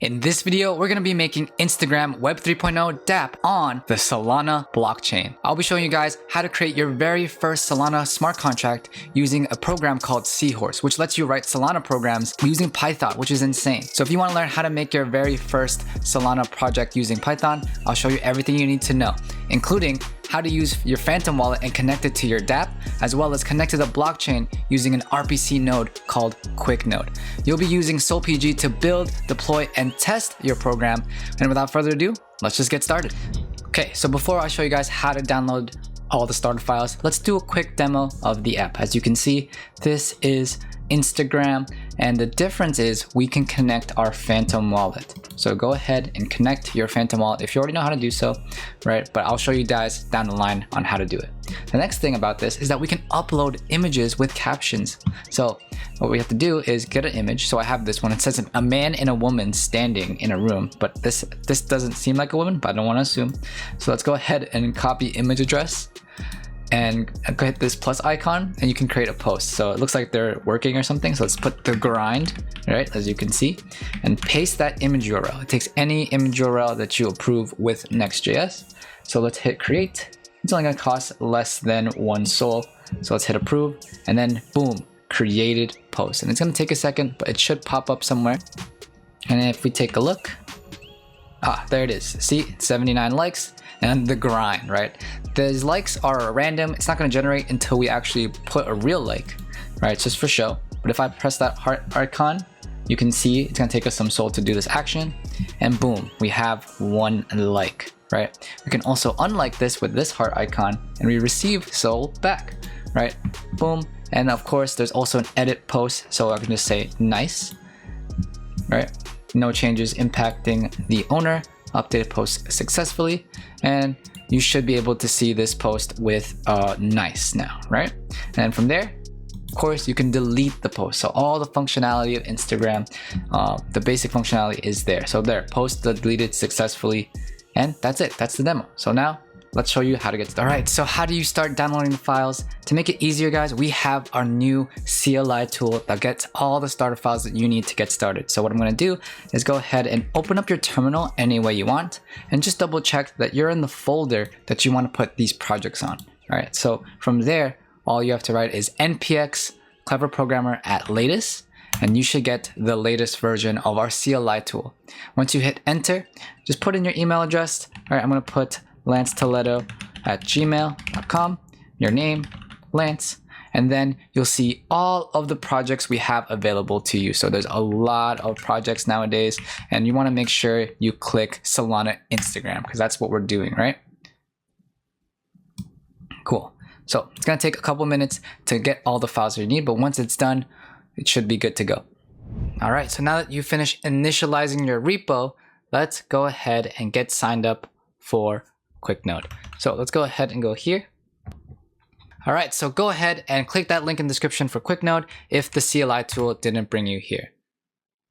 In this video, we're going to be making Instagram Web 3.0 DApp on the Solana blockchain. I'll be showing you guys how to create your very first Solana smart contract using a program called Seahorse, which lets you write Solana programs using Python, which is insane. So if you want to learn how to make your very first Solana project using Python, I'll show you everything you need to know, including how to use your Phantom wallet and connect it to your DApp, as well as connect to the blockchain using an RPC node called QuickNode. You'll be using SolPG to build, deploy, and test your program. And without further ado, let's just get started. Okay, so before I show you guys how to download all the starter files, let's do a quick demo of the app. As you can see, this is Instagram, and the difference is we can connect our Phantom wallet. So go ahead and connect your Phantom wallet if you already know how to do so, right? But I'll show you guys down the line on how to do it. The next thing about this is that we can upload images with captions. So what we have to do is get an image. So I have this one. It says a man and a woman standing in a room, but this doesn't seem like a woman, but I don't want to assume. So let's go ahead and copy image address and go hit this plus icon and you can create a post. So it looks like they're working or something. So let's put the grind, right, as you can see, and paste that image URL. It takes any image URL that you approve with Next.js. So let's hit create. It's only gonna cost less than 1 Sol. So let's hit approve and then boom, created post. And it's gonna take a second, but it should pop up somewhere. And if we take a look, there it is. See, 79 likes and the grind, right? These likes are random. It's not gonna generate until we actually put a real like, right? It's just for show. But if I press that heart icon, you can see it's gonna take us some Sol to do this action. And boom, we have 1 like, right? We can also unlike this with this heart icon and we receive Sol back, right? Boom. And of course, there's also an edit post. So I can just say nice, right? No changes impacting the owner. Updated post successfully, and you should be able to see this post with nice now, right? And from there, of course, you can delete the post. So all the functionality of Instagram, the basic functionality is there. So there, post deleted successfully, and that's it. That's the demo. So now let's show you how to get started. All right, so how do you start downloading the files? To make it easier, guys, we have our new CLI tool that gets all the starter files that you need to get started. So what I'm gonna do is go ahead and open up your terminal any way you want and just double check that you're in the folder that you wanna put these projects on. All right, so from there, all you have to write is npx clever programmer at latest, and you should get the latest version of our CLI tool. Once you hit enter, just put in your email address. All right, I'm gonna put lancetoledo@gmail.com, your name, Lance, and then you'll see all of the projects we have available to you. So there's a lot of projects nowadays, and you want to make sure you click Solana Instagram because that's what we're doing, right? Cool. So it's going to take a couple minutes to get all the files you need, but once it's done, it should be good to go. All right, so now that you finished initializing your repo, let's go ahead and get signed up for QuickNode. So let's go ahead and go here. All right, so go ahead and click that link in the description for QuickNode if the CLI tool didn't bring you here.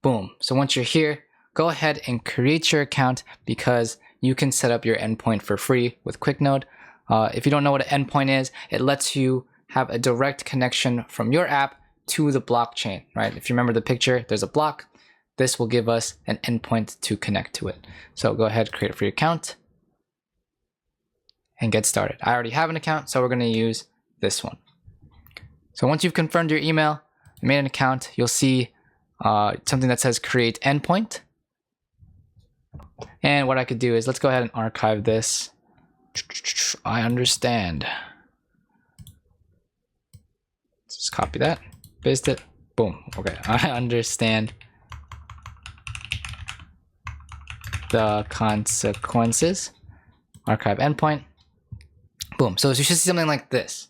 Boom. So once you're here, go ahead and create your account because you can set up your endpoint for free with QuickNode. If you don't know what an endpoint is, it lets you have a direct connection from your app to the blockchain, right? If you remember the picture, there's a block. This will give us an endpoint to connect to it. So go ahead, create a free account and get started. I already have an account, so we're gonna use this one. So once you've confirmed your email, made an account, you'll see something that says create endpoint. And what I could do is, let's go ahead and archive this. I understand. Just copy that, paste it, boom. Okay, I understand the consequences. Archive endpoint. Boom. So you should see something like this.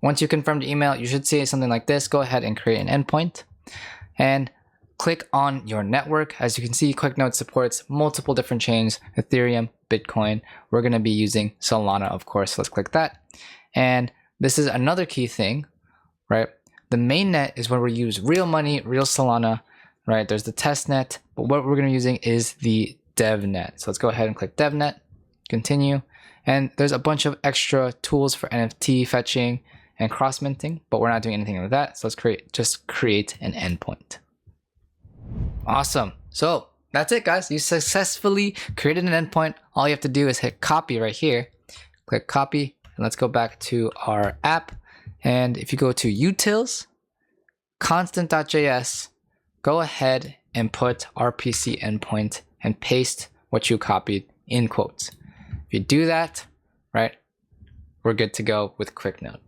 Once you confirm the email, you should see something like this. Go ahead and create an endpoint and click on your network. As you can see, QuickNode supports multiple different chains, Ethereum, Bitcoin. We're going to be using Solana, of course. Let's click that. And this is another key thing, right? The main net is where we use real money, real Solana, right? There's the test net, but what we're going to be using is the dev net. So let's go ahead and click dev net, continue. And there's a bunch of extra tools for NFT fetching and cross minting, but we're not doing anything with that. So let's just create an endpoint. Awesome. So that's it, guys. You successfully created an endpoint. All you have to do is hit copy right here. Click copy, and let's go back to our app. And if you go to utils, constant.js, go ahead and put RPC endpoint and paste what you copied in quotes. If you do that, right, we're good to go with QuickNode.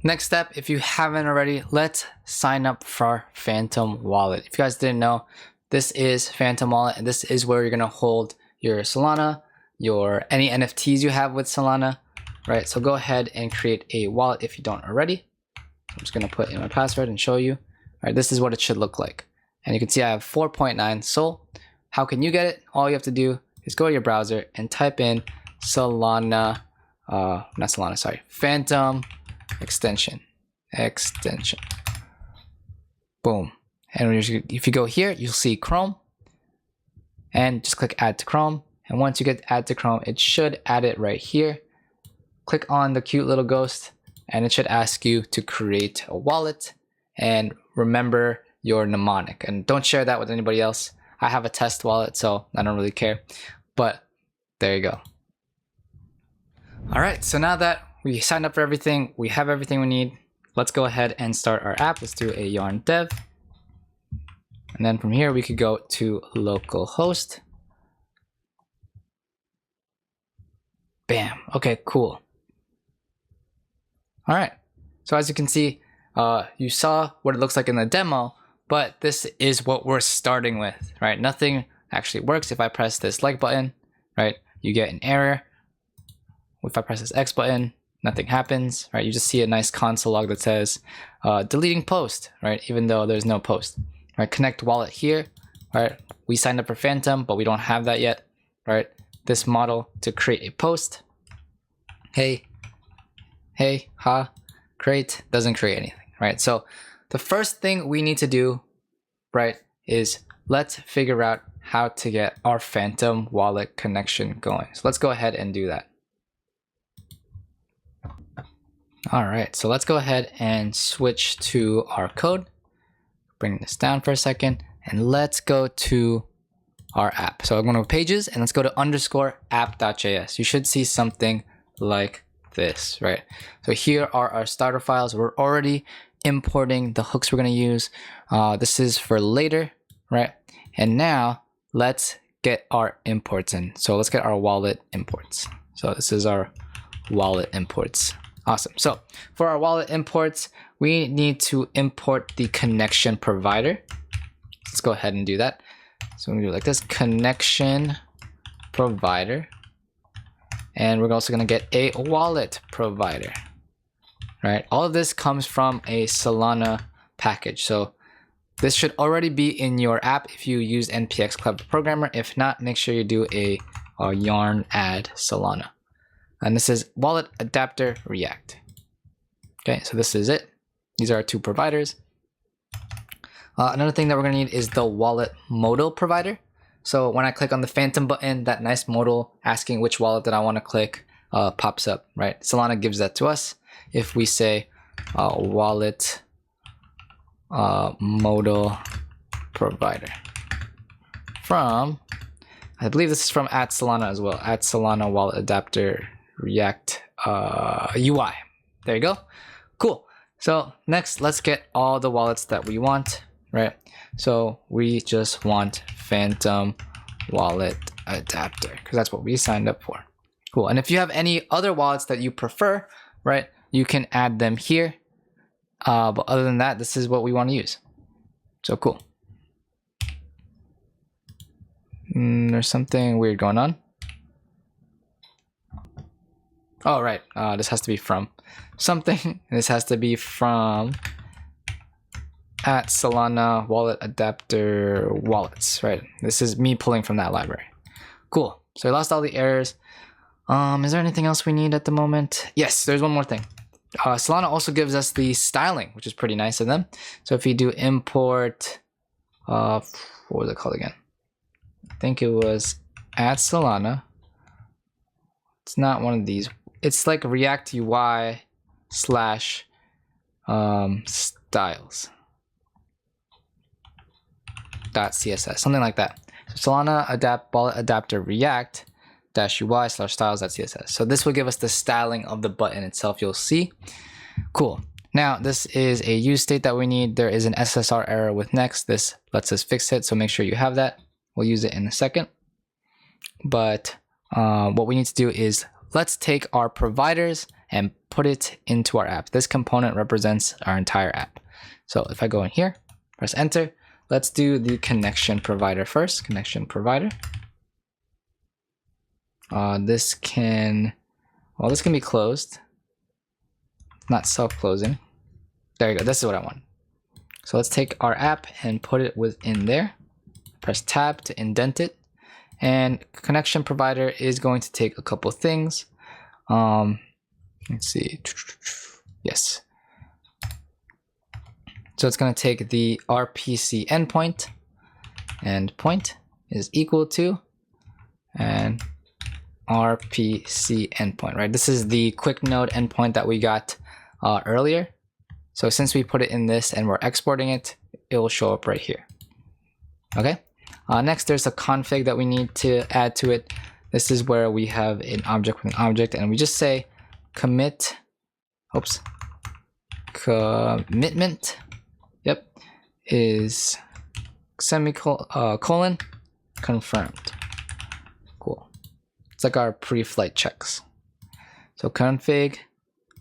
Next step, if you haven't already, let's sign up for our Phantom wallet. If you guys didn't know, this is Phantom wallet, and this is where you're gonna hold your Solana, any NFTs you have with Solana, right? So go ahead and create a wallet if you don't already. I'm just gonna put in my password and show you. All right, this is what it should look like. And you can see I have 4.9 SOL. How can you get it? All you have to do is go to your browser and type in Solana, Phantom extension. Boom. And if you go here, you'll see Chrome, and just click add to Chrome. And once you get add to Chrome, it should add it right here. Click on the cute little ghost, and it should ask you to create a wallet, and remember your mnemonic, and don't share that with anybody else. I have a test wallet, so I don't really care, but there you go. All right, so now that we signed up for everything, we have everything we need, let's go ahead and start our app. Let's do a yarn dev. And then from here, we could go to localhost. Bam. Okay, cool. All right. So as you can see, you saw what it looks like in the demo, but this is what we're starting with, right? Nothing actually works. If I press this like button, right, you get an error. If I press this X button, nothing happens, right? You just see a nice console log that says deleting post, right? Even though there's no post, right? Connect wallet here, right? We signed up for Phantom, but we don't have that yet, right? This model to create a post. Hey, create, doesn't create anything, right? So the first thing we need to do, right, is let's figure out how to get our Phantom wallet connection going. So let's go ahead and do that. All right, so let's go ahead and switch to our code. Bring this down for a second, and let's go to our app. So I'm going to pages, and let's go to _app.js. You should see something like this, right? So here are our starter files. We're already importing the hooks we're going to use. This is for later, right? And now let's get our imports in. So let's get our wallet imports. So this is our wallet imports. Awesome. So for our wallet imports, we need to import the connection provider. Let's go ahead and do that. So we're gonna do it like this, connection provider. And we're also gonna get a wallet provider, right? All of this comes from a Solana package. So this should already be in your app if you use NPX Clever Programmer. If not, make sure you do a yarn add Solana. And this is wallet adapter React. Okay, so this is it. These are our two providers. Another thing that we're gonna need is the wallet modal provider. So when I click on the Phantom button, that nice modal asking which wallet that I wanna click pops up, right? Solana gives that to us. If we say wallet modal provider from, I believe this is from @Solana as well, @Solana wallet adapter React UI. There you go. Cool. So next, let's get all the wallets that we want, right? So we just want Phantom wallet adapter because that's what we signed up for. Cool. And if you have any other wallets that you prefer, right, you can add them here. But other than that, this is what we want to use. So cool. There's something weird going on. Oh, right. This has to be from something. This has to be from @Solana wallet adapter wallets, right? This is me pulling from that library. Cool. So we lost all the errors. Is there anything else we need at the moment? Yes, there's one more thing. Solana also gives us the styling, which is pretty nice of them. So if you do import, what was it called again? I think it was @Solana. It's not one of these. It's like React UI / styles. .css, something like that. Solana adapt wallet adapter react -ui/styles.css. So this will give us the styling of the button itself. You'll see. Cool. Now this is a use state that we need. There is an SSR error with next. This lets us fix it. So make sure you have that. We'll use it in a second. But what we need to do is let's take our providers and put it into our app. This component represents our entire app. So if I go in here, press enter, let's do the connection provider first. Connection provider. This can be closed. It's not self-closing. There you go. This is what I want. So let's take our app and put it within there. Press tab to indent it. And connection provider is going to take a couple things. Let's see. Yes. So it's going to take the RPC endpoint. Endpoint is equal to and RPC endpoint, right? This is the QuickNode endpoint that we got earlier. So since we put it in this and we're exporting it, it will show up right here. Okay. Next, there's a config that we need to add to it. This is where we have an object with an object, and we just say commitment. Yep, is semicolon confirmed. Cool. It's like our pre-flight checks. So config,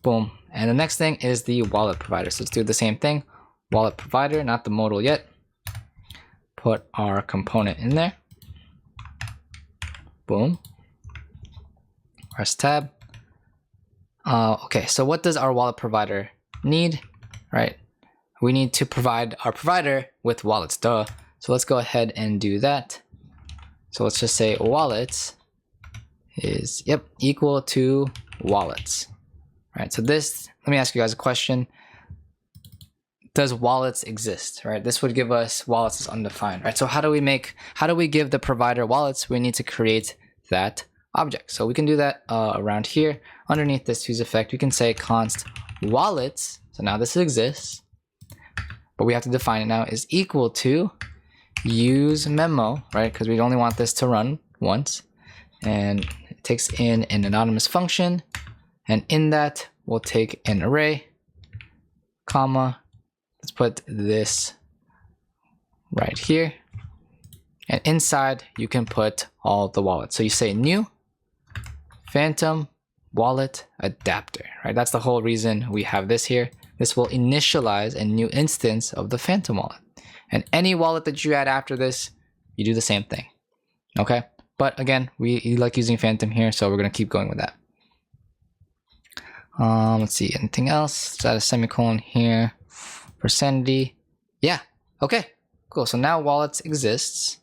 boom. And the next thing is the wallet provider. So let's do the same thing. Wallet provider, not the modal yet. Put our component in there. Boom. Press tab. Okay, so what does our wallet provider need? Right? We need to provide our provider with wallets, duh. So let's go ahead and do that. So let's just say wallets is, yep, equal to wallets. Right, so this, let me ask you guys a question. Does wallets exist, right? This would give us wallets as undefined, right? So how do we give the provider wallets? We need to create that object. So we can do that around here. Underneath this use effect, we can say const wallets. So now this exists, but we have to define it now is equal to use memo, right? Because we only want this to run once. And it takes in an anonymous function. And in that, we'll take an array, comma, let's put this right here. And inside, you can put all the wallets. So you say new phantom wallet adapter, right? That's the whole reason we have this here. This will initialize a new instance of the phantom wallet. And any wallet that you add after this, you do the same thing, okay? But again, we like using phantom here, so we're gonna keep going with that. Let's see, anything else? Let's add a semicolon here. For sanity. Yeah, okay, cool. So now wallets exists.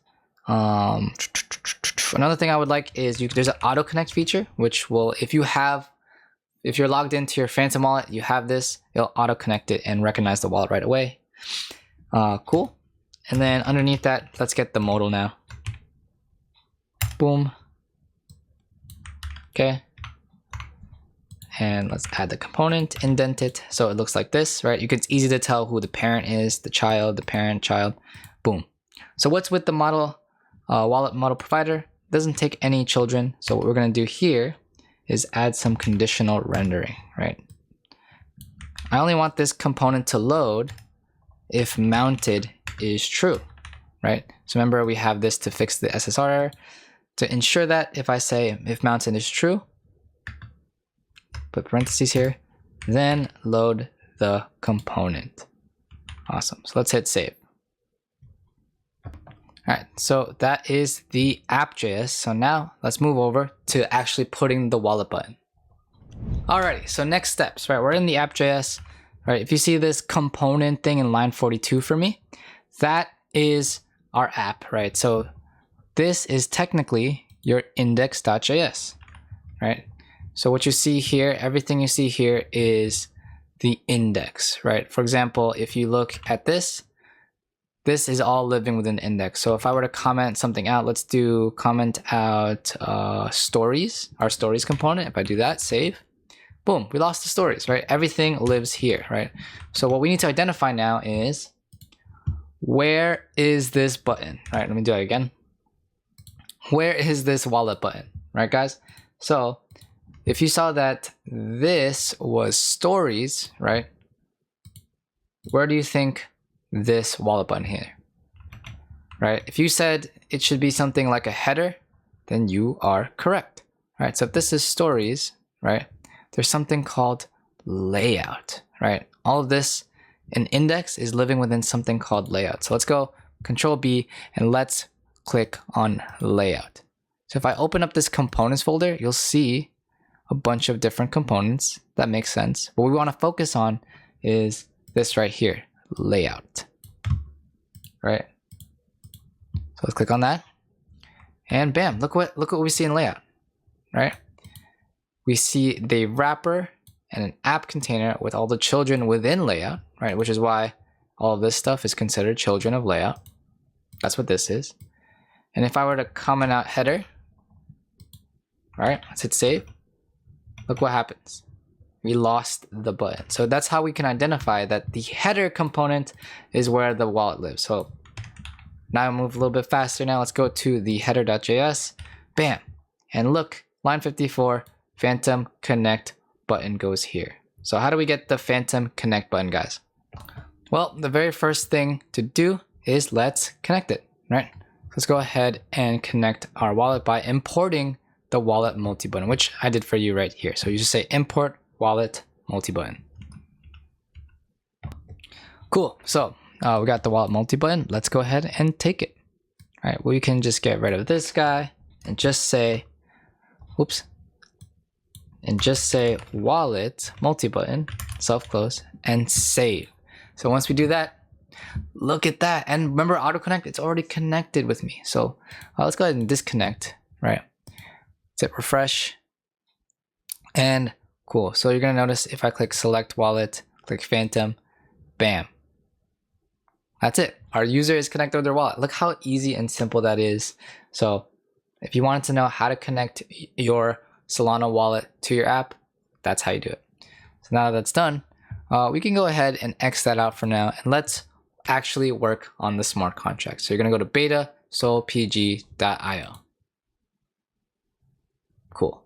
Another thing I would like is there's an auto connect feature, which will, if you're logged into your phantom wallet, you have this, it'll auto connect it and recognize the wallet right away. Cool. And then underneath that, let's get the modal now. Boom. Okay. And let's add the component, indent it so it looks like this, right? It's easy to tell who the parent is, the child, the parent, child, boom. So what's with the model wallet model provider? It doesn't take any children. So what we're gonna do here is add some conditional rendering, right? I only want this component to load if mounted is true, right? So remember we have this to fix the SSR error. To ensure that, if I say if mounted is true, put parentheses here, then load the component. Awesome. So let's hit save. All right, so that is the app.js. So now let's move over to actually putting the wallet button. Alrighty, so next steps, right? We're in the app.js, right? If you see this component thing in line 42 for me, that is our app, right? So this is technically your index.js, right? So what you see here, everything you see here is the index, right? For example, if you look at this, this is all living within the index. So if I were to comment something out, let's do comment out stories, our stories component. If I do that, save, boom, we lost the stories, right? Everything lives here, right? So what we need to identify now is where is this button, right? Let me do it again. where is this wallet button, right guys? So if you saw that this was stories, right? Where do you think this wallet button here, right? If you said it should be something like a header, then you are correct, right? So if this is stories, right? There's something called layout, right? All of this, an index is living within something called layout. So let's go Control B and let's click on layout. So if I open up this components folder, you'll see a bunch of different components. That makes sense. What we want to focus on is this right here, layout, right? So let's click on that and bam, look what we see in layout, right? We see the wrapper and an app container with all the children within layout, right? Which is why all of this stuff is considered children of layout. That's what this is. And if I were to comment out header, all right, let's hit save. Look what happens. We lost the button. So that's how we can identify that the header component is where the wallet lives. So now I move a little bit faster now. Let's go to the header.js. Bam. And look, line 54, Phantom Connect button goes here. So how do we get the Phantom Connect button, guys? Well, the very first thing to do is let's connect it, right? Let's go ahead and connect our wallet by importing the wallet multi-button, which I did for you right here. So you just say import wallet multi-button. Cool. So we got the wallet multi-button. Let's go ahead and take it. All right. We can just get rid of this guy and just say, oops, and just say wallet multi-button, self-close, and save. So once we do that, look at that. And remember auto connect, it's already connected with me. So let's go ahead and disconnect, right? Let's hit refresh. And cool. So you're going to notice if I click select wallet, click Phantom, bam. That's it. Our user is connected with their wallet. Look how easy and simple that is. So if you wanted to know how to connect your Solana wallet to your app, that's how you do it. So now that's done, we can go ahead and X that out for now. And let's actually work on the smart contract. So you're going to go to beta solpg.io. Cool.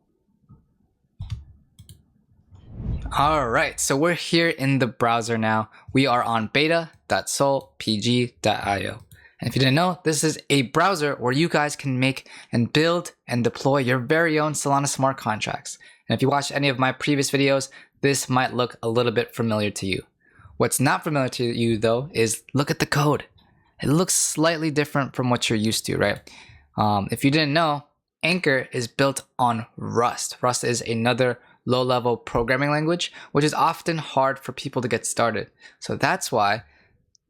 All right, so we're here in the browser now. We are on beta.solpg.io. And if you didn't know, this is a browser where you guys can make and build and deploy your very own Solana smart contracts. And if you watched any of my previous videos, this might look a little bit familiar to you. What's not familiar to you though is look at the code. It looks slightly different from what you're used to, right? If you didn't know, Anchor is built on Rust. Rust is another low-level programming language, which is often hard for people to get started. So that's why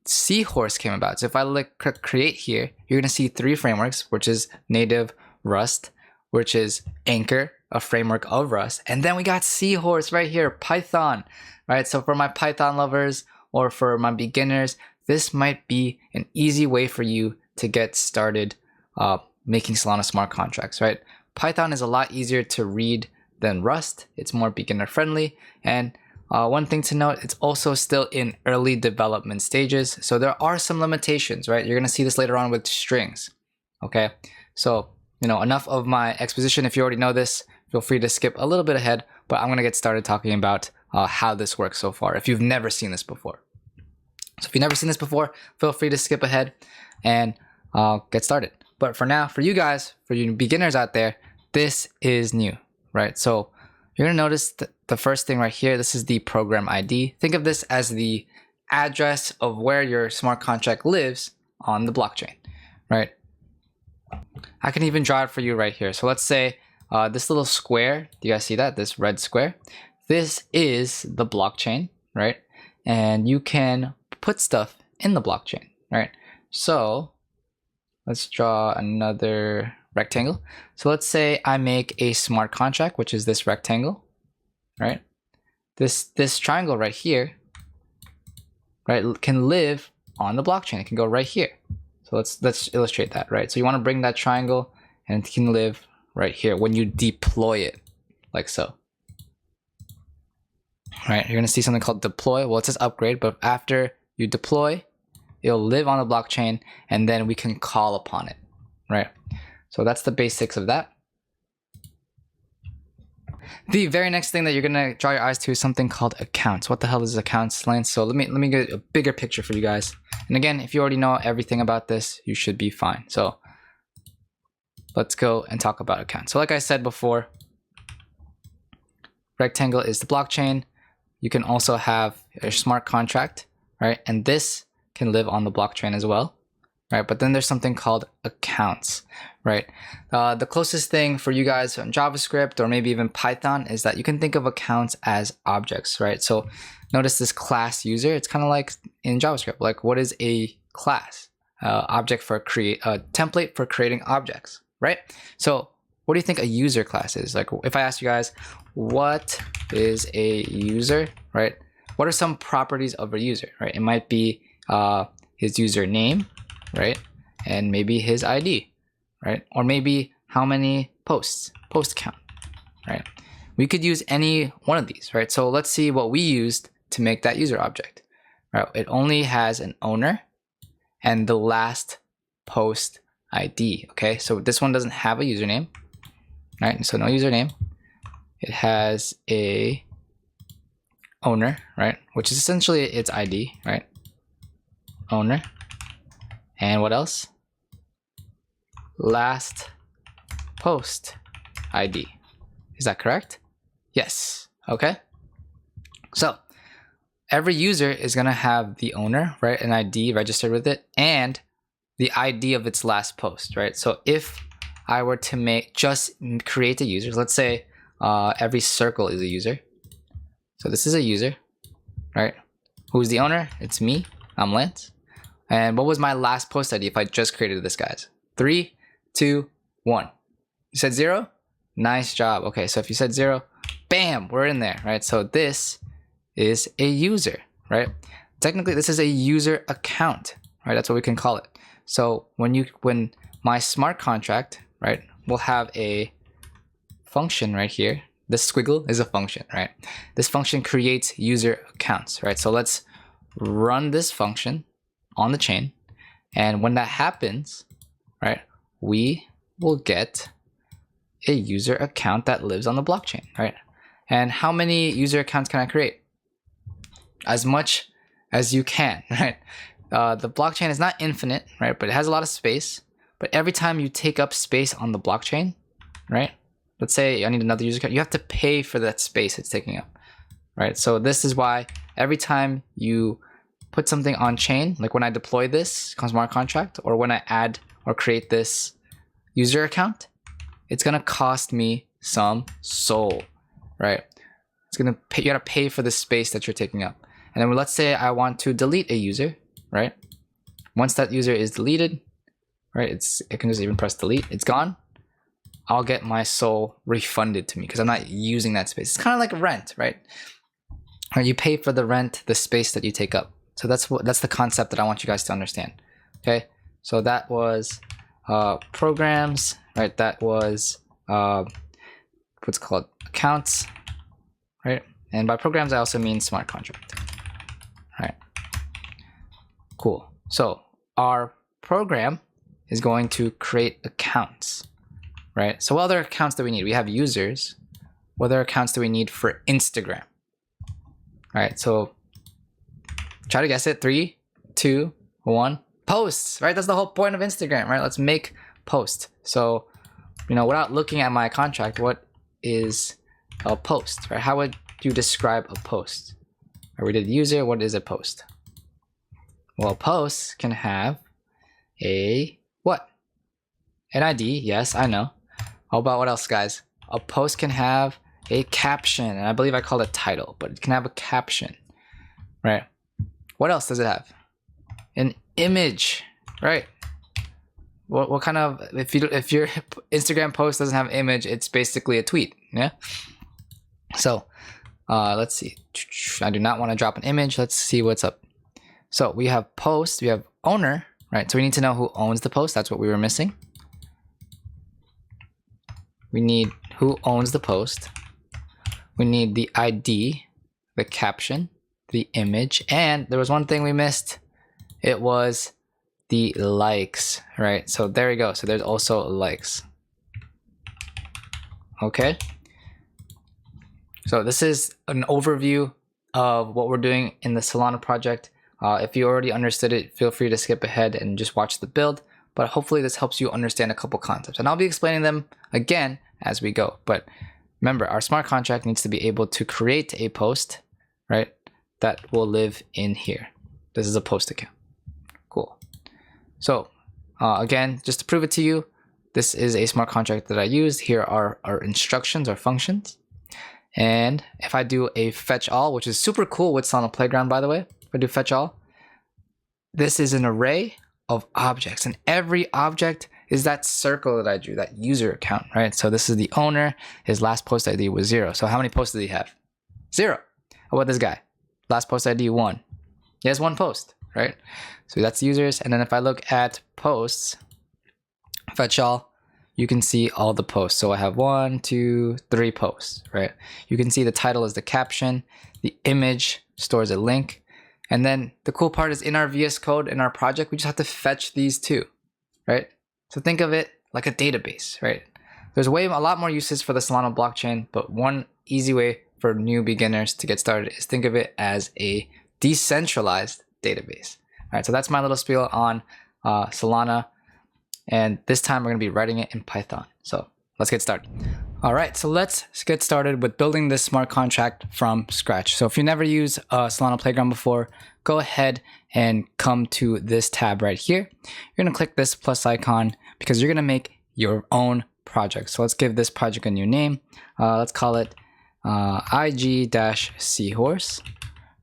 Seahorse came about. So if I click create here, you're going to see 3 frameworks, which is native Rust, which is Anchor, a framework of Rust. And then we got Seahorse right here, Python, right? So for my Python lovers or for my beginners, this might be an easy way for you to get started making Solana smart contracts, right? Python is a lot easier to read than Rust. It's more beginner friendly. And one thing to note, it's also still in early development stages. So there are some limitations, right? You're going to see this later on with strings. Okay. So, enough of my exposition. If you already know this, feel free to skip a little bit ahead, but I'm going to get started talking about how this works so far. If you've never seen this before. So if you've never seen this before, feel free to skip ahead and get started. But for now, for you guys, for you beginners out there, this is new, right? So you're going to notice the first thing right here, this is the program ID. Think of this as the address of where your smart contract lives on the blockchain, right? I can even draw it for you right here. So let's say this little square, do you guys see that? This red square, this is the blockchain, right? And you can put stuff in the blockchain, right? So let's draw another rectangle. So let's say I make a smart contract, which is this rectangle, right? This triangle right here, right, can live on the blockchain. It can go right here. So let's illustrate that, right? So you want to bring that triangle and it can live right here when you deploy it, like so. Right, you're gonna see something called deploy. Well, it says upgrade, but after you deploy, it'll live on the blockchain and then we can call upon it, right? So that's the basics of that. The very next thing that you're gonna draw your eyes to is something called accounts. What the hell is accounts, Lance? So let me get a bigger picture for you guys. And again, if you already know everything about this, you should be fine. So let's go and talk about accounts. So like I said before, rectangle is the blockchain. You can also have a smart contract, right? And this can live on the blockchain as well, right? But then there's something called accounts, right? The closest thing for you guys on JavaScript or maybe even Python is that you can think of accounts as objects, right? So notice this class user. It's kind of like in JavaScript, like what is a class? Object for template for creating objects, right? So what do you think a user class is? Like if I ask you guys, what is a user, right? What are some properties of a user, right? It might be his username, right? And maybe his ID, right? Or maybe how many post count, right? We could use any one of these, right? So let's see what we used to make that user object, right? It only has an owner and the last post ID, okay? So this one doesn't have a username, right? So no username. It has a owner, right? Which is essentially its ID, right? Owner. And what else? Last post ID. Is that correct? Yes. Okay. So every user is going to have the owner, right? An ID registered with it and the ID of its last post, right? So if I were to just create a user, let's say every circle is a user. So this is a user, right? Who's the owner? It's me. I'm Lance. And what was my last post ID if I just created this, guys? 3, 2, 1. You said 0? Nice job. Okay, so if you said 0, bam, we're in there, right? So this is a user, right? Technically, this is a user account, right? That's what we can call it. So when my smart contract, right, will have a function right here. This squiggle is a function, right? This function creates user accounts, right? So let's run this function on the chain. And when that happens, right, we will get a user account that lives on the blockchain, right? And how many user accounts can I create? As much as you can, right? The blockchain is not infinite, right? But it has a lot of space. But every time you take up space on the blockchain, right? Let's say I need another user account, you have to pay for that space it's taking up, right? So this is why every time you put something on chain, like when I deploy this smart contract, or when I add or create this user account, it's gonna cost me some SOL, right? It's gonna pay, you gotta pay for the space that you're taking up. And then let's say I want to delete a user, right? Once that user is deleted, right? It can just even press delete, it's gone. I'll get my SOL refunded to me because I'm not using that space. It's kind of like rent, right? Or you pay for the rent, the space that you take up. So that's the concept that I want you guys to understand. Okay, so that was programs, right? That was what's called accounts, right? And by programs, I also mean smart contract. All right, cool. So our program is going to create accounts, right? So what other accounts do we need? We have users. What other accounts do we need for Instagram? All right, so try to guess it. 3, 2, 1. Posts, right? That's the whole point of Instagram, right? Let's make posts. So, without looking at my contract, what is a post, right? How would you describe a post? Right, we did user. What is a post? Well, posts can have a what? An ID. Yes, I know. How about what else, guys? A post can have a caption, and I believe I called it title, but it can have a caption, right? What else does it have? An image, right? What kind of, if your Instagram post doesn't have image, it's basically a tweet, yeah? So let's see. I do not want to drop an image. Let's see what's up. So we have post, we have owner, right? So we need to know who owns the post. That's what we were missing. We need who owns the post. We need the ID, the caption, the image, and there was one thing we missed. It was the likes, right? So there we go. So there's also likes. Okay. So this is an overview of what we're doing in the Solana project. If you already understood it, feel free to skip ahead and just watch the build. But hopefully this helps you understand a couple concepts. And I'll be explaining them again as we go. But remember, our smart contract needs to be able to create a post, right, that will live in here. This is a post account. Cool. So again, just to prove it to you, this is a smart contract that I used. Here are our instructions or functions. And if I do a fetch all, which is super cool with Solana Playground, by the way, if I do fetch all, this is an array of objects, and every object is that circle that I drew, that user account, right? So this is the owner. His last post ID was 0. So how many posts did he have? 0. How about this guy? Last post ID 1. He has 1 post, right? So that's users. And then if I look at posts, fetch all, you can see all the posts. So I have 1, 2, 3 posts, right? You can see the title is the caption, the image stores a link. And then the cool part is in our VS Code, in our project, we just have to fetch these two, right? So think of it like a database, right? There's a lot more uses for the Solana blockchain, but one easy way for new beginners to get started is think of it as a decentralized database. All right, so that's my little spiel on Solana. And this time we're going to be writing it in Python. So let's get started. All right, so let's get started with building this smart contract from scratch. So if you never used Solana Playground before, go ahead and come to this tab right here. You're going to click this plus icon because you're going to make your own project. So let's give this project a new name. Let's call it IG-Seahorse,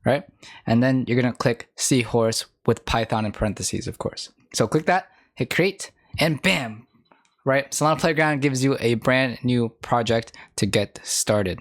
right? And then you're going to click Seahorse with Python in parentheses, of course. So click that, hit create, and bam, right? Solana Playground gives you a brand new project to get started.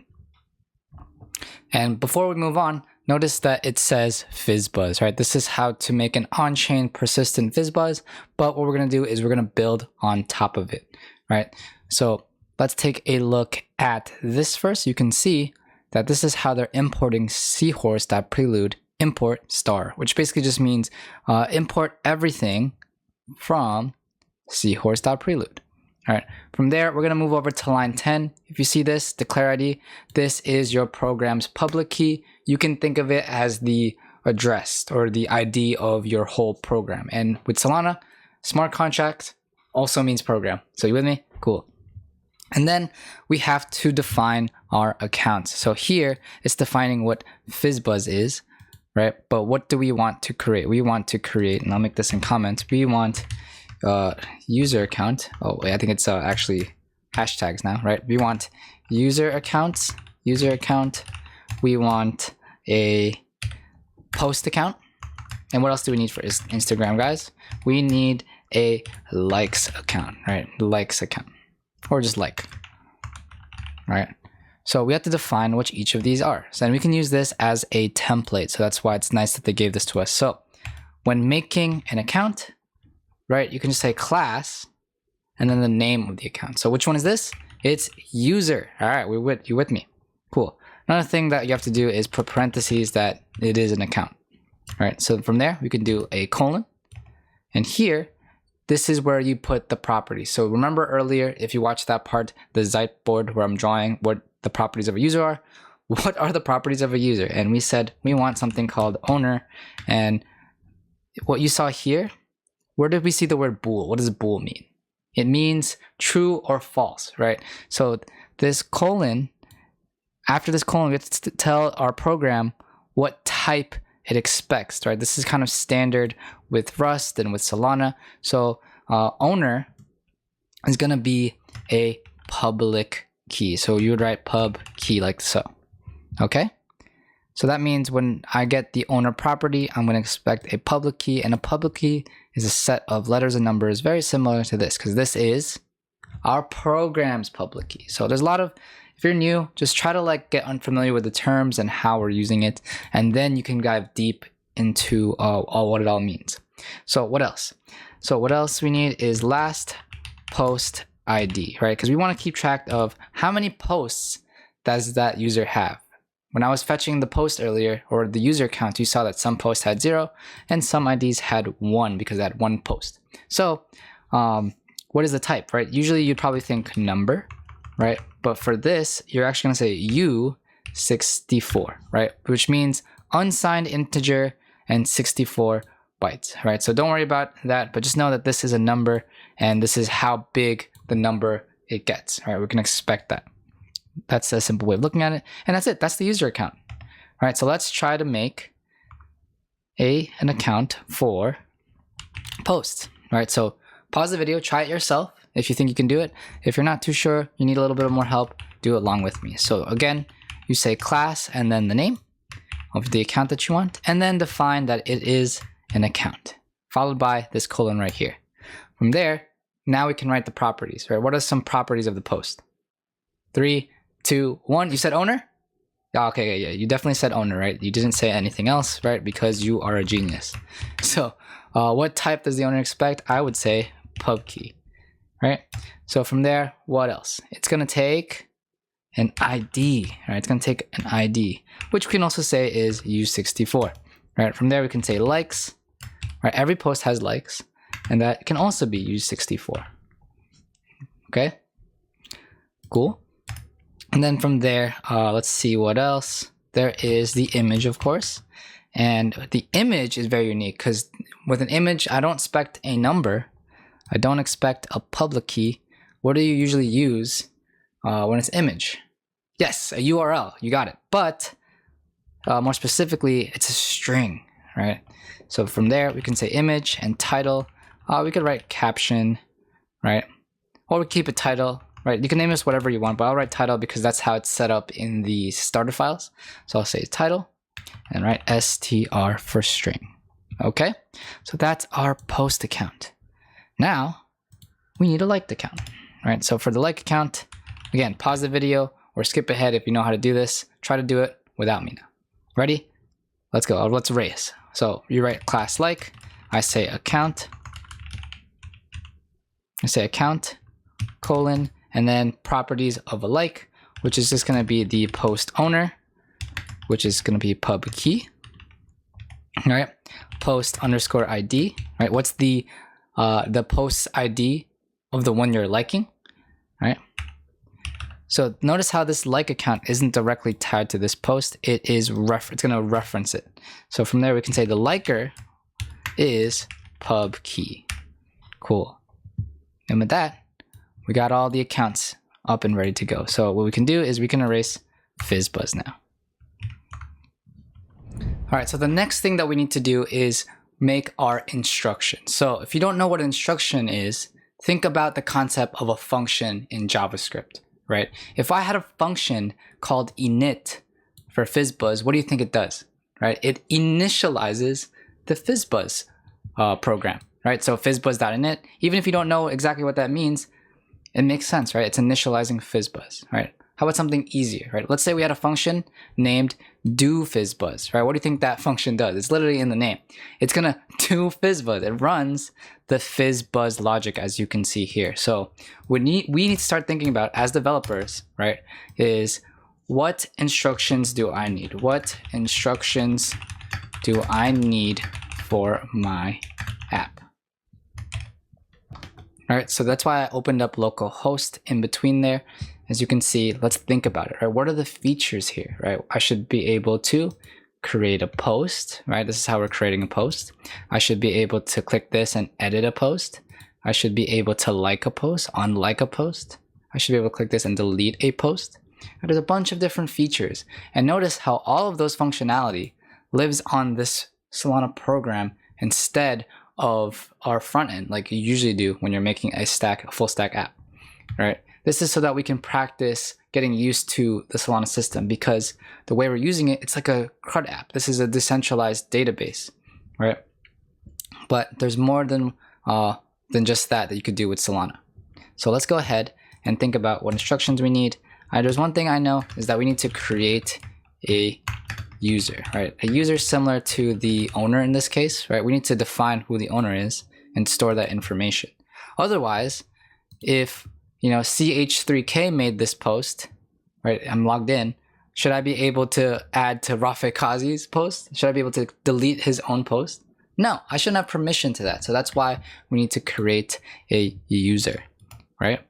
And before we move on, notice that it says FizzBuzz, right? This is how to make an on-chain persistent FizzBuzz, but what we're going to do is we're going to build on top of it, right? So let's take a look at this first. You can see that this is how they're importing seahorse.prelude import star, which basically just means import everything from seahorse.prelude. All right, from there, we're going to move over to line 10. If you see this, declare ID, this is your program's public key. You can think of it as the address or the ID of your whole program. And with Solana, smart contract also means program. So you with me? Cool. And then we have to define our accounts. So here it's defining what FizzBuzz is, right? But what do we want to create? We want to create, and I'll make this in comments, we want user account. Oh wait, I think it's actually hashtags now, right? We want user accounts, user account. We want a post account. And what else do we need for Instagram, guys? We need a likes account, right? Likes account, or just like, right? So we have to define which each of these are. So then we can use this as a template. So that's why it's nice that they gave this to us. So when making an account, right, you can just say class and then the name of the account. So which one is this? It's user. All right, you with me? Cool. Another thing that you have to do is put parentheses that it is an account. All right, so from there we can do a colon, and here this is where you put the properties. So remember earlier, if you watched that part, the Zeitboard where I'm drawing what the properties of a user are. What are the properties of a user? And we said we want something called owner, and what you saw here, where did we see the word bool? What does bool mean? It means true or false, right? So this colon, after this colon, we have to tell our program what type it expects, right? This is kind of standard with Rust and with Solana. So owner is going to be a public key. So you would write pub key like so, okay? So that means when I get the owner property, I'm going to expect a public key, and a public key is a set of letters and numbers very similar to this, because this is our program's public key. So there's a lot of, if you're new, just try to get unfamiliar with the terms and how we're using it, and then you can dive deep into what it all means. So what else? So what else we need is last post ID, right? Because we want to keep track of how many posts does that user have. when I was fetching the post earlier, or the user account, you saw that some posts had 0 and some IDs had 1 because they had one post. So what is the type, right? Usually you'd probably think number, right? But for this, you're actually gonna say U64, right? Which means unsigned integer and 64 bytes, right? So don't worry about that, but just know that this is a number and this is how big the number it gets, right? We can expect that. That's a simple way of looking at it. And that's it, that's the user account. All right, so let's try to make an account for posts. All right, so pause the video, try it yourself if you think you can do it. If you're not too sure, you need a little bit more help, do it along with me. So again, you say class and then the name of the account that you want, and then define that it is an account, followed by this colon right here. From there, now we can write the properties, right? What are some properties of the post? 3, 2, 1. You said owner? Okay, yeah, you definitely said owner, right? You didn't say anything else, right? Because you are a genius. So what type does the owner expect? I would say pub key, right? So from there, what else? It's gonna take an ID, right? It's gonna take an ID, which we can also say is U64, right? From there, we can say likes, right? Every post has likes, and that can also be U64, okay? Cool. And then from there, let's see what else. There is the image, of course. And the image is very unique because with an image, I don't expect a number. I don't expect a public key. What do you usually use when it's image? Yes, a URL, you got it. But more specifically, it's a string, right? So from there, we can say image and title. We could write caption, right? Or we keep a title. Right, you can name this whatever you want, but I'll write title because that's how it's set up in the starter files. So I'll say title and write str for string. Okay, so that's our post account. Now we need a liked account, right? So for the like account, again, pause the video or skip ahead if you know how to do this. Try to do it without me now. Ready? Let's go. Let's race. So you write class like. I say account. I say account colon. And then properties of a like, which is just going to be the post owner, which is going to be pub key. All right, post underscore ID. Right, what's the post ID of the one you're liking? All right. So notice how this like account isn't directly tied to this post. It is it's going to reference it. So from there we can say the liker is pub key. Cool. And with that, we got all the accounts up and ready to go. So what we can do is we can erase FizzBuzz now. All right, so the next thing that we need to do is make our instruction. So if you don't know what an instruction is, think about the concept of a function in JavaScript, right? If I had a function called init for FizzBuzz, what do you think it does, right? It initializes the FizzBuzz program, right? So FizzBuzz.init, even if you don't know exactly what that means, it makes sense, right? It's initializing FizzBuzz, right? How about something easier, right? Let's say we had a function named doFizzBuzz, right? What do you think that function does? It's literally in the name. It's gonna do FizzBuzz. It runs the FizzBuzz logic, as you can see here. So we need to start thinking about, as developers, right, is what instructions do I need? What instructions do I need for my app? All right, so that's why I opened up localhost in between there. As you can see, let's think about it, right? What are the features here, right? I should be able to create a post, right? This is how we're creating a post. I should be able to click this and edit a post. I should be able to like a post, unlike a post. I should be able to click this and delete a post. And there's a bunch of different features. And notice how all of those functionality lives on this Solana program instead of our front end, like you usually do when you're making a full stack app, right? This is so that we can practice getting used to the Solana system, because the way we're using it, it's like a CRUD app. This is a decentralized database, right? But there's more than just that you could do with Solana. So let's go ahead and think about what instructions we need. There's one thing I know is that we need to create a user, right? A user similar to the owner in this case, right? We need to define who the owner is and store that information. Otherwise, if ch3k made this post, right? I'm logged in, Should I be able to add to Rafe Kazi's post? Should I be able to delete his own post? No, I shouldn't have permission to that. So that's why we need to create a user, right?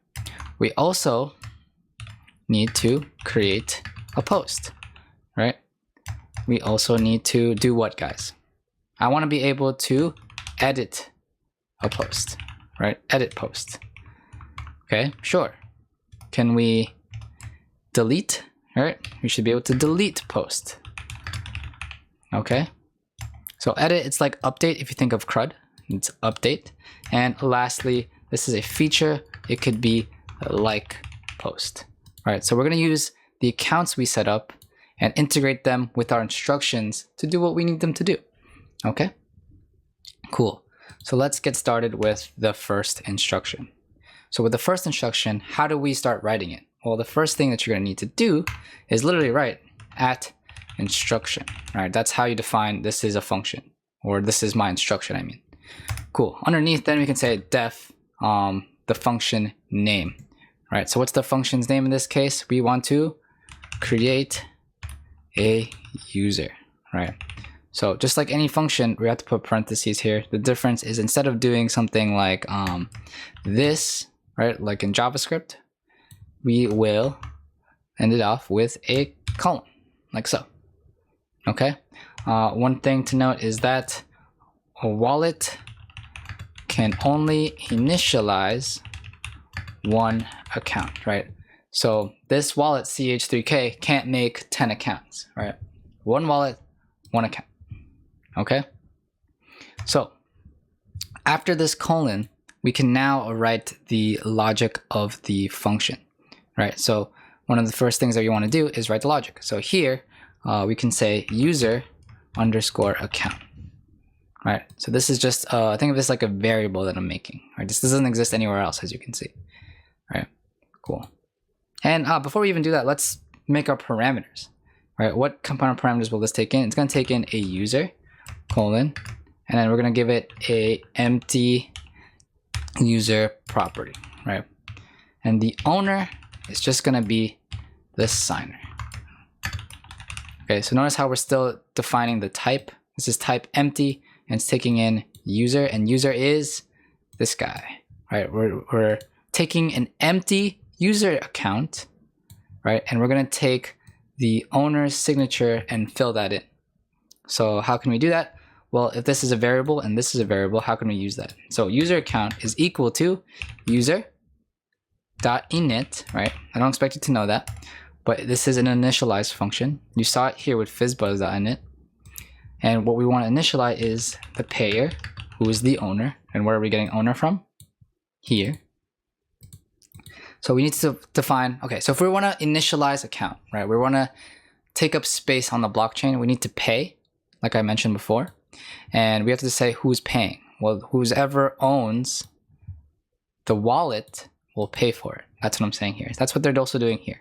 We also need to create a post, right? We also need to do what, guys? I want to be able to edit a post, right? Edit post. Okay, sure. Can we delete? All right, we should be able to delete post. Okay. So edit, it's like update if you think of CRUD. It's update. And lastly, this is a feature. It could be like post. All right, so we're going to use the accounts we set up and integrate them with our instructions to do what we need them to do. Okay, cool. So let's get started with the first instruction. So with the first instruction, how do we start writing it? Well, the first thing that you're going to need to do is literally write at instruction. All right, that's how you define this is a function, or this is my instruction, I mean. Cool. Underneath, then we can say def the function name. All right, so what's the function's name in this case? We want to create a user, right? So just like any function, we have to put parentheses here. The difference is instead of doing something like this, right, like in JavaScript, we will end it off with a colon, like so. Okay. One thing to note is that a wallet can only initialize one account, right? So this wallet CH3K can't make 10 accounts, right? One wallet, one account. Okay. So after this colon, we can now write the logic of the function, right? So one of the first things that you want to do is write the logic. So here we can say user underscore account, right? So this is just, think of this like a variable that I'm making, right? This doesn't exist anywhere else, as you can see, right? Cool. And before we even do that, let's make our parameters, right? What component parameters will this take in? It's going to take in a user, colon, and then we're going to give it a empty user property, right? And the owner is just going to be the signer. Okay, so notice how we're still defining the type. This is type empty, and it's taking in user, and user is this guy, right? We're taking an empty user account, right? And we're going to take the owner's signature and fill that in. So how can we do that? Well, if this is a variable and this is a variable, how can we use that? So user account is equal to user dot init, right? I don't expect you to know that, but this is an initialize function. You saw it here with fizzbuzz.init. And what we want to initialize is the payer, who is the owner. And where are we getting owner from? Here. So we need to define, okay, so if we want to initialize account, right? We want to take up space on the blockchain. We need to pay, like I mentioned before. And we have to say who's paying. Well, whoever owns the wallet will pay for it. That's what I'm saying here. That's what they're also doing here,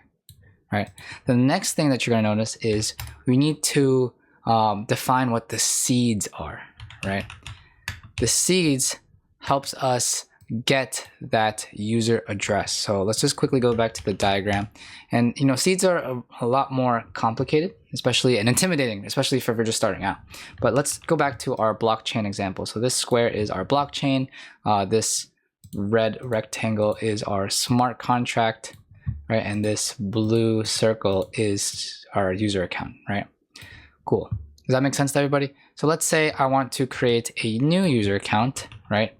right? The next thing that you're going to notice is we need to define what the seeds are, right? The seeds helps us get that user address. So let's just quickly go back to the diagram. And you know, seeds are a lot more complicated, especially and intimidating, especially if we're just starting out. But let's go back to our blockchain example. So this square is our blockchain. This red rectangle is our smart contract, right? And this blue circle is our user account, right? Cool. Does that make sense to everybody? So let's say I want to create a new user account, right?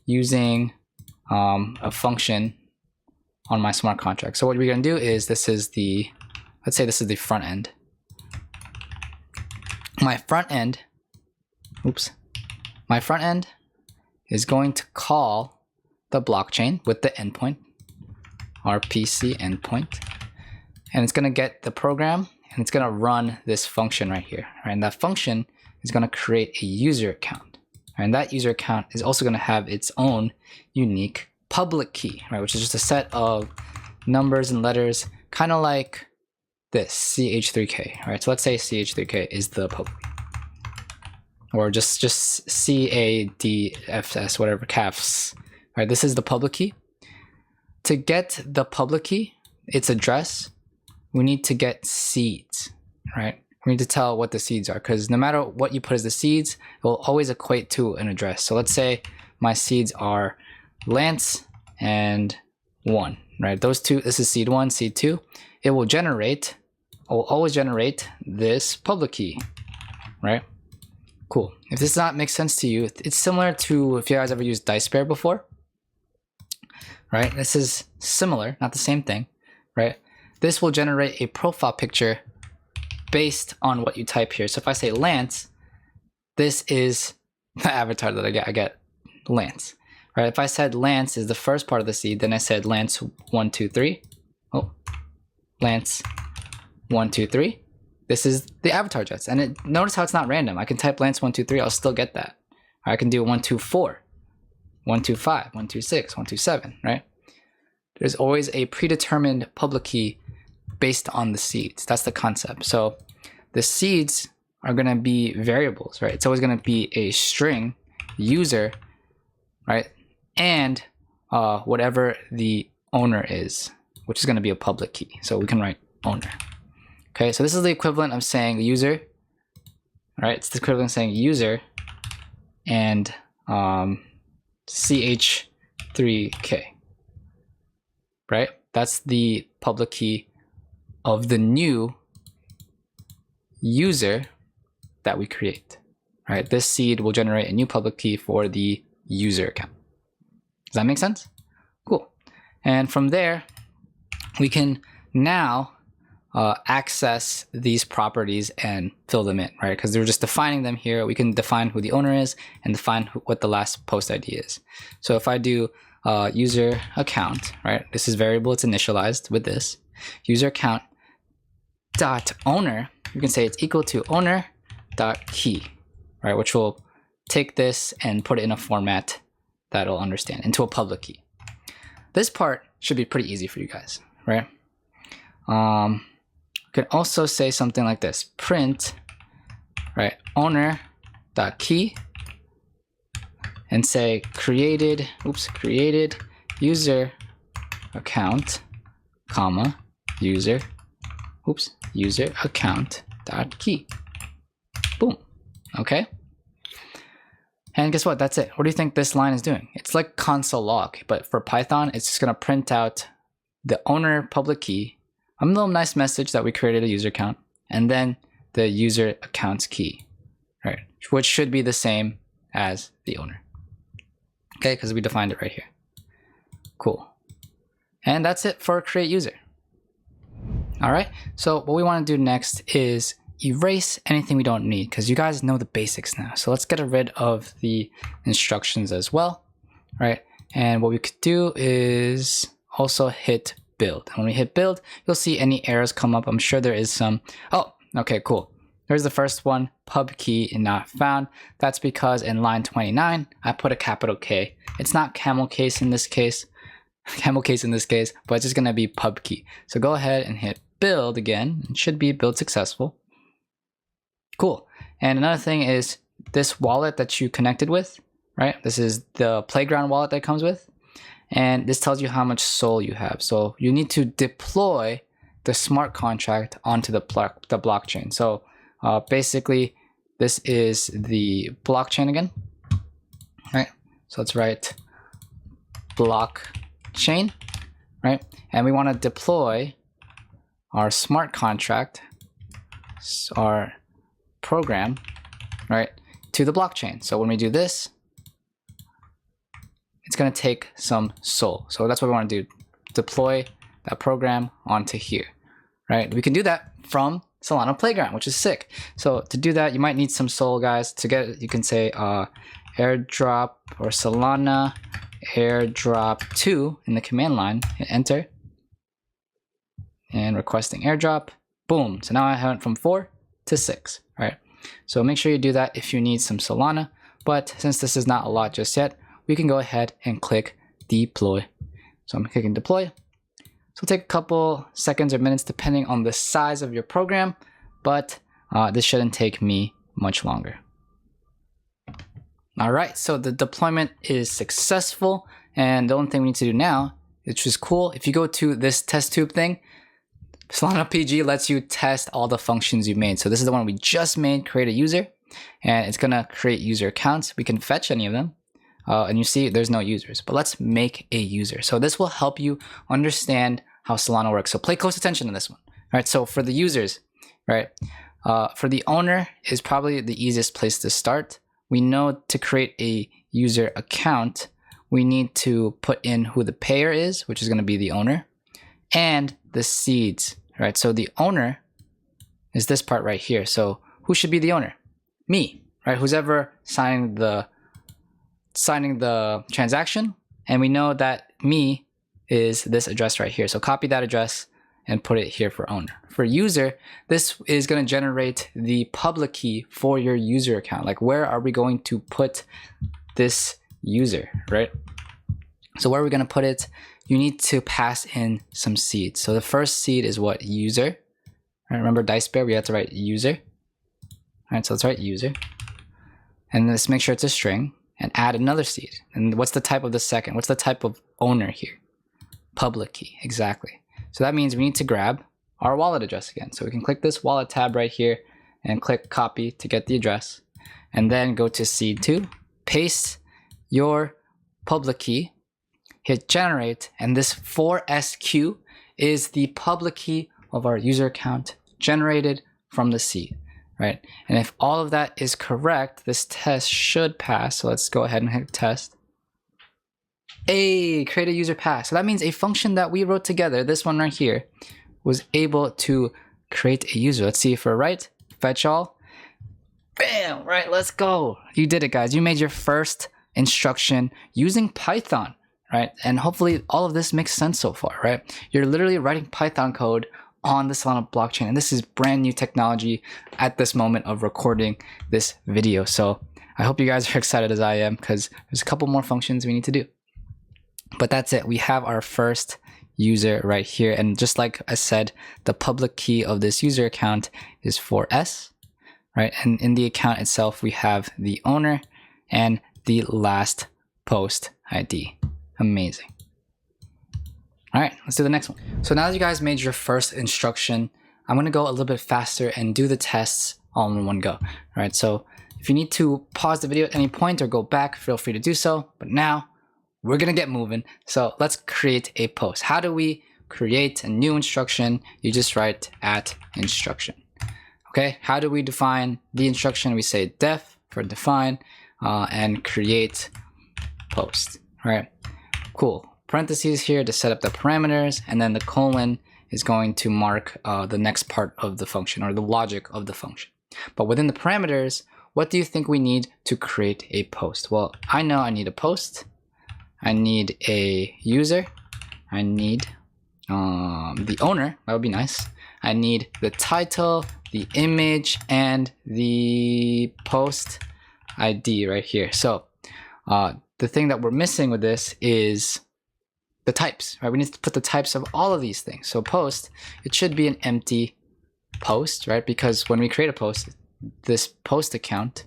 Using a function on my smart contract. So what we're going to do is let's say this is the front end. My front end is going to call the blockchain with the endpoint, RPC endpoint, and it's going to get the program and it's going to run this function right here. Right? And that function is going to create a user account. And that user account is also going to have its own unique public key, right? Which is just a set of numbers and letters, kind of like this CH3K, right? So let's say CH3K is the public, or just CADFS, whatever, CAFS, right? This is the public key. To get the public key, its address, we need to get seeds, right? We need to tell what the seeds are, because no matter what you put as the seeds, it will always equate to an address. So let's say my seeds are Lance and 1, right? Those two, this is seed 1, seed 2. It will always generate this public key, right? Cool. If this does not make sense to you, it's similar to if you guys ever used DiceBear before, right? This is similar, not the same thing, right? This will generate a profile picture based on what you type here. So if I say Lance, this is the avatar that I get. I get Lance, right? If I said Lance is the first part of the seed, then I said Lance 1, 2, 3. Oh, Lance 1, 2, 3. This is the avatar jets. And notice how it's not random. I can type Lance 1, 2, 3. I'll still get that. Or I can do 1, 2, 4, 1, 2, 5, 1, 2, 6, 1, 2, 7, right? There's always a predetermined public key based on the seeds. That's the concept. So the seeds are going to be variables, right? It's always going to be a string user, right? And whatever the owner is, which is going to be a public key. So we can write owner. Okay, so this is the equivalent of saying user, right? It's the equivalent of saying user and ch3k, right? That's the public key of the new user that we create, right? This seed will generate a new public key for the user account. Does that make sense? Cool. And from there, we can now access these properties and fill them in, right? Because we're just defining them here. We can define who the owner is and define what the last post ID is. So if I do user account, right? This is variable, it's initialized with this. User account dot owner, you can say it's equal to owner dot key, right? Which will take this and put it in a format that it'll understand into a public key. This part should be pretty easy for you guys, right? You can also say something like this: print, right, owner dot key, and say created user account, comma, user account dot key. Boom. Okay. And guess what? That's it. What do you think this line is doing? It's like console log, but for Python, it's just going to print out the owner public key, a little nice message that we created a user account, and then the user account's key, right? Which should be the same as the owner. Okay, because we defined it right here. Cool. And that's it for create user. All right, so what we want to do next is erase anything we don't need, because you guys know the basics now. So let's get rid of the instructions as well, right? And what we could do is also hit build. And when we hit build, you'll see any errors come up. I'm sure there is some. Oh, okay, cool. There's the first one, pub key not found. That's because in line 29, I put a capital K. It's not camel case in this case, but it's just gonna be pub key. So go ahead and hit build again. It should be build successful. Cool. And another thing is this wallet that you connected with, right? This is the playground wallet that comes with. And this tells you how much SOL you have. So you need to deploy the smart contract onto the blockchain. So basically, this is the blockchain again, right? So let's write blockchain, right? And we want to deploy our smart contract, our program, right, to the blockchain. So when we do this, it's going to take some SOL. So that's what we want to do, deploy that program onto here, right? We can do that from Solana Playground, which is sick. So to do that, you might need some SOL, guys. To get it, you can say airdrop or Solana airdrop 2 in the command line, hit enter, and requesting airdrop. Boom. So now I went from 4 to 6, right? So make sure you do that if you need some Solana. But since this is not a lot just yet, we can go ahead and click deploy. So I'm clicking deploy. So it'll take a couple seconds or minutes depending on the size of your program, but this shouldn't take me much longer. All right, so the deployment is successful, and the only thing we need to do now, which is cool, if you go to this test tube thing, Solana PG lets you test all the functions you made. So this is the one we just made, create a user, and it's gonna create user accounts. We can fetch any of them. And you see there's no users, but let's make a user. So this will help you understand how Solana works. So pay close attention to this one. All right, so for the users, right? For the owner is probably the easiest place to start. We know to create a user account, we need to put in who the payer is, which is gonna be the owner, and the seeds, right? So the owner is this part right here. So who should be the owner? Me, right? Who's ever signing the transaction, and we know that me is this address right here. So copy that address and put it here for owner. For user, this is going to generate the public key for your user account. Like, where are we going to put this user, right? So where are we going to put it? You need to pass in some seeds. So the first seed is what? User. Right, remember Dice Bear, we have to write user. All right, so let's write user. And let's make sure it's a string. And add another seed. And what's the type of the second? What's the type of owner here? Public key, exactly. So that means we need to grab our wallet address again. So we can click this wallet tab right here and click copy to get the address. And then go to seed 2, paste your public key, hit generate, and this 4SQ is the public key of our user account generated from the seed. Right? And if all of that is correct, this test should pass. So let's go ahead and hit test. Hey, create a user pass. So that means a function that we wrote together, this one right here, was able to create a user. Let's see if we're right. Fetch all. Bam, right, let's go. You did it, guys. You made your first instruction using Python, right? And hopefully all of this makes sense so far, right? You're literally writing Python code on the Solana blockchain, and this is brand new technology at this moment of recording this video. So I hope you guys are excited as I am, because there's a couple more functions we need to do. But that's it. We have our first user right here, and just like I said, the public key of this user account is 4S, right? And in the account itself, we have the owner and the last post ID. Amazing. All right, let's do the next one. So now that you guys made your first instruction, I'm gonna go a little bit faster and do the tests all in one go. All right, so if you need to pause the video at any point or go back, feel free to do so. But now we're gonna get moving. So let's create a post. How do we create a new instruction? You just write @instruction. Okay, how do we define the instruction? We say def for define and create post. All right, cool. Parentheses here to set up the parameters, and then the colon is going to mark the next part of the function, or the logic of the function. But within the parameters, what do you think we need to create a post? Well, I know I need a post, I need a user, I need the owner, that would be nice, I need the title, the image, and the post ID right here. So the thing that we're missing with this is the types, right? We need to put the types of all of these things. So post, it should be an empty post, right? Because when we create a post, this post account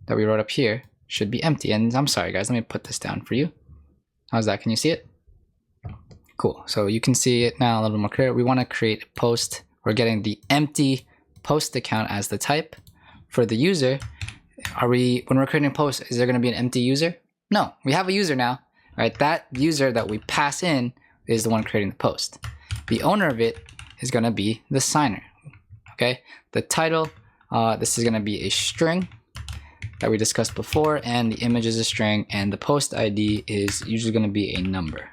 that we wrote up here should be empty. And I'm sorry, guys, let me put this down for you. How's that? Can you see it? Cool. So you can see it now a little more clear. We want to create a post. We're getting the empty post account as the type. For the user, when we're creating a post, is there going to be an empty user? No, we have a user now. Right, that user that we pass in is the one creating the post. The owner of it is going to be the signer. Okay, the title, this is going to be a string that we discussed before, and the image is a string, and the post ID is usually going to be a number.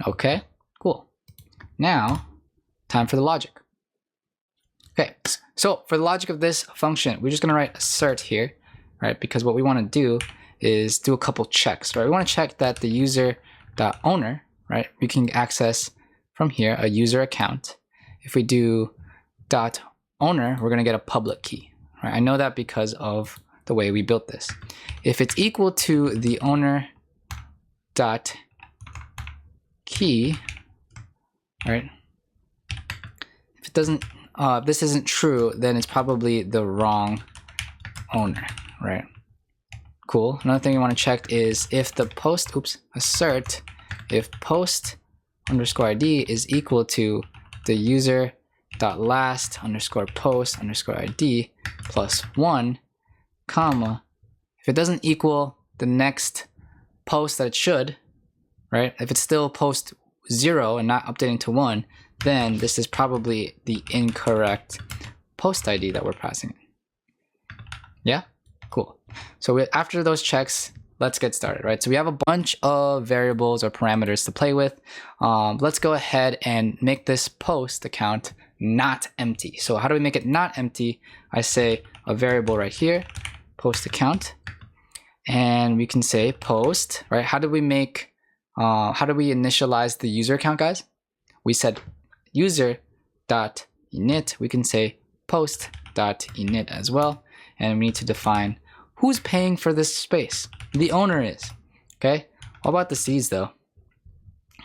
Okay, cool. Now, time for the logic. Okay, so for the logic of this function, we're just going to write assert here, right? Because what we want to do is do a couple checks, right? We want to check that the user.owner, right? We can access from here a user account. If we do .owner, we're going to get a public key, right? I know that because of the way we built this. If it's equal to the owner dot key, right? If it doesn't, if this isn't true, then it's probably the wrong owner, right? Cool. Another thing you want to check is if the post, assert, if post underscore ID is equal to the user dot last underscore post underscore ID plus 1, comma, if it doesn't equal the next post that it should, right? If it's still post 0 and not updating to 1, then this is probably the incorrect post ID that we're passing. Yeah? Cool. So after those checks, let's get started, right? So we have a bunch of variables or parameters to play with. Let's go ahead and make this post account not empty. So how do we make it not empty? I say a variable right here, post account, and we can say post, right? How do we initialize the user account, guys? We said user.init. We can say post.init as well. And we need to define who's paying for this space. The owner is, okay? What about the seeds though?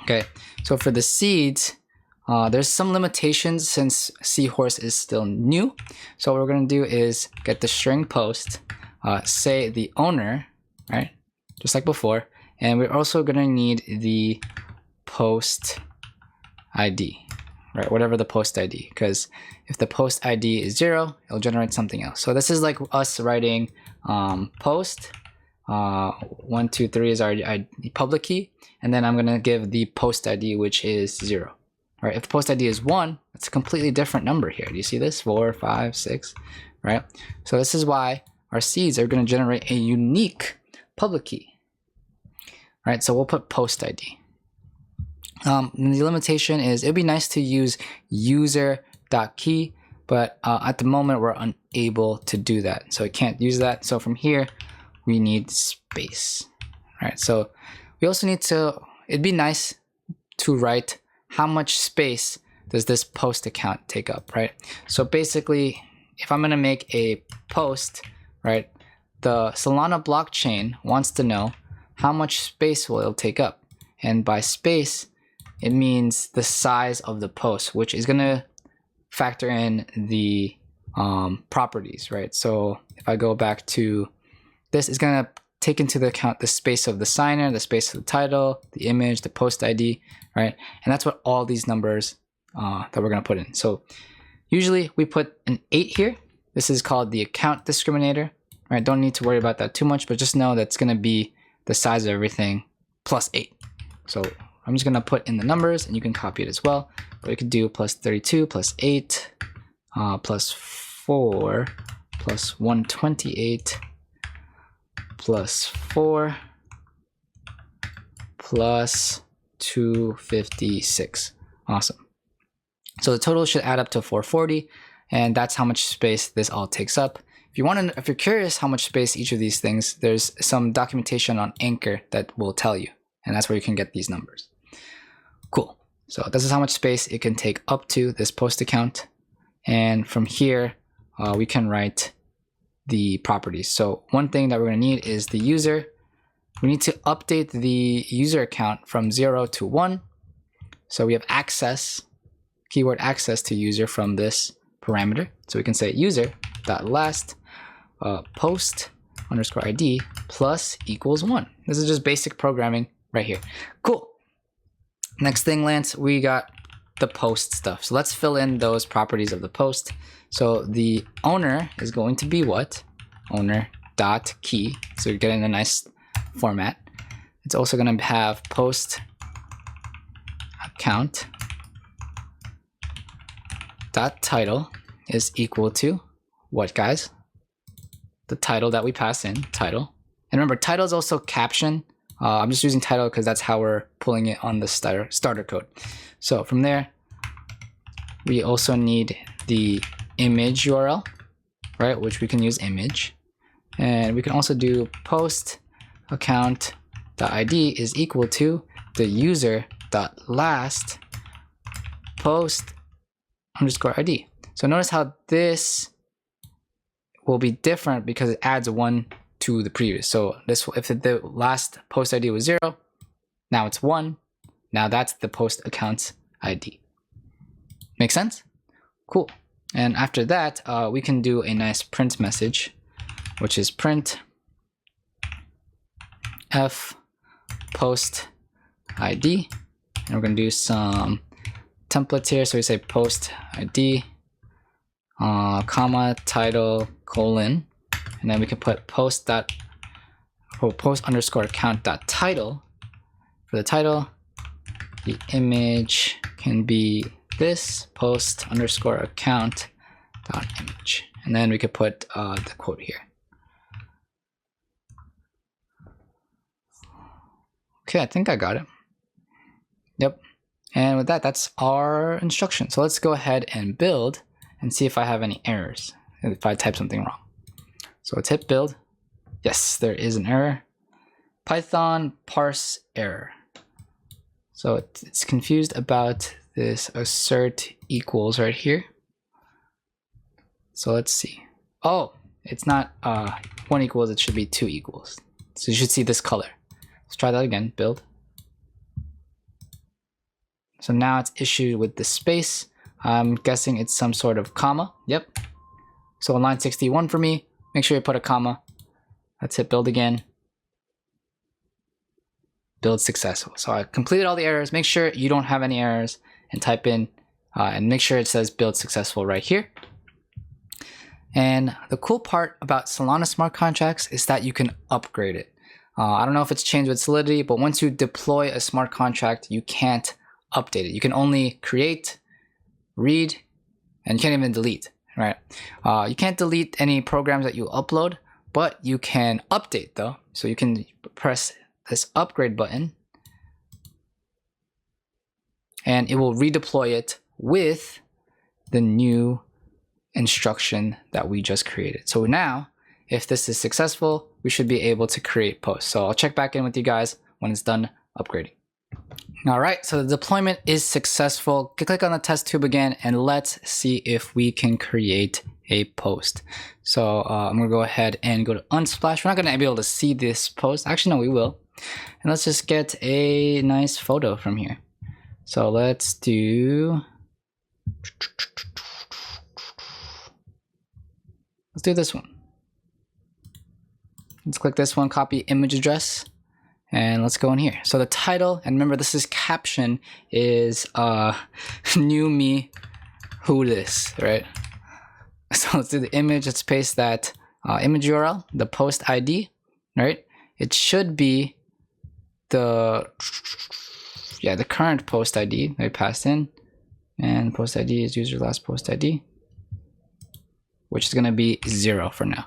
Okay, so for the seeds, there's some limitations since Seahorse is still new. So what we're gonna do is get the string post, say the owner, right? Just like before. And we're also gonna need the post ID, right? Whatever the post ID, because if the post ID is 0, it'll generate something else. So this is like us writing post, 1, 2, 3 is our public key, and then I'm gonna give the post ID, which is 0. Right? If the post ID is 1, it's a completely different number here. Do you see this? 4, 5, 6, right? So this is why our seeds are gonna generate a unique public key. Right? So we'll put post ID. And the limitation is it'd be nice to use user.key, but at the moment we're unable to do that. So we can't use that. So from here, we need space, right? So we also need to, it'd be nice to write how much space does this post account take up, right? So basically, if I'm gonna make a post, right, the Solana blockchain wants to know how much space will it take up. And by space, it means the size of the post, which is gonna factor in the properties, right? So if I go back to this, it's gonna take into account the space of the signer, the space of the title, the image, the post ID, right? And that's what all these numbers that we're gonna put in. So usually we put an 8 here. This is called the account discriminator, right? Don't need to worry about that too much, but just know that's gonna be the size of everything plus 8. So I'm just gonna put in the numbers and you can copy it as well. But we could do plus 32, plus 8, plus 4, plus 128, plus 4, plus 256. Awesome. So the total should add up to 440, and that's how much space this all takes up. If you're curious how much space each of these things, there's some documentation on Anchor that will tell you, and that's where you can get these numbers. Cool. So this is how much space it can take up to, this post account. And from here, we can write the properties. So one thing that we're gonna need is the user. We need to update the user account from 0 to 1. So we have access, keyword access to user from this parameter. So we can say user.last post underscore ID plus equals 1. This is just basic programming right here. Cool. Next thing, Lance, we got the post stuff. So let's fill in those properties of the post. So the owner is going to be what? Owner.key. So you're getting a nice format. It's also going to have post account dot title is equal to what, guys? The title that we pass in, title. And remember, title is also caption. I'm just using title because that's how we're pulling it on the starter code. So from there, we also need the image URL, right? Which we can use image. And we can also do post account.id is equal to the user.last post underscore ID. So notice how this will be different because it adds 1 to the previous. So this, if the last post ID was 0, now it's 1. Now that's the post account's ID. Make sense? Cool. And after that, we can do a nice print message, which is print f post ID. And we're going to do some templates here. So we say post ID, comma, title, colon, and then we can put post underscore account dot title. For the title, the image can be this post underscore account dot image. And then we could put the quote here. Okay, I think I got it. Yep. And with that, that's our instruction. So let's go ahead and build and see if I have any errors, if I type something wrong. So let's hit build. Yes, there is an error. Python parse error. So it's confused about this assert equals right here. So let's see. Oh, it's not 1 equals, it should be 2 equals. So you should see this color. Let's try that again, build. So now it's issued with the space. I'm guessing it's some sort of comma. Yep. So on line 61 for me, make sure you put a comma. Let's hit build again. Build successful. So I completed all the errors. Make sure you don't have any errors and type in and make sure it says build successful right here. And the cool part about Solana smart contracts is that you can upgrade it. I don't know if it's changed with Solidity, but once you deploy a smart contract, you can't update it. You can only create, read, and you can't even delete, right? You can't delete any programs that you upload, but you can update though. So you can press this upgrade button and it will redeploy it with the new instruction that we just created. So now, if this is successful, we should be able to create posts. So I'll check back in with you guys when it's done upgrading. All right, so the deployment is successful. Click on the test tube again and let's see if we can create a post. So I'm gonna go ahead and go to Unsplash. We're not gonna be able to see this post. Actually, no, we will. And let's just get a nice photo from here. So let's do this one. Let's click this one, copy image address, and let's go in here. So the title, and remember this is caption, is new me, who this, right? So let's do the image, let's paste that image URL, the post ID, right? It should be the current post ID that I passed in, and post ID is user last post ID, which is gonna be 0 for now.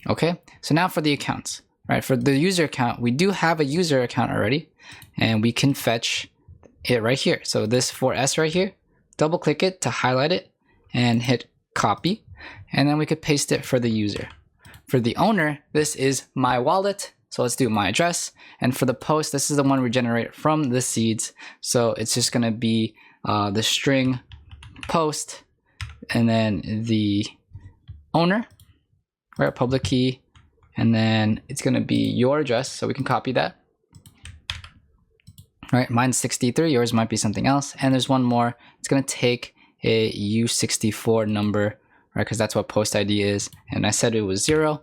Okay, so now for the accounts, right? For the user account, we do have a user account already, and we can fetch it right here. So this 4S right here, double click it to highlight it and hit copy, and then we could paste it for the user. For the owner, this is my wallet, so let's do my address. And for the post, this is the one we generate from the seeds. So it's just gonna be the string post, and then the owner, right, public key, and then it's gonna be your address, so we can copy that. Right, mine's 63, yours might be something else. And there's one more, it's gonna take a U64 number, right, because that's what post ID is, and I said it was 0.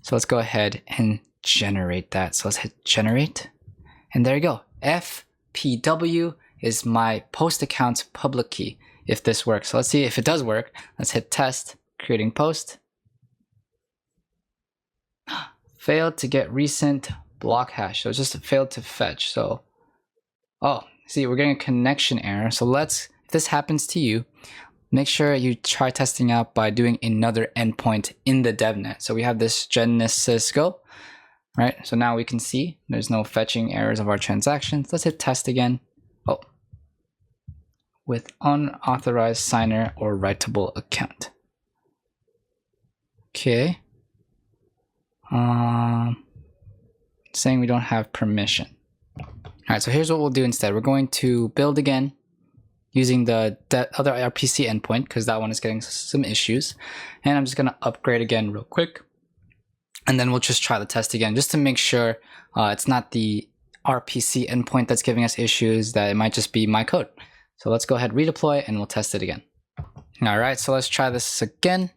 So let's go ahead and generate that. So let's hit generate, and there you go. FPW is my post account's public key, if this works. So let's see if it does work. Let's hit test, creating post. Failed to get recent block hash, so it just failed to fetch. So, oh, see, we're getting a connection error. So if this happens to you, make sure you try testing out by doing another endpoint in the devnet. So we have this Genesis Go, right? So now we can see there's no fetching errors of our transactions. Let's hit test again. Oh, with unauthorized signer or writable account. Okay. Saying we don't have permission. All right, so here's what we'll do instead. We're going to build again using the other RPC endpoint, because that one is getting some issues. And I'm just gonna upgrade again real quick. And then we'll just try the test again, just to make sure it's not the RPC endpoint that's giving us issues, that it might just be my code. So let's go ahead, redeploy, and we'll test it again. All right, so let's try this again.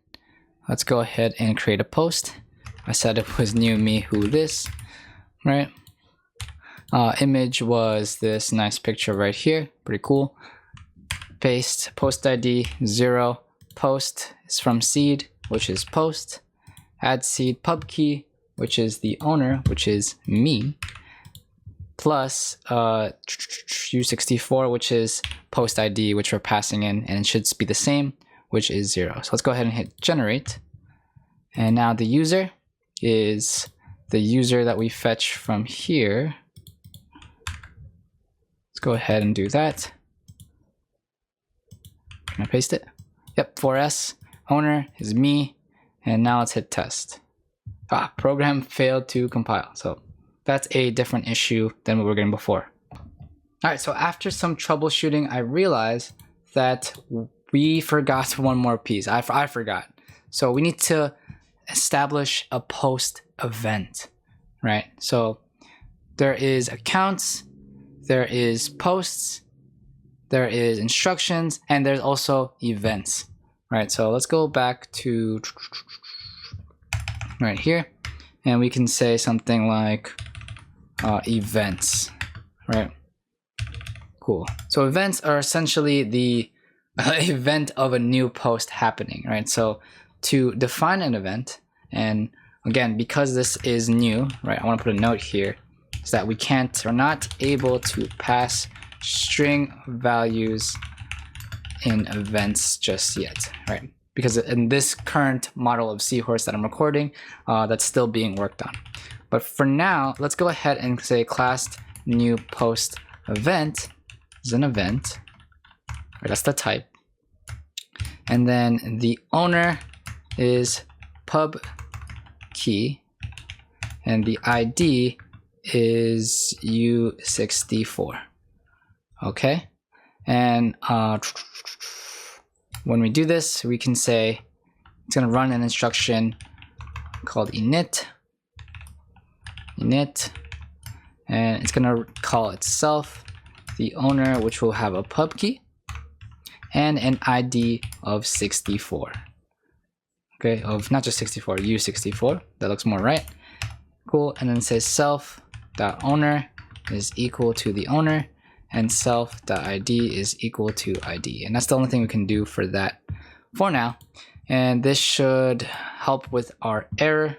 Let's go ahead and create a post. I said it was new me, who this, right? Image was this nice picture right here, pretty cool. Paste, post ID 0, post is from seed, which is post, add seed pub key, which is the owner, which is me, plus u64, which is post ID, which we're passing in, and it should be the same, which is 0. So let's go ahead and hit generate. And now the user is the user that we fetch from here. Let's go ahead and do that. Can I paste it? Yep, 4S. Owner is me. And now let's hit test. Program failed to compile. So that's a different issue than what we were getting before. All right, so after some troubleshooting, I realized that we forgot one more piece. I forgot. So we need to establish a post event, right? So there is accounts, there is posts, there is instructions, and there's also events, right? So let's go back to right here, and we can say something like events, right? Cool. So events are essentially the event of a new post happening, right? So to define an event, and again, because this is new, right, I want to put a note here, is that we're not able to pass string values in events just yet, right? Because in this current model of Seahorse that I'm recording, that's still being worked on. But for now, let's go ahead and say class new post event is an event, right? That's the type. And then the owner is pub key, and the ID is u64. Okay, and when we do this, we can say it's going to run an instruction called init, and it's going to call itself the owner, which will have a pub key and an ID of 64. Okay, of not just 64, u64. That looks more right. Cool, and then it says self.owner is equal to the owner, and self.id is equal to ID. And that's the only thing we can do for that for now. And this should help with our error.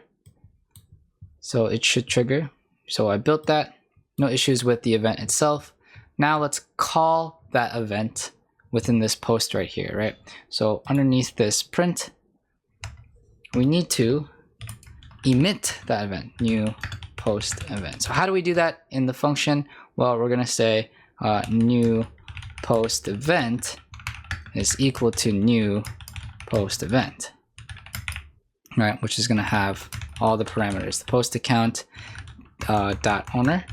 So it should trigger. So I built that. No issues with the event itself. Now let's call that event within this post right here, right? So underneath this print, we need to emit that event, new post event. So how do we do that in the function? Well, we're gonna say new post event is equal to new post event, right? Which is gonna have all the parameters, the post account dot owner,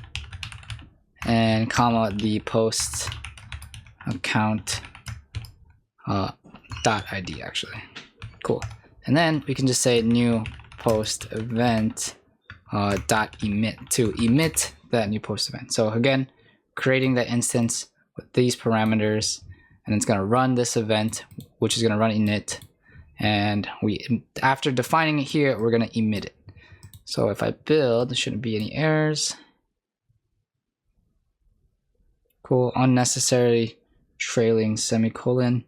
and comma the post account dot ID actually. Cool. And then we can just say new post event dot emit to emit that new post event. So again, creating that instance with these parameters, and it's going to run this event, which is going to run init. And after defining it here, we're going to emit it. So if I build, there shouldn't be any errors. Cool. Unnecessary trailing semicolon.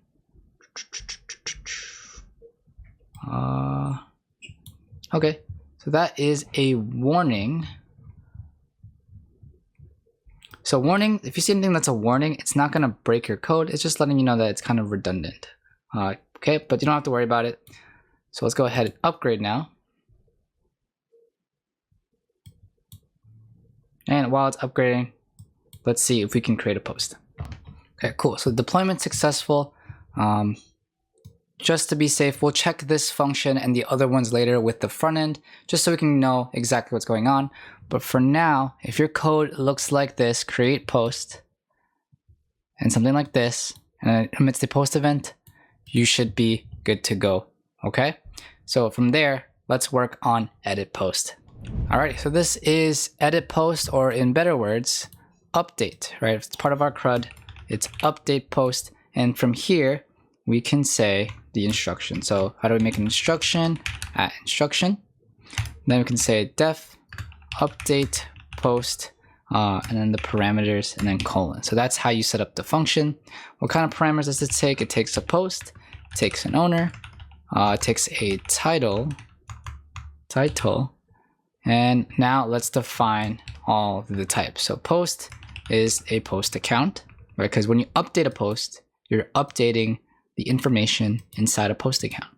Okay, so that is a warning. So warning, if you see anything that's a warning, it's not going to break your code. It's just letting you know that it's kind of redundant. Okay, but you don't have to worry about it. So let's go ahead and upgrade now. And while it's upgrading, let's see if we can create a post. Okay, cool. So deployment successful. Just to be safe, we'll check this function and the other ones later with the front end, just so we can know exactly what's going on. But for now, if your code looks like this, create post, and something like this, and it emits the post event, you should be good to go, okay? So from there, let's work on edit post. All right, so this is edit post, or in better words, update, right? It's part of our CRUD, it's update post, and from here, we can say the instruction. So how do we make an instruction? At instruction. Then we can say def update post and then the parameters, and then colon. So that's how you set up the function. What kind of parameters does it take? It takes a post, it takes an owner, it takes a title, and now let's define all the types. So post is a post account, right? Because when you update a post, you're updating the information inside a post account.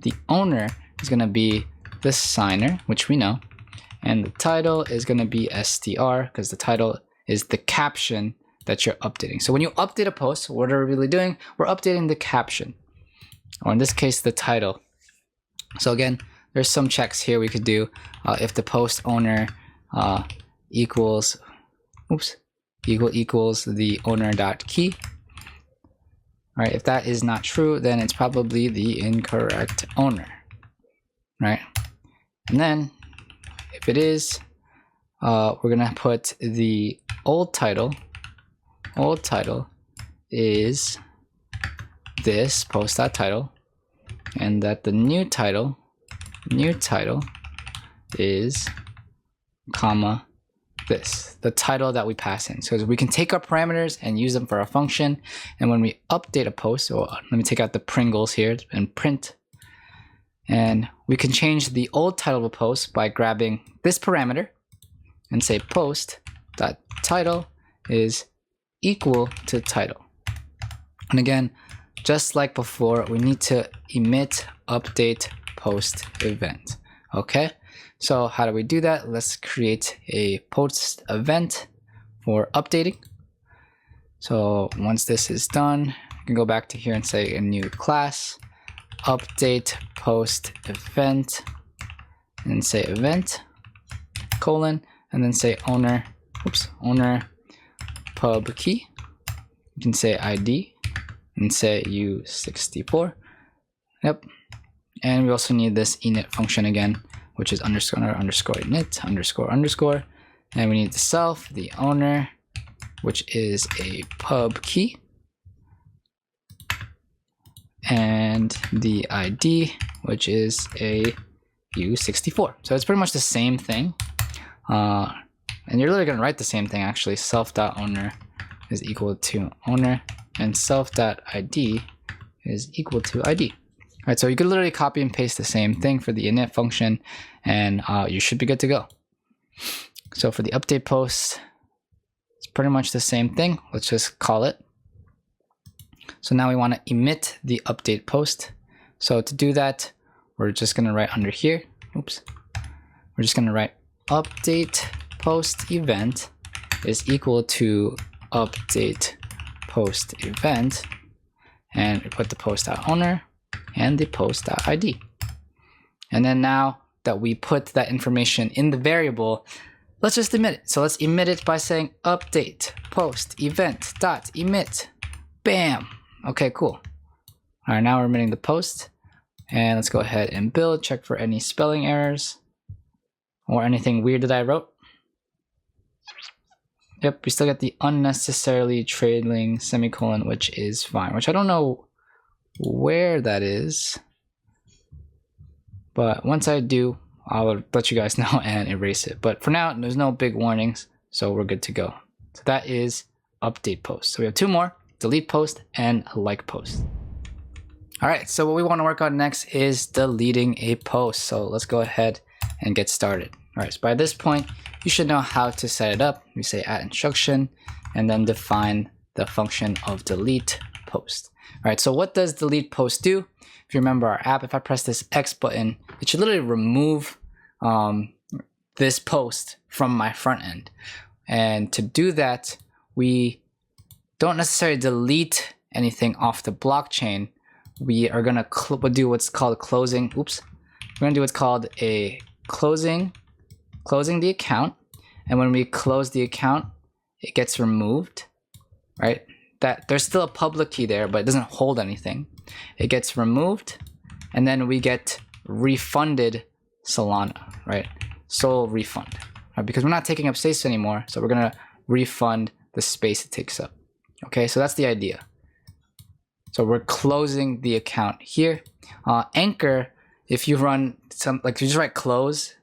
The owner is going to be the signer, which we know, and the title is going to be str, because the title is the caption that you're updating. So when you update a post, what are we really doing? We're updating the caption, or in this case, the title. So again, there's some checks here we could do. If the post owner equals the owner.key. Right, if that is not true, then it's probably the incorrect owner, right? And then if it is, we're gonna put the old title is this post.title, and that the new title is comma this, the title that we pass in. So we can take our parameters and use them for a function. And when we update a post, so let me take out the Pringles here and print. And we can change the old title of a post by grabbing this parameter and say post.title is equal to title. And again, just like before, we need to emit update post event. Okay, so how do we do that? Let's create a post event for updating. So once this is done, you can go back to here and say a new class, update post event, and say event, colon, and then say owner pub key. You can say ID and say u64. Yep. And we also need this init function again, which is underscore init underscore, and we need the self, the owner, which is a pub key, and the ID, which is a u64. So it's pretty much the same thing, and you're literally gonna write the same thing actually. Self.owner is equal to owner, and self.id is equal to ID. Right, so you could literally copy and paste the same thing for the init function, and you should be good to go. So for the update post, it's pretty much the same thing. Let's just call it. So now we want to emit the update post. So to do that, we're just going to write under here. We're just going to write update post event is equal to update post event, and we put the post.owner and the post.id. And then now that we put that information in the variable, let's just emit it. So let's emit it by saying update post event dot emit. Bam. Okay, cool. All right, now we're emitting the post, and let's go ahead and build, check for any spelling errors or anything weird that I wrote. Yep, we still get the unnecessarily trailing semicolon, which is fine, which I don't know where that is, but once I do, I'll let you guys know and erase it. But for now, there's no big warnings, so we're good to go. So that is update post. So we have two more: delete post and like post. All right, so what we want to work on next is deleting a post. So let's go ahead and get started. All right, so by this point, you should know how to set it up. We say add instruction and then define the function of delete post. All right, so what does delete post do? If you remember our app, if I press this X button, it should literally remove this post from my front end. And to do that, we don't necessarily delete anything off the blockchain. We are gonna do what's called closing. We're gonna do what's called a closing the account. And when we close the account, it gets removed, right? That there's still a public key there, but it doesn't hold anything. It gets removed, and then we get refunded Solana, right? Sol refund, right? Because we're not taking up space anymore, so we're gonna refund the space it takes up. Okay, so that's the idea. So we're closing the account here. Anchor, if you run if you just write close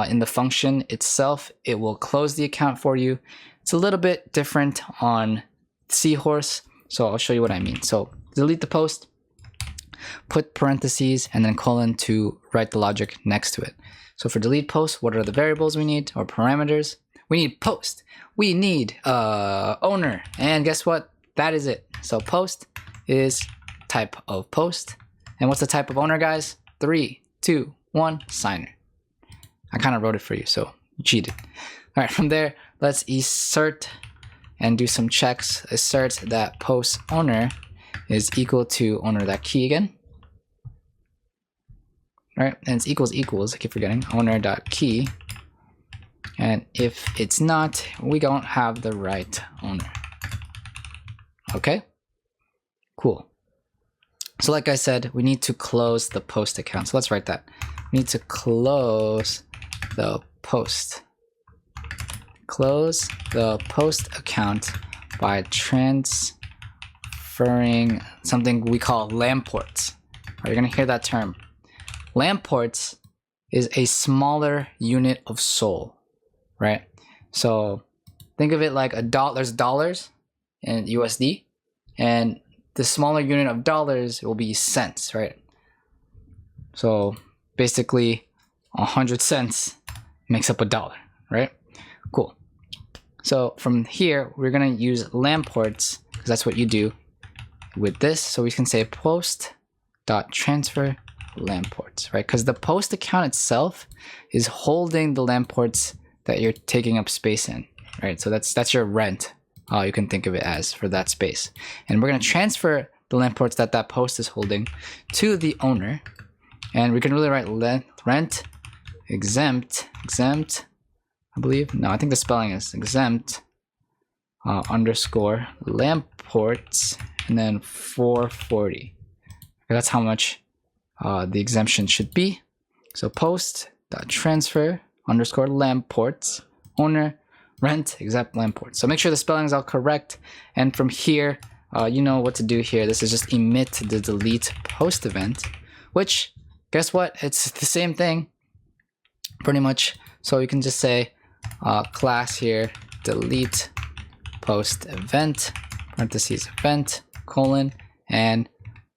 in the function itself, it will close the account for you. It's a little bit different on Seahorse, so I'll show you what I mean. So delete the post, put parentheses, and then colon to write the logic next to it. So for delete post, what are the variables we need, or parameters? We need post, we need owner, and guess what? That is it. So post is type of post. And what's the type of owner, guys? 3, 2, 1, signer. I kind of wrote it for you, so you cheated. All right, from there, let's assert and do some checks. Assert that post owner is equal to owner.key again. All right, and it's equals, I keep forgetting, owner.key. And if it's not, we don't have the right owner. Okay, cool. So like I said, we need to close the post account. So let's write that. We need to close the post. Close the post account by transferring something we call LAMP ports. You're gonna hear that term. LAMP ports is a smaller unit of SOL, right? So think of it like there's dollars in USD, and the smaller unit of dollars will be cents, right? So basically 100 cents makes up $1, right? Cool. So from here, we're gonna use LAMP ports because that's what you do with this. So we can say post.transfer LAMP ports, right? Because the post account itself is holding the LAMP ports that you're taking up space in, right? So that's your rent. You can think of it as for that space. And we're gonna transfer the LAMP ports that post is holding to the owner. And we can really write rent exempt, I believe. No, I think the spelling is exempt underscore LAMP ports and then 440. That's how much the exemption should be. So post.transfer underscore LAMP ports owner rent exempt LAMP ports. So make sure the spelling is all correct. And from here, you know what to do here. This is just emit the delete post event, which guess what? It's the same thing pretty much. So you can just say class here, delete post event, parentheses event, colon, and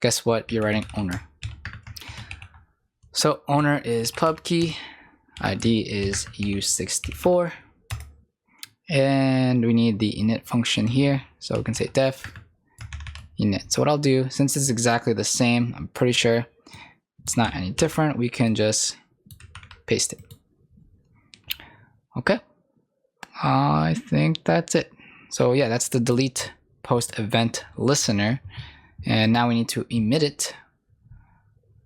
guess what? You're writing owner. So owner is pub key, ID is U64, and we need the init function here. So we can say def init. So what I'll do, since it's exactly the same, I'm pretty sure it's not any different, we can just paste it. Okay, I think that's it. So yeah, that's the delete post event listener. And now we need to emit it.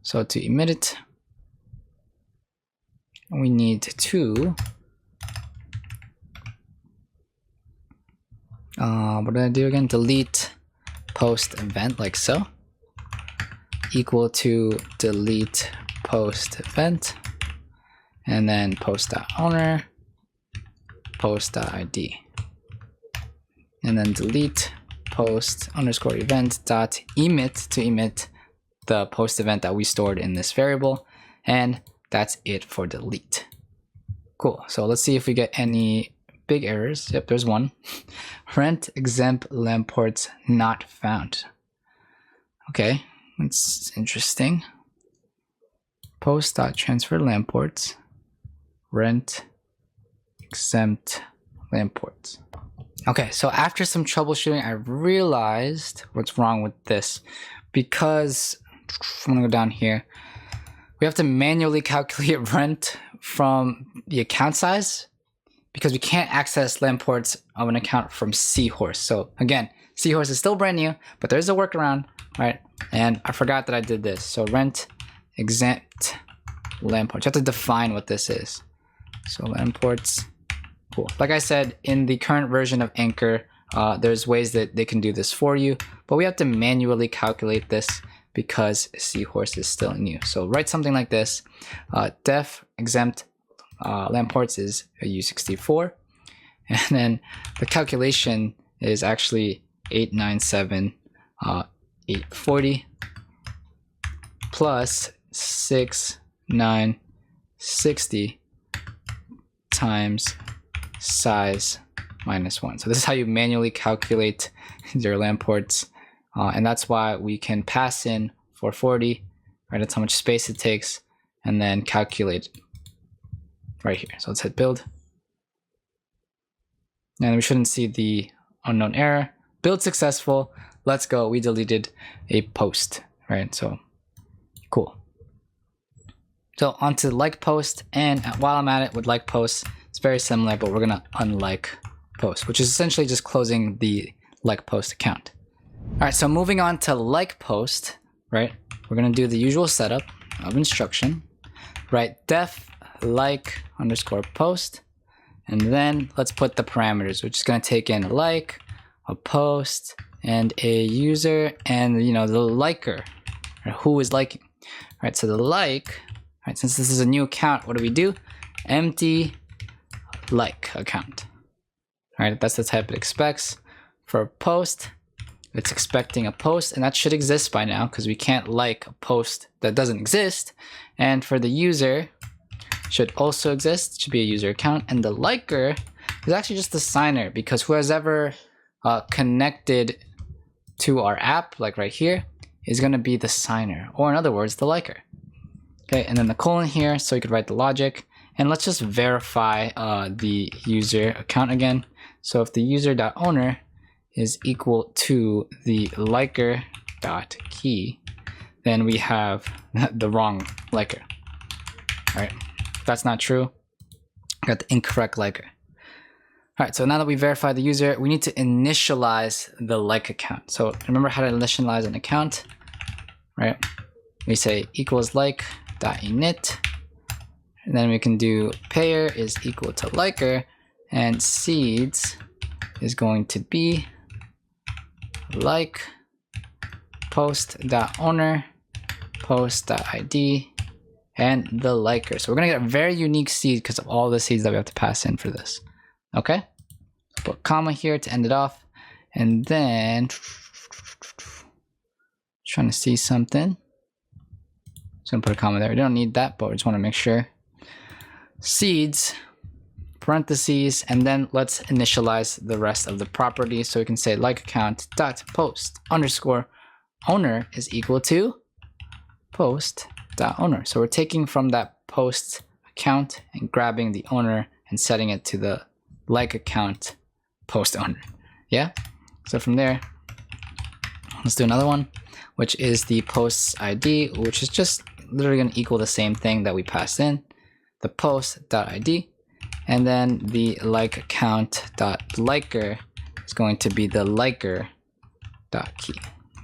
So to emit it, we need to, what did I do again? Delete post event, like so, equal to delete post event, and then post.owner, post.id, and then delete post underscore event dot emit to emit the post event that we stored in this variable. And that's it for delete. Cool. So let's see if we get any big errors. Yep, there's one. Rent exempt LAMP ports not found. Okay, that's interesting. Post.transfer LAMP ports, rent exempt LAMP ports. Okay, so after some troubleshooting, I realized what's wrong with this, because I'm gonna go down here. We have to manually calculate rent from the account size because we can't access LAMP ports of an account from Seahorse. So again, Seahorse is still brand new, but there's a workaround, right? And I forgot that I did this. So rent exempt LAMP ports. You have to define what this is. So LAMP ports, cool. Like I said, in the current version of Anchor, there's ways that they can do this for you, but we have to manually calculate this because Seahorse is still new. So write something like this. Def exempt LAMP ports is a U64. And then the calculation is actually 897,840 plus 6,960 times size minus 1. So this is how you manually calculate your LAN ports. And that's why we can pass in 440, right? That's how much space it takes, and then calculate right here. So let's hit build. And we shouldn't see the unknown error. Build successful. Let's go. We deleted a post, right? So cool. So onto like post, and while I'm at it with like post, it's very similar, but we're gonna unlike post, which is essentially just closing the like post account. All right, so moving on to like post, right? We're gonna do the usual setup of instruction, right? Def like underscore post, and then let's put the parameters, which is gonna take in a like, a post, and a user, and the liker, or who is liking. All right, so the like, right? Since this is a new account, what do? Empty like account. All right, that's the type it expects. For a post, it's expecting a post, and that should exist by now because we can't like a post that doesn't exist. And for the user, should also exist. It should be a user account. And the liker is actually just the signer, because whoever's ever connected to our app, like right here, is going to be the signer, or in other words, the liker. Okay, and then the colon here, so you could write the logic. And let's just verify the user account again. So if the user.owner is equal to the liker.key, then we have the wrong liker. All right, if that's not true, I got the incorrect liker. All right, so now that we verified the user, we need to initialize the like account. So remember how to initialize an account, right? We say equals like.init, and then we can do payer is equal to liker, and seeds is going to be like post.owner, post.id, and the liker. So we're gonna get a very unique seed because of all the seeds that we have to pass in for this. Okay, put comma here to end it off, and then trying to see something. Just gonna put a comma there. We don't need that, but we just want to make sure. Seeds, parentheses, and then let's initialize the rest of the property. So we can say like account dot post underscore owner is equal to post dot owner. So we're taking from that post account and grabbing the owner and setting it to the like account post owner. Yeah. So from there, let's do another one, which is the post's ID, which is just literally going to equal the same thing that we passed in, the post.id, and then the like account.liker is going to be the liker.key.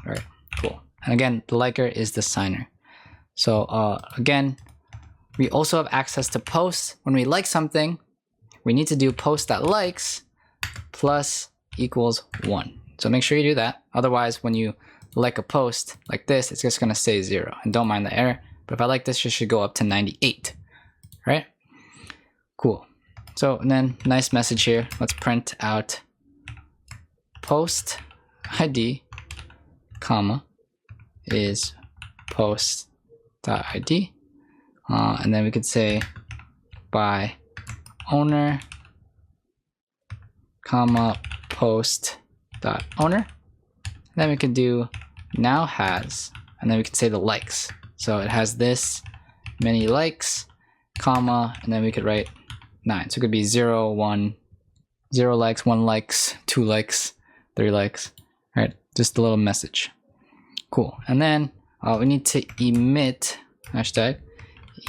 All right, cool. And again, the liker is the signer. So again, we also have access to posts. When we like something, we need to do post.likes plus equals 1. So make sure you do that. Otherwise, when you like a post like this, it's just going to say 0. And don't mind the error. But if I like this, it should go up to 98. Right? Cool. So, and then nice message here. Let's print out post ID, comma, is post.id. And then we could say by owner, comma, post.owner. Then we could do now has, and then we can say the likes. So it has this many likes, comma, and then we could write 9. So it could be 0, 1, 0 likes, 1 likes, 2 likes, 3 likes, right? Just a little message. Cool. And then we need to emit, hashtag,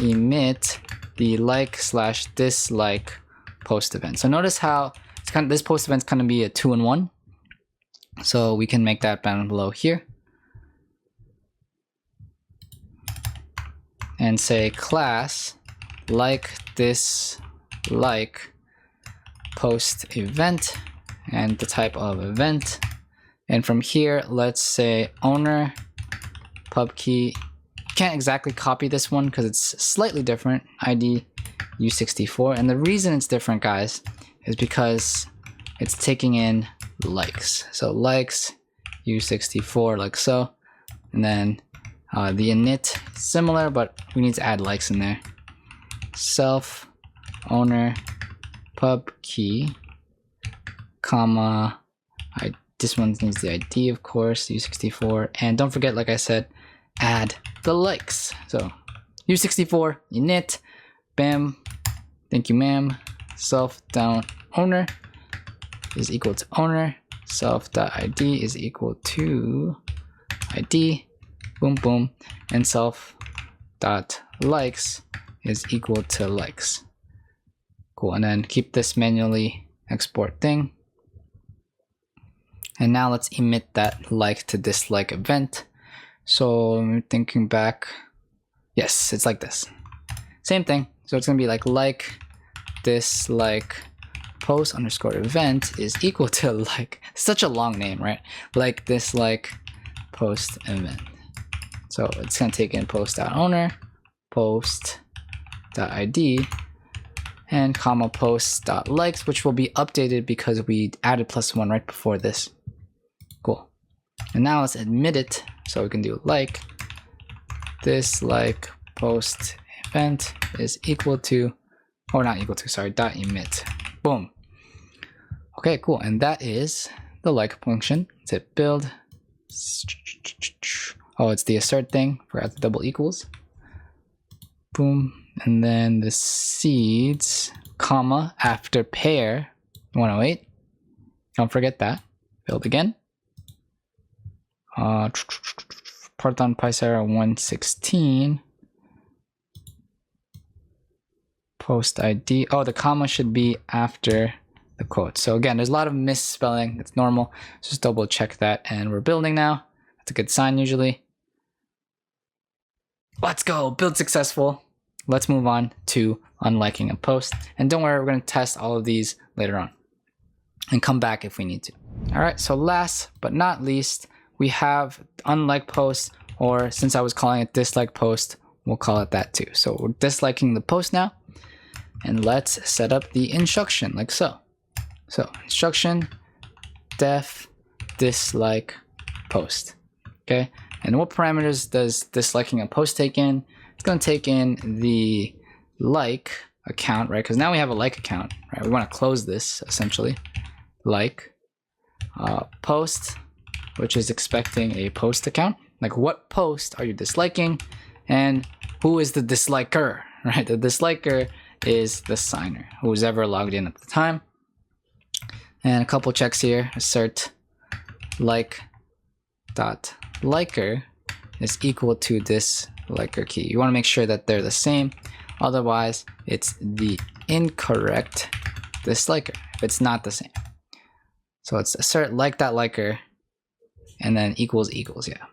emit the like / dislike post event. So notice how it's kind of, this post event's kind of be a 2-in-1. So we can make that down below here. And say class like dislike post event and the type of event. And from here, let's say owner pub key. Can't exactly copy this one because it's slightly different. ID U64. And the reason it's different, guys, is because it's taking in likes. So likes U64 like so. And then the init similar, but we need to add likes in there. Self owner pub key, comma, this one needs the ID, of course, U64, and don't forget, like I said, add the likes. So U64 init, bam, thank you ma'am, self.owner is equal to owner, self.id is equal to ID, boom boom, and self.likes is equal to likes. Cool, and then keep this manually export thing. And now let's emit that like to dislike event. So I'm thinking back, yes, it's like this. Same thing, so it's gonna be like dislike post underscore event is equal to like, such a long name, right? Like dislike post event. So it's gonna take in post.owner, post.id, and comma post.likes, which will be updated because we added +1 right before this. Cool. And now let's admit it. So we can do like dislike post event is equal to, or not equal to, sorry, dot emit. Boom. Okay, cool. And that is the like function. Let's hit build. Oh, it's the assert thing. Forgot the double equals. Boom. And then the seeds, comma, after pair 108. Don't forget that. Build again. Python PySarah 116. Post ID. Oh, the comma should be after the quote. So again, there's a lot of misspelling. It's normal. Just double check that. And we're building now. That's a good sign usually. Let's go. Build successful. Let's move on to unliking a post. And don't worry, we're going to test all of these later on and come back if we need to. All right, so last but not least, we have unlike post, or since I was calling it dislike post, we'll call it that too. So we're disliking the post now, and let's set up the instruction like so. So instruction def dislike post. Okay, and what parameters does disliking a post take in? It's going to take in the like account, right? Because now we have a like account, right? We want to close this essentially. Like post, which is expecting a post account. Like what post are you disliking, and who is the disliker, right? The disliker is the signer, who's ever logged in at the time. And a couple checks here. Assert like dot liker is equal to this liker key. You want to make sure that they're the same, otherwise it's the incorrect disliker if it's not the same. So it's assert like dot liker and then equals equals, yeah.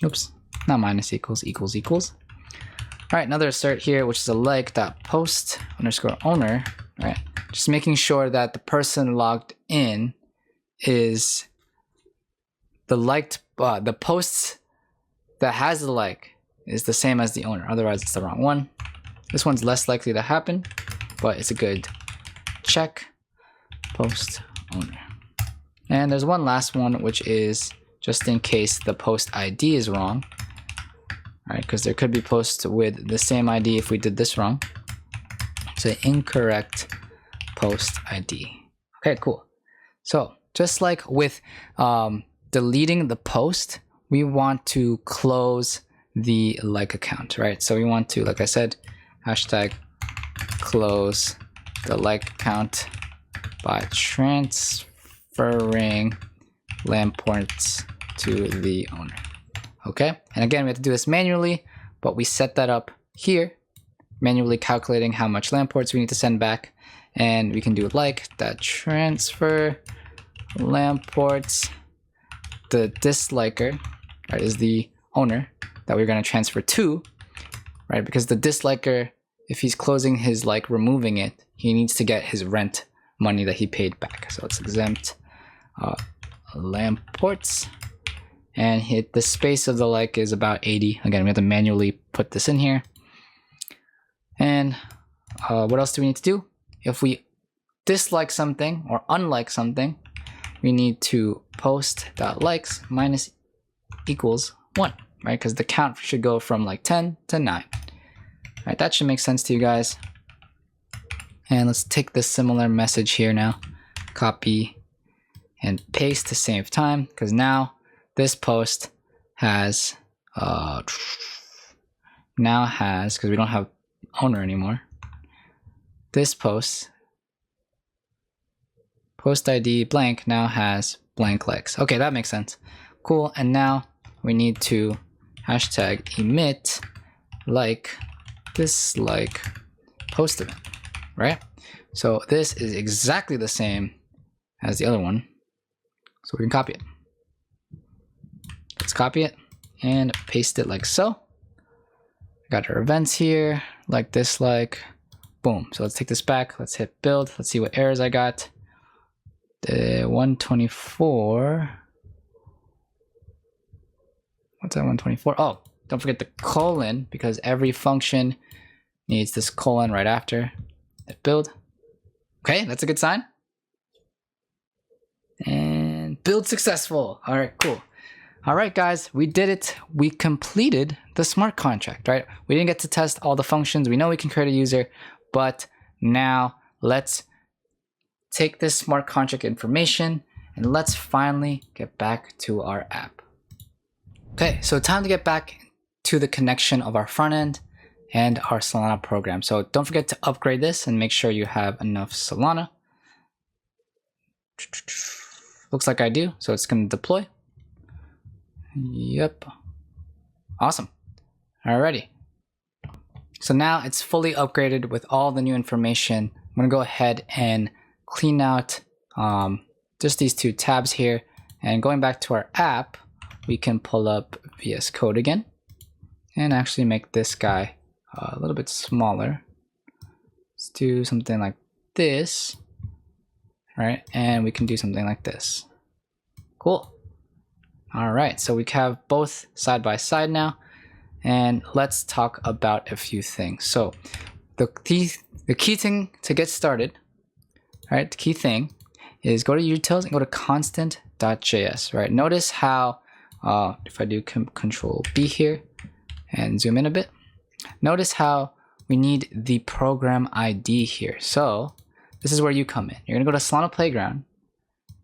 Oops, not minus equals, equals equals. All right, another assert here, which is a like dot post underscore owner, right? Just making sure that the person logged in is the liked, the posts that has the like is the same as the owner, otherwise it's the wrong one. This one's less likely to happen, but it's a good check. Post owner. And there's one last one, which is just in case the post ID is wrong, right? Because there could be posts with the same ID if we did this wrong. So incorrect post ID. Okay, cool. So just like with deleting the post, we want to close the like account, right? So we want to, like I said, hashtag close the like account by transferring lamp ports to the owner. Okay, and again, we have to do this manually, but we set that up here, manually calculating how much lamp ports we need to send back, and we can do like that transfer lamp ports. The disliker, right, is the owner that we're going to transfer to, right? Because the disliker, if he's closing his like, removing it, he needs to get his rent money that he paid back. So it's exempt lamp ports, and hit the space of the like is about 80. Again, we have to manually put this in here. And what else do we need to do? If we dislike something or unlike something, we need to post.likes minus equals 1, right? Because the count should go from like 10 to 9. Right, that should make sense to you guys. And let's take this similar message here now, copy and paste to save time, because now this post has, because we don't have owner anymore, this post ID blank now has blank legs. Okay, that makes sense. Cool, and now we need to hashtag emit like this like post event, right? So this is exactly the same as the other one. So we can copy it. Let's copy it and paste it like so. Got our events here, like this, like, boom. So let's take this back. Let's hit build. Let's see what errors I got. The 124. What's that 124? Oh, don't forget the colon, because every function needs this colon right after. Hit build. Okay, that's a good sign. And build successful. All right, cool. All right, guys, we did it. We completed the smart contract, right? We didn't get to test all the functions. We know we can create a user, but now let's take this smart contract information and let's finally get back to our app. Okay, so time to get back to the connection of our front end and our Solana program. So don't forget to upgrade this and make sure you have enough Solana. Looks like I do, so it's going to deploy. Yep. Awesome. Alrighty. So now it's fully upgraded with all the new information. I'm going to go ahead and clean out just these two tabs here. And going back to our app, we can pull up VS Code again and actually make this guy a little bit smaller. Let's do something like this, right? And we can do something like this. Cool. All right, so we have both side by side now, and let's talk about a few things. So the key thing to get started, right? The key thing is go to utils and go to constant.js, right? Notice how if I do Control B here and zoom in a bit, notice how we need the program ID here. So this is where you come in. You're gonna go to Solana Playground.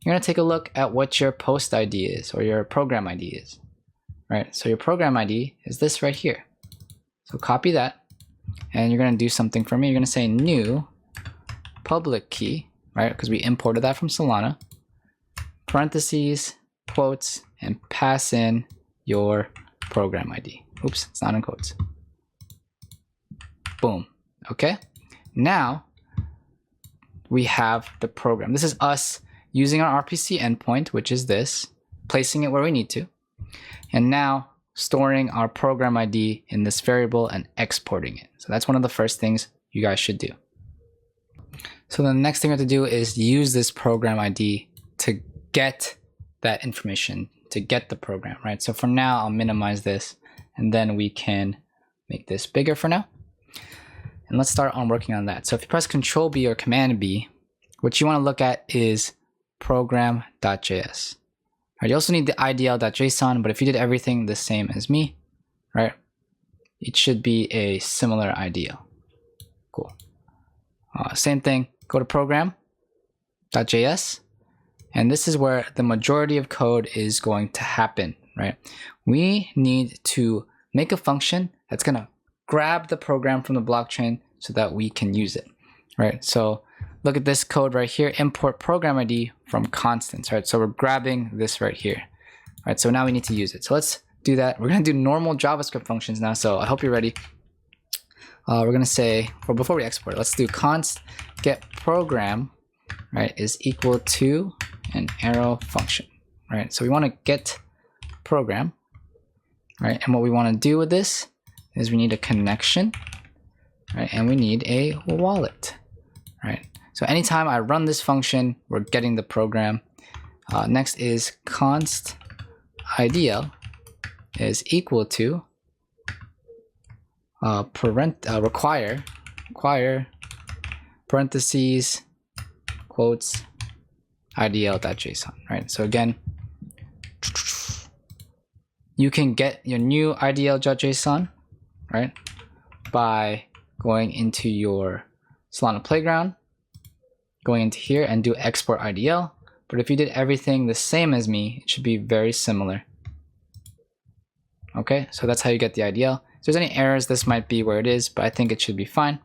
You're going to take a look at what your post ID is or your program ID is, right? So your program ID is this right here. So copy that and you're going to do something for me. You're going to say new public key, right? Because we imported that from Solana, parentheses, quotes, and pass in your program ID. Oops, it's not in quotes. Boom. Okay. Now we have the program. This is us using our RPC endpoint, which is this, placing it where we need to, and now storing our program ID in this variable and exporting it. So that's one of the first things you guys should do. So the next thing we have to do is use this program ID to get that information, to get the program, right? So for now, I'll minimize this, and then we can make this bigger for now. And let's start on working on that. So if you press Control B or Command B, what you want to look at is program.js. Right, you also need the idl.json, but if you did everything the same as me, right, it should be a similar IDL. Cool. Same thing, go to program.js, and this is where the majority of code is going to happen, right? We need to make a function that's going to grab the program from the blockchain so that we can use it, right? So look at this code right here, import program ID from constants, right? So we're grabbing this right here, right? So now we need to use it. So let's do that. We're gonna do normal JavaScript functions now. So I hope you're ready. We're gonna say, or before we export, let's do const get program, right, is equal to an arrow function, right? So we wanna get program, right? And what we wanna do with this is we need a connection, right? And we need a wallet, right? So anytime I run this function, we're getting the program. Next is const idl is equal to require parentheses quotes idl.json, right? So again, you can get your new idl.json, right, by going into your Solana Playground, going into here and do export IDL. But if you did everything the same as me, it should be very similar. Okay, so that's how you get the IDL. If there's any errors, this might be where it is, but I think it should be fine.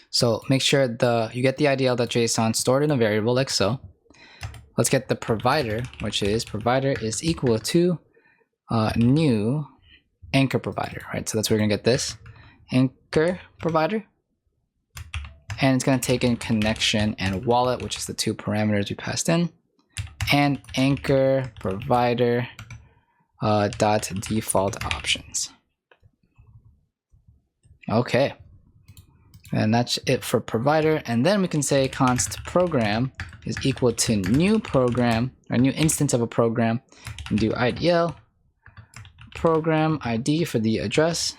So make sure you get the IDL.json stored in a variable like so. Let's get the provider, which is provider is equal to new anchor provider, right? So that's where we're gonna get this anchor provider. And it's gonna take in connection and wallet, which is the two parameters we passed in, and anchor provider dot default options. Okay, and that's it for provider. And then we can say const program is equal to new program, or new instance of a program, and do IDL program ID for the address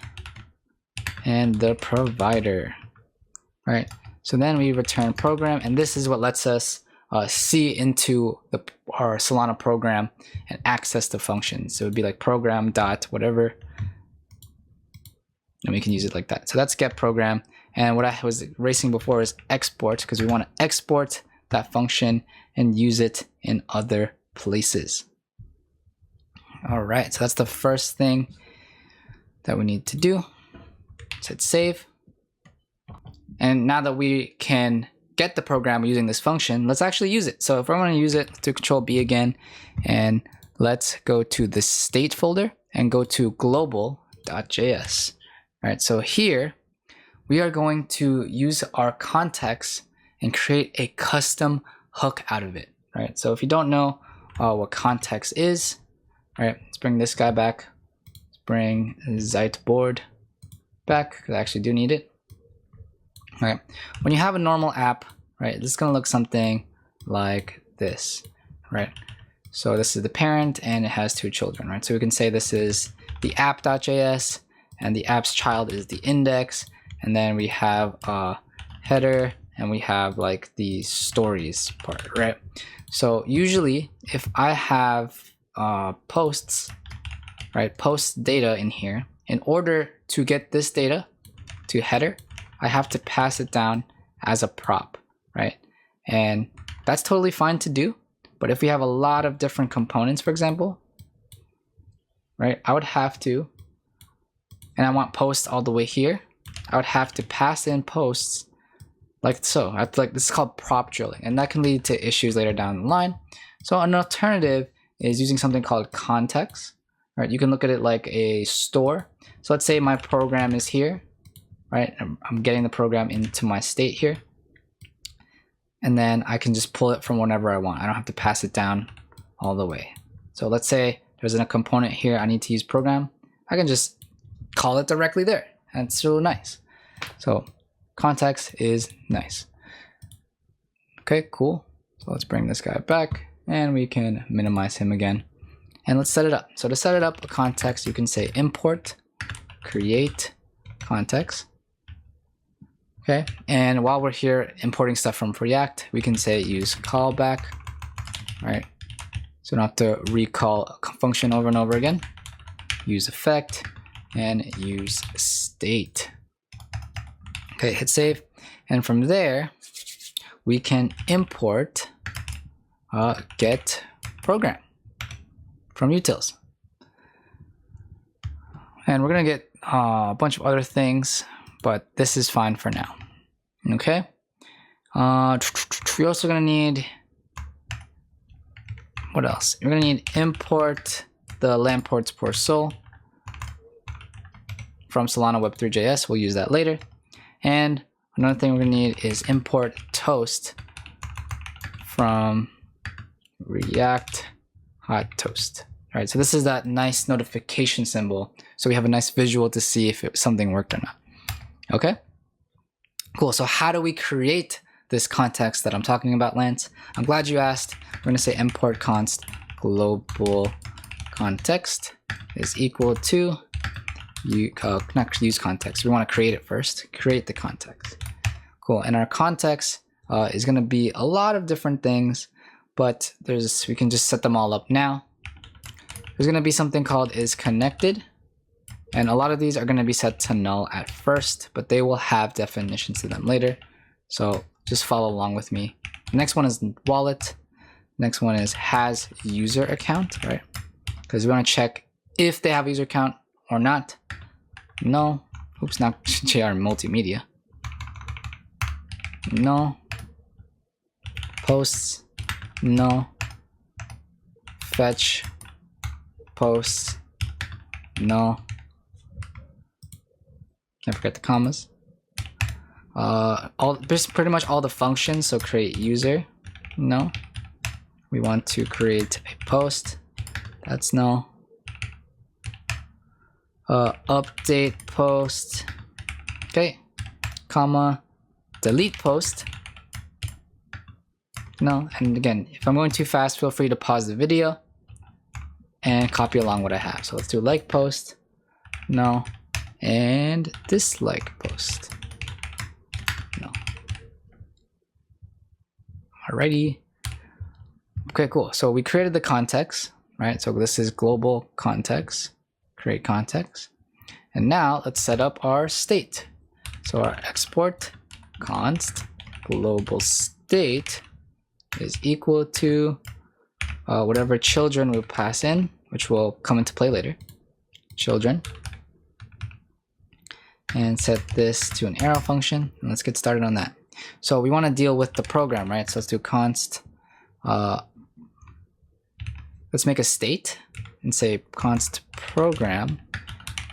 and the provider. Right, so then we return program, and this is what lets us see into our Solana program and access the functions. So it would be like program dot whatever, and we can use it like that. So that's get program. And what I was erasing before is export, because we want to export that function and use it in other places. All right, so that's the first thing that we need to do. Let's hit save. And now that we can get the program using this function, let's actually use it. So if I want to use it, let's do Control B again, and let's go to the state folder and go to global.js. All right, so here we are going to use our context and create a custom hook out of it. Right, so if you don't know what context is, all right, let's bring this guy back. Let's bring Zeitboard back, because I actually do need it. All right, when you have a normal app, right, this is gonna look something like this, right? So this is the parent and it has two children, right? So we can say this is the app.js and the app's child is the index. And then we have a header and we have like the stories part, right? So usually if I have posts, right, post data in here, in order to get this data to header, I have to pass it down as a prop, right? And that's totally fine to do. But if we have a lot of different components, for example, right, I would have to, and I want posts all the way here, I would have to pass in posts like so. I have to, like, this is called prop drilling, and that can lead to issues later down the line. So an alternative is using something called context, right? You can look at it like a store. So let's say my program is here, right? I'm getting the program into my state here. And then I can just pull it from whenever I want. I don't have to pass it down all the way. So let's say there's a component here I need to use program. I can just call it directly there. And it's really nice. So context is nice. Okay, cool. So let's bring this guy back and we can minimize him again. And let's set it up. So to set it up, a context, you can say import create context. Okay, and while we're here importing stuff from React, we can say use callback, right? So we don't have to recall a function over and over again. Use effect and use state. Okay, hit save. And from there, we can import get program from utils. And we're gonna get a bunch of other things, but this is fine for now. Okay. We're also gonna need, what else? We're gonna need import the Lamport's Poor Soul from Solana Web3.js. We'll use that later. And another thing we're gonna need is import toast from React hot toast. All right, so this is that nice notification symbol. So we have a nice visual to see if something worked or not. Okay, cool. So how do we create this context that I'm talking about, Lance? I'm glad you asked. We're gonna say import const global context is equal to, not use context. We wanna create it first, create the context. Cool, and our context is gonna be a lot of different things, but we can just set them all up now. There's gonna be something called is connected And a lot of these are going to be set to null at first, but they will have definitions to them later. So just follow along with me. The next one is wallet. Next one is has user account, right? Because we want to check if they have a user account or not. No. Oops, not JR multimedia. No. Posts. No. Fetch. Posts. No. Can't forget the commas. Pretty much all the functions. So create user. No. We want to create a post. That's no. Update post. Okay. Comma. Delete post. No. And again, if I'm going too fast, feel free to pause the video and copy along what I have. So let's do like post. No. And dislike post. No. Alrighty. Okay, cool. So we created the context, right? So this is global context. Create context. And now let's set up our state. So our export const global state is equal to whatever children we pass in, which will come into play later. Children. And set this to an arrow function. And let's get started on that. So we want to deal with the program, right? So let's do const. Let's make a state and say const program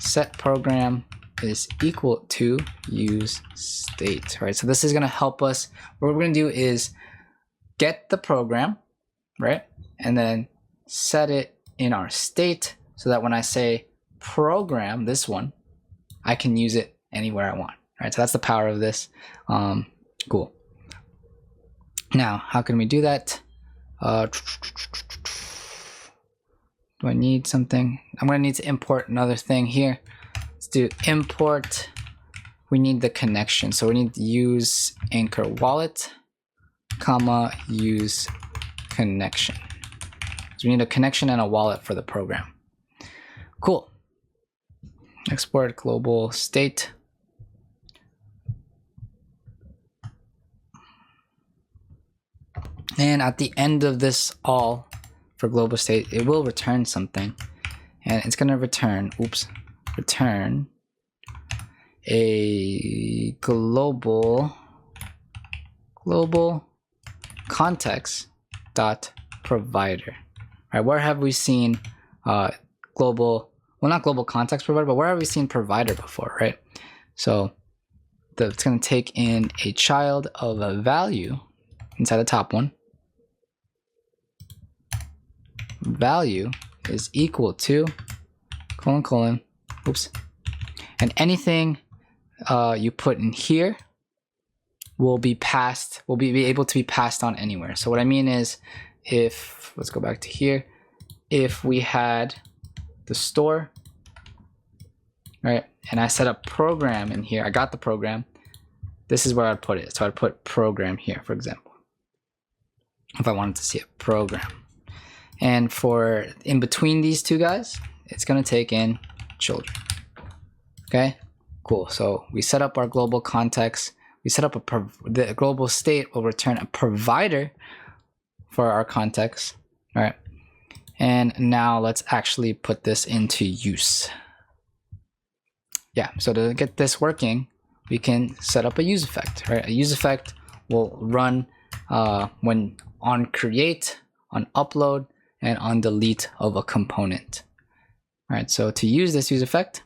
set program is equal to use state, right? So this is going to help us. What we're going to do is get the program, right? And then set it in our state so that when I say program, this one, I can use it anywhere I want, right? So that's the power of this. Cool. Now, how can we do that? Do I need something? I'm going to need to import another thing here. Let's do import. We need the connection. So we need to use anchor wallet, comma, use connection. So we need a connection and a wallet for the program. Cool. Export global state. And at the end of this all for global state, it will return something. And it's going to return, return a global context dot provider. All right, where have we seen global, well, not global context provider, but where have we seen provider before, right? So it's going to take in a child of a value inside the top one. Value is equal to colon, and anything you put in here will be able to be passed on anywhere. So what I mean is, if, let's go back to here, if we had the store, right, and I set up program in here, I got the program, this is where I'd put it. So I'd put program here, for example, if I wanted to see a program. And for in between these two guys, it's going to take in children. Okay, cool. So we set up our global context. We set up the global state will return a provider for our context. All right. And now let's actually put this into use. Yeah. So to get this working, we can set up a use effect, right? A use effect will run when on create, on upload, and on delete of a component. All right, so to use this use effect,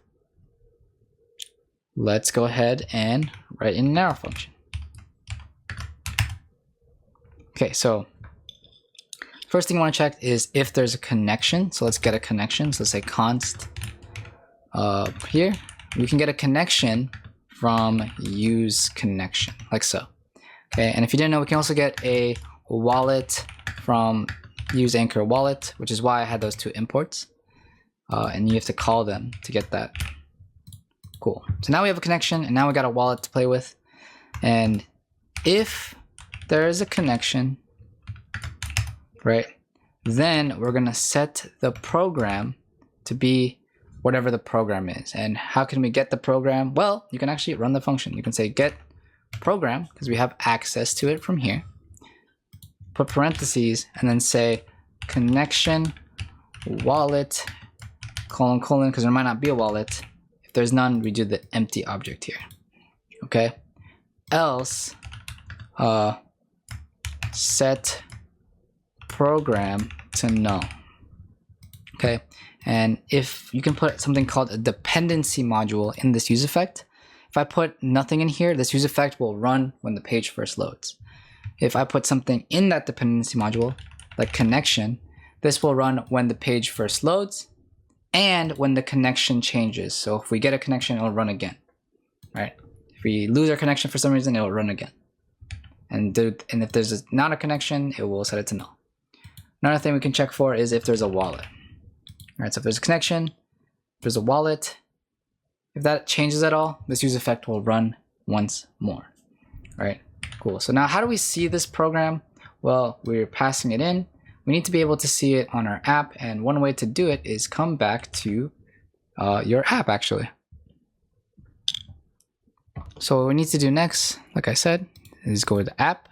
let's go ahead and write in an arrow function. Okay, so first thing I want to check is if there's a connection. So let's get a connection. So let's say const here. We can get a connection from use connection, like so. Okay, and if you didn't know, we can also get a wallet from use anchor wallet, which is why I had those two imports. And you have to call them to get that. Cool. So now we have a connection, and now we got a wallet to play with. And if there is a connection, right, then we're going to set the program to be whatever the program is. And how can we get the program? Well, you can actually run the function. You can say get program, because we have access to it from here. Put parentheses and then say connection wallet colon colon, because there might not be a wallet. If there's none, we do the empty object here. Okay. Else set program to null. Okay. And if you can put something called a dependency module in this use effect, if I put nothing in here, this use effect will run when the page first loads. If I put something in that dependency module, like connection, this will run when the page first loads and when the connection changes. So if we get a connection, it'll run again, right? If we lose our connection for some reason, it'll run again. And if there's not a connection, it will set it to null. Another thing we can check for is if there's a wallet. All right, so if there's a connection, if there's a wallet, if that changes at all, this use effect will run once more. All right, cool. So now how do we see this program? Well, we're passing it in. We need to be able to see it on our app, and one way to do it is come back to your app actually. So what we need to do next, like I said, is go to the app,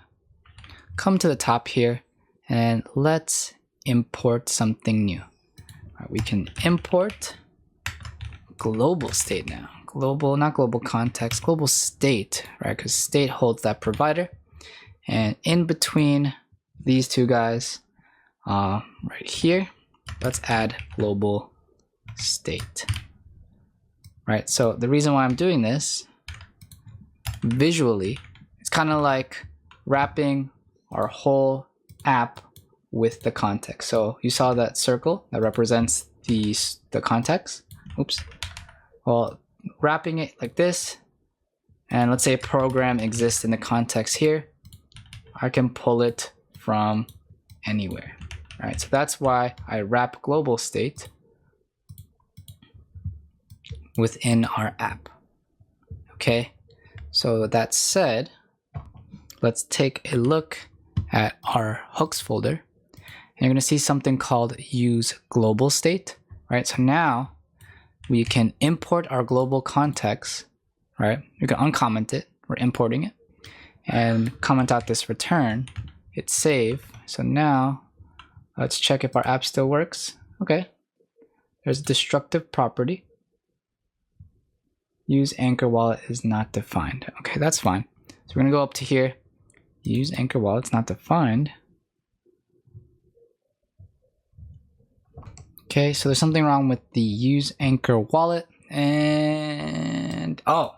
come to the top here, and let's import something new. All right, we can import global state now. Global, not global context, global state, right? Because state holds that provider. And in between these two guys, right here, let's add global state. Right, so the reason why I'm doing this visually, it's kind of like wrapping our whole app with the context. So you saw that circle that represents the context. Oops. Well, wrapping it like this, and let's say a program exists in the context here, I can pull it from anywhere. All right, so that's why I wrap global state within our app. Okay, so with that said, let's take a look at our hooks folder. And you're going to see something called use global state, right? So now we can import our global context, right? We can uncomment it, we're importing it, and comment out this return, hit save. So now let's check if our app still works. Okay, there's a destructive property. Use anchor wallet is not defined. Okay, that's fine. So we're gonna go up to here, use anchor wallet's not defined. Okay, so there's something wrong with the use anchor wallet, and oh,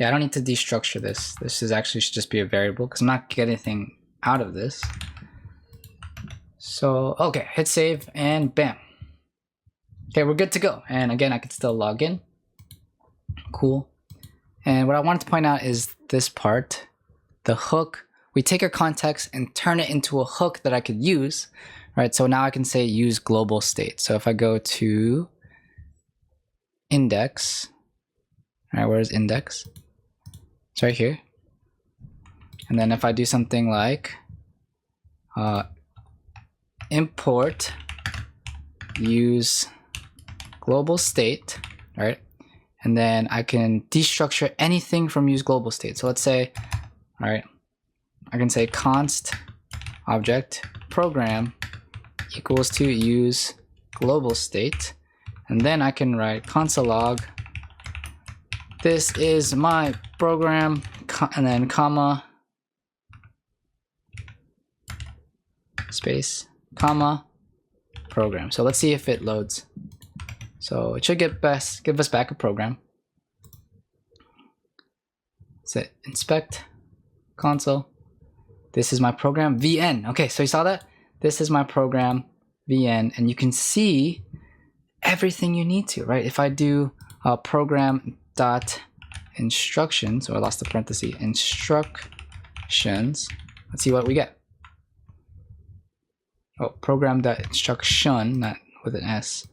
yeah, I don't need to destructure this. This is actually should just be a variable because I'm not getting anything out of this. So, okay, hit save and bam. Okay, we're good to go. And again, I can still log in. Cool. And what I wanted to point out is this part, the hook. We take our context and turn it into a hook that I could use, right? So now I can say use global state. So if I go to index, all right, where's index? It's right here. And then if I do something like import use global state, right? And then I can destructure anything from use global state. So let's say, all right, I can say const object program equals to use global state. And then I can write console log, this is my program, and then comma, space, comma, program. So let's see if it loads. So it should give us back a program. Say inspect console. This is my program VN. Okay, so you saw that? This is my program VN, and you can see everything you need to, right? If I do program dot instructions, or I lost the parenthesis, instructions, let's see what we get. Oh, program dot instruction, not with an S.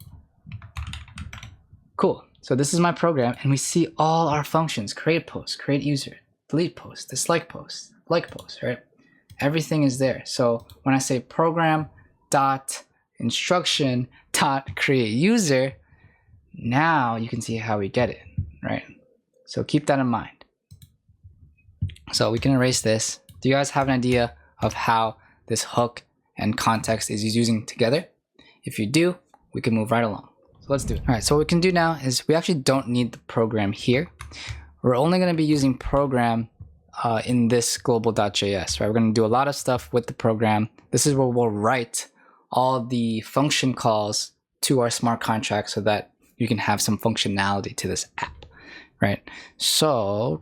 Cool. So this is my program, and we see all our functions: create post, create user, delete post, dislike post, like post, right? Everything is there. So when I say program dot instruction dot create user, Now you can see how we get it, right? So keep that in mind. So we can erase this. Do you guys have an idea of how this hook and context is using together? If you do, we can move right along. So let's do it. All right, so what we can do now is we actually don't need the program here. We're only going to be using program in this global.js, right? We're going to do a lot of stuff with the program. This is where we'll write all the function calls to our smart contract so that you can have some functionality to this app, right? So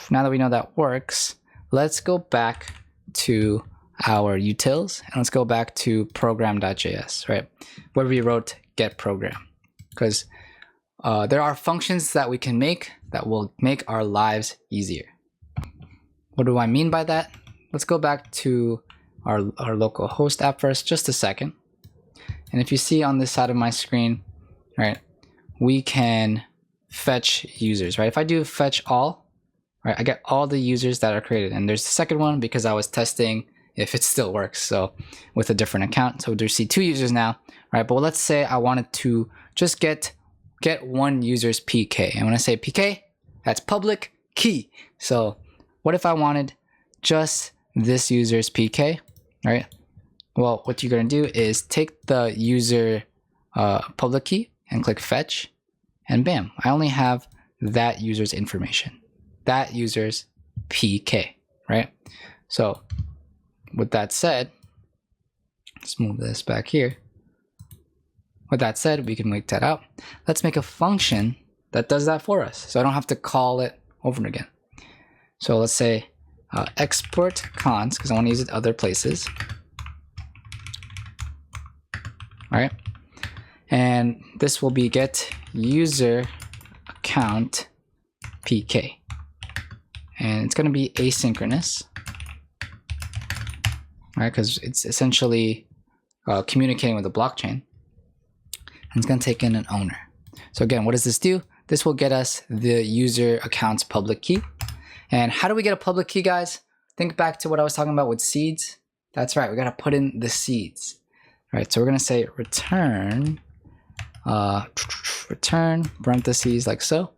now that we know that works, let's go back to our utils and let's go back to program.js, right? Where we wrote get program, because there are functions that we can make that will make our lives easier. What do I mean by that? Let's go back to our local host app first, just a second. And if you see on this side of my screen, right, we can fetch users, right? If I do fetch all, right, I get all the users that are created. And there's the second one because I was testing if it still works. So with a different account, so there's 2 users now, right? But let's say I wanted to just get one user's PK. And when I say PK, that's public key. So what if I wanted just this user's PK, right? Well, what you're going to do is take the user public key and click fetch, and bam, I only have that user's information, that user's PK, right? So with that said, let's move this back here. With that said, we can wait that out. Let's make a function that does that for us, so I don't have to call it over and again. So let's say export cons, because I want to use it other places. All right, and this will be get user account PK, and it's going to be asynchronous, right? Because it's essentially communicating with the blockchain, and it's going to take in an owner. So again, what does this do? This will get us the user account's public key. And how do we get a public key, guys? Think back to what I was talking about with seeds. That's right, we got to put in the seeds. All right, so we're going to say return, return parentheses like so,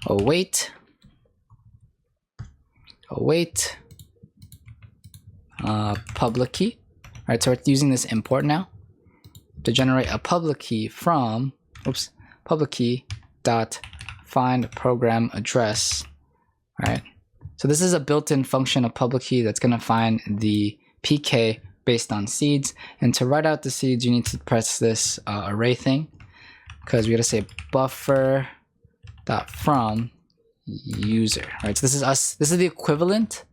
await, public key. All right, so we're using this import now to generate a public key from, public key dot find program address. All right, so this is a built-in function of public key that's going to find the PK based on seeds. And to write out the seeds, you need to press this array thing, because we got to say buffer dot from user. All right, so this is us. This is the equivalent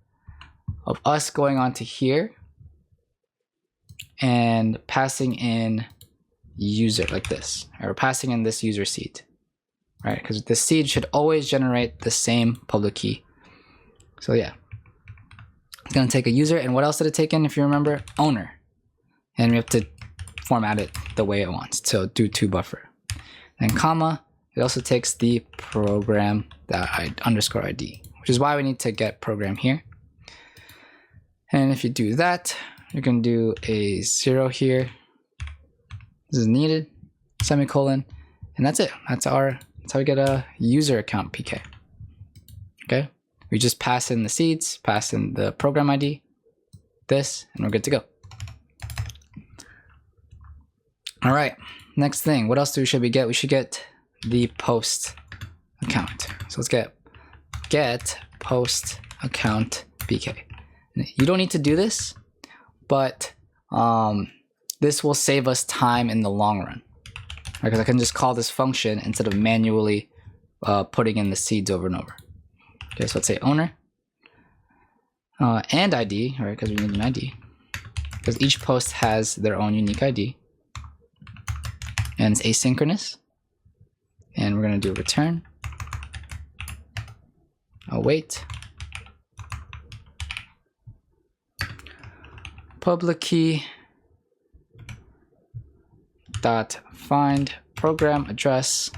of us going on to here and passing in user like this, or passing in this user seed. Right, because the seed should always generate the same public key. So yeah, it's gonna take a user, and what else did it take in, if you remember? Owner. And we have to format it the way it wants, so do to buffer. Then comma, it also takes the program underscore ID, which is why we need to get program here. And if you do that, you're gonna do a 0 here. This is needed, semicolon, and that's it. That's how we get a user account PK. Okay, we just pass in the seeds, pass in the program ID, this, and we're good to go. All right, next thing, what else should we get? We should get the post account. So let's get post account PK. You don't need to do this, but this will save us time in the long run. Because I can just call this function instead of manually putting in the seeds over and over. Okay, so let's say owner and ID, right? Because we need an ID. Because each post has their own unique ID, and it's asynchronous. And we're gonna do return, await, public key dot find program address,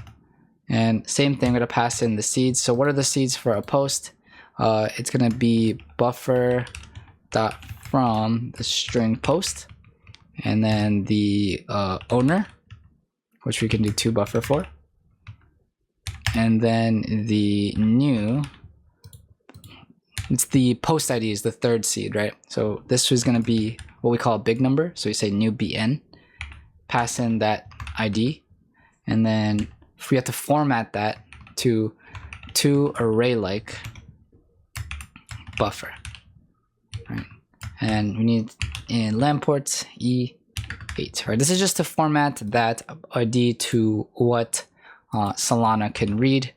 and same thing, we're gonna pass in the seeds. So what are the seeds for a post? It's gonna be buffer dot from the string post, and then the owner, which we can do to buffer for, and then the new, it's the post ID is the third seed, right? So this is going to be what we call a big number. So you say new BN, pass in that ID, and then if we have to format that to array-like buffer, right? And we need in LAN ports E8, right? This is just to format that ID to what Solana can read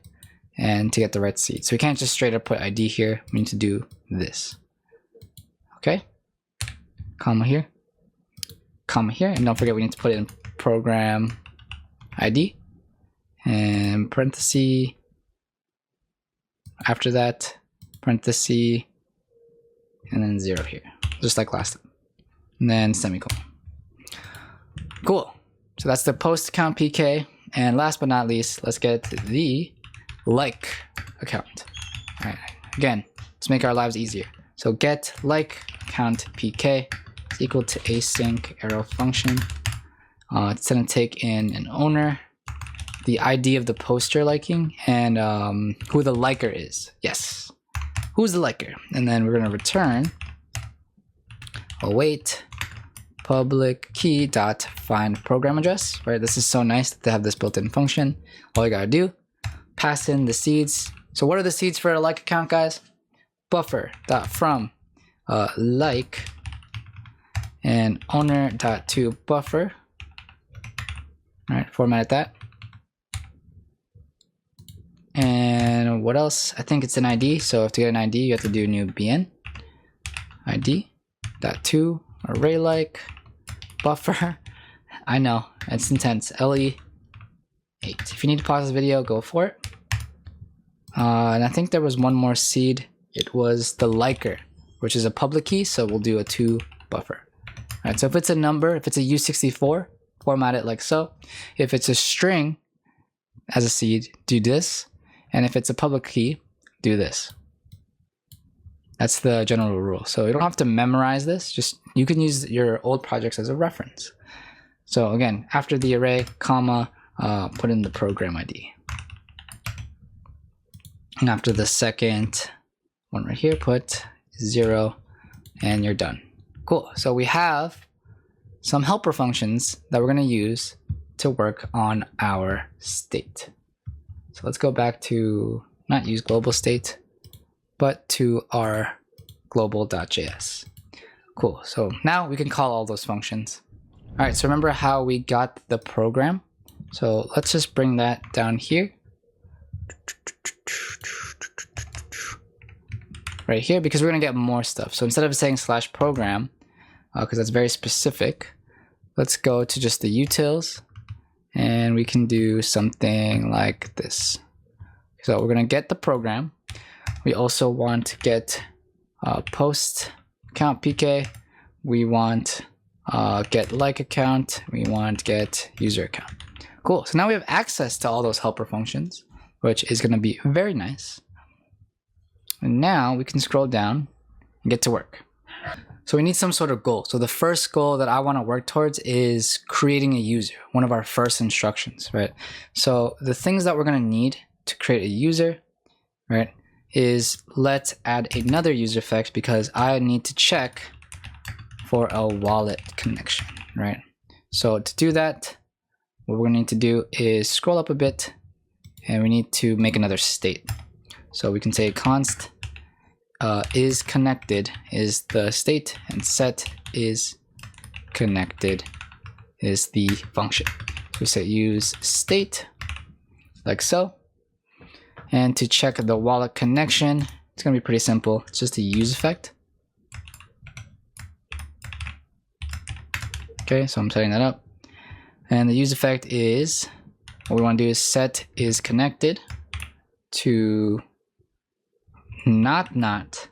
and to get the right seed. So we can't just straight up put ID here. We need to do this. Okay, comma here, and don't forget we need to put it in program ID and parenthesis. After that, parenthesis, and then 0 here, just like last time, and then semicolon. Cool. So that's the post account PK. And last but not least, let's get the like account. All right. Again, let's make our lives easier. So get like account PK is equal to async arrow function. It's gonna take in an owner, the ID of the post you're liking, and who the liker is. Yes, who's the liker? And then we're gonna return await public key dot find program address, right? This is so nice that they have this built-in function. All you gotta do, pass in the seeds. So what are the seeds for a like account, guys? Buffer dot from like and owner dot to buffer. All right, format that. And what else? I think it's an ID. So to get an ID, you have to do new bn ID dot to array like buffer. I know it's intense. LE8. If you need to pause this video, go for it. And I think there was one more seed. It was the liker, which is a public key. So we'll do a 2 buffer. All right. So if it's a number, if it's a U64, format it like so. If it's a string as a seed, do this. And if it's a public key, do this. That's the general rule. So you don't have to memorize this. Just you can use your old projects as a reference. So again, after the array, comma, put in the program ID. And after the second one right here, put 0, and you're done. Cool. So we have some helper functions that we're going to use to work on our state. So let's go back to not use global state, but to our global.js. Cool. So now we can call all those functions. All right. So remember how we got the program? So let's just bring that down here. Right here, because we're going to get more stuff. So instead of saying /program, because that's very specific, let's go to just the utils. And we can do something like this. So we're going to get the program. We also want to get post account PK. We want get like account. We want get user account. Cool. So now we have access to all those helper functions, which is going to be very nice. And now we can scroll down and get to work. So we need some sort of goal. So the first goal that I want to work towards is creating a user, one of our first instructions, right? So the things that we're going to need to create a user, right, is let's add another user effect because I need to check for a wallet connection, right? So to do that, what we're going to need to do is scroll up a bit and we need to make another state. So we can say const is connected is the state and set is connected is the function. So we say use state like so. And to check the wallet connection, it's going to be pretty simple. It's just a use effect. Okay, so I'm setting that up. And the use effect is, what we want to do is set is connected to not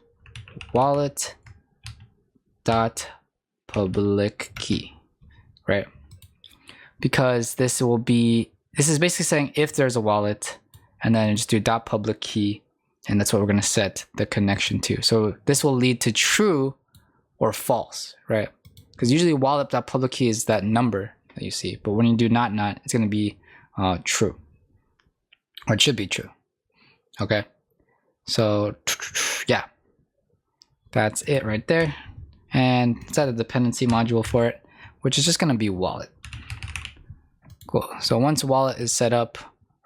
wallet dot public key, right? Because this is basically saying if there's a wallet, and then just do dot public key, and that's what we're going to set the connection to. So this will lead to true or false, right? Because usually wallet dot public key is that number that you see, but when you do not, it's going to be true. or it should be true. Okay, so yeah, that's it right there. And set a dependency module for it, which is just going to be wallet. Cool. So once wallet is set up,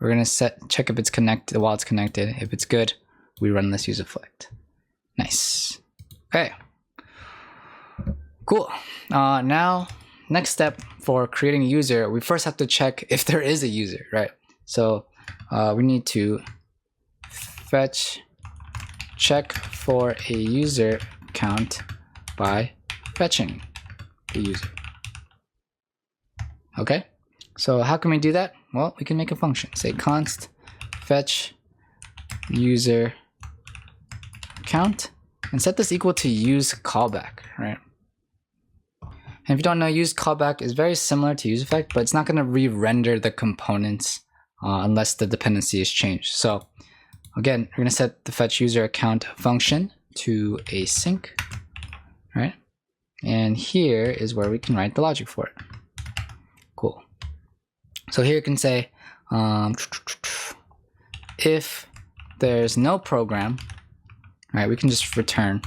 we're going to check if it's connected, the wallet's connected. If it's good, we run this user flight. Nice. Okay. Cool. Now, next step for creating a user, we first have to check if there is a user, right? So we need to check for a user account by fetching the user. Okay, so how can we do that? Well, we can make a function. Say const fetch user account and set this equal to use callback, right? And if you don't know, use callback is very similar to use effect, but it's not going to re-render the components unless the dependency is changed. So again, we're going to set the fetch user account function to async, right? And here is where we can write the logic for it. Cool. So here you can say if there's no program, right? We can just return,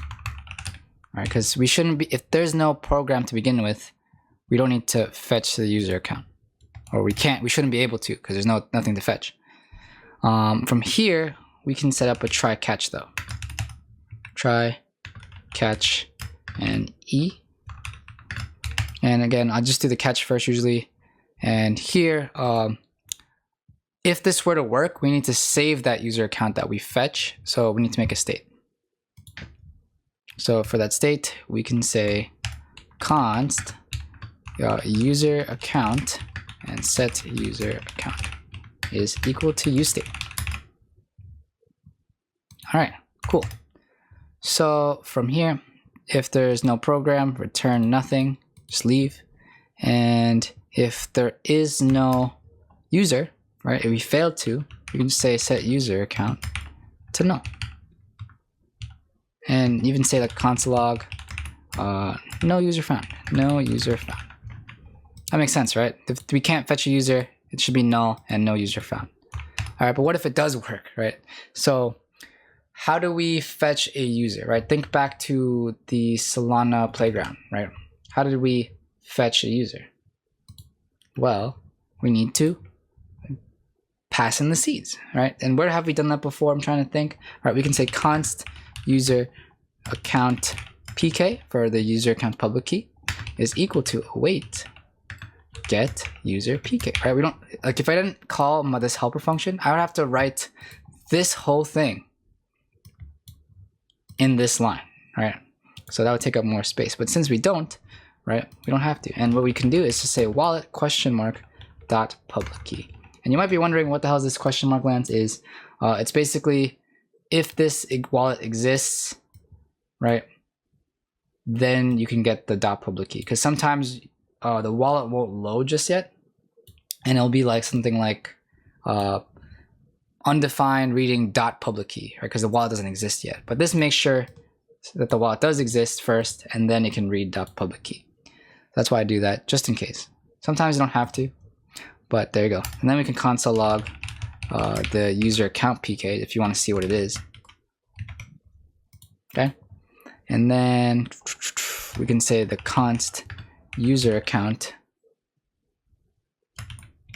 right? Because we shouldn't be, if there's no program to begin with, we don't need to fetch the user account, or we shouldn't be able to because there's nothing to fetch. From here, we can set up a try catch though. Try catch and E. And again, I'll just do the catch first usually. And here, if this were to work, we need to save that user account that we fetch. So we need to make a state. So for that state, we can say const user account and set user account is equal to useState. All right, cool. So from here, if there's no program, return nothing, just leave. And if there is no user, right, if we failed to, we can just say set user account to null. And even say like console log, no user found, no user found. That makes sense, right? If we can't fetch a user, it should be null and no user found. All right, but what if it does work, right? So how do we fetch a user, right? Think back to the Solana playground, right? How did we fetch a user? Well, we need to pass in the seeds, right? And where have we done that before? I'm trying to think. All right, we can say const user account pk for the user account public key is equal to await get user pk, right? We don't, like if I didn't call this helper function, I would have to write this whole thing in this line, right? So that would take up more space, but since we don't, right, we don't have to. And what we can do is to say wallet question mark dot public key. And you might be wondering what the hell is this question mark, Lance? Is it's basically if this wallet exists, right, then you can get the dot public key. Because sometimes the wallet won't load just yet, and it'll be like something like undefined reading dot public key, right? Because the wallet doesn't exist yet. But this makes sure that the wallet does exist first, and then it can read dot public key. That's why I do that, just in case. Sometimes you don't have to, but there you go. And then we can console log the user account pk if you want to see what it is. Okay, and then we can say the const user account,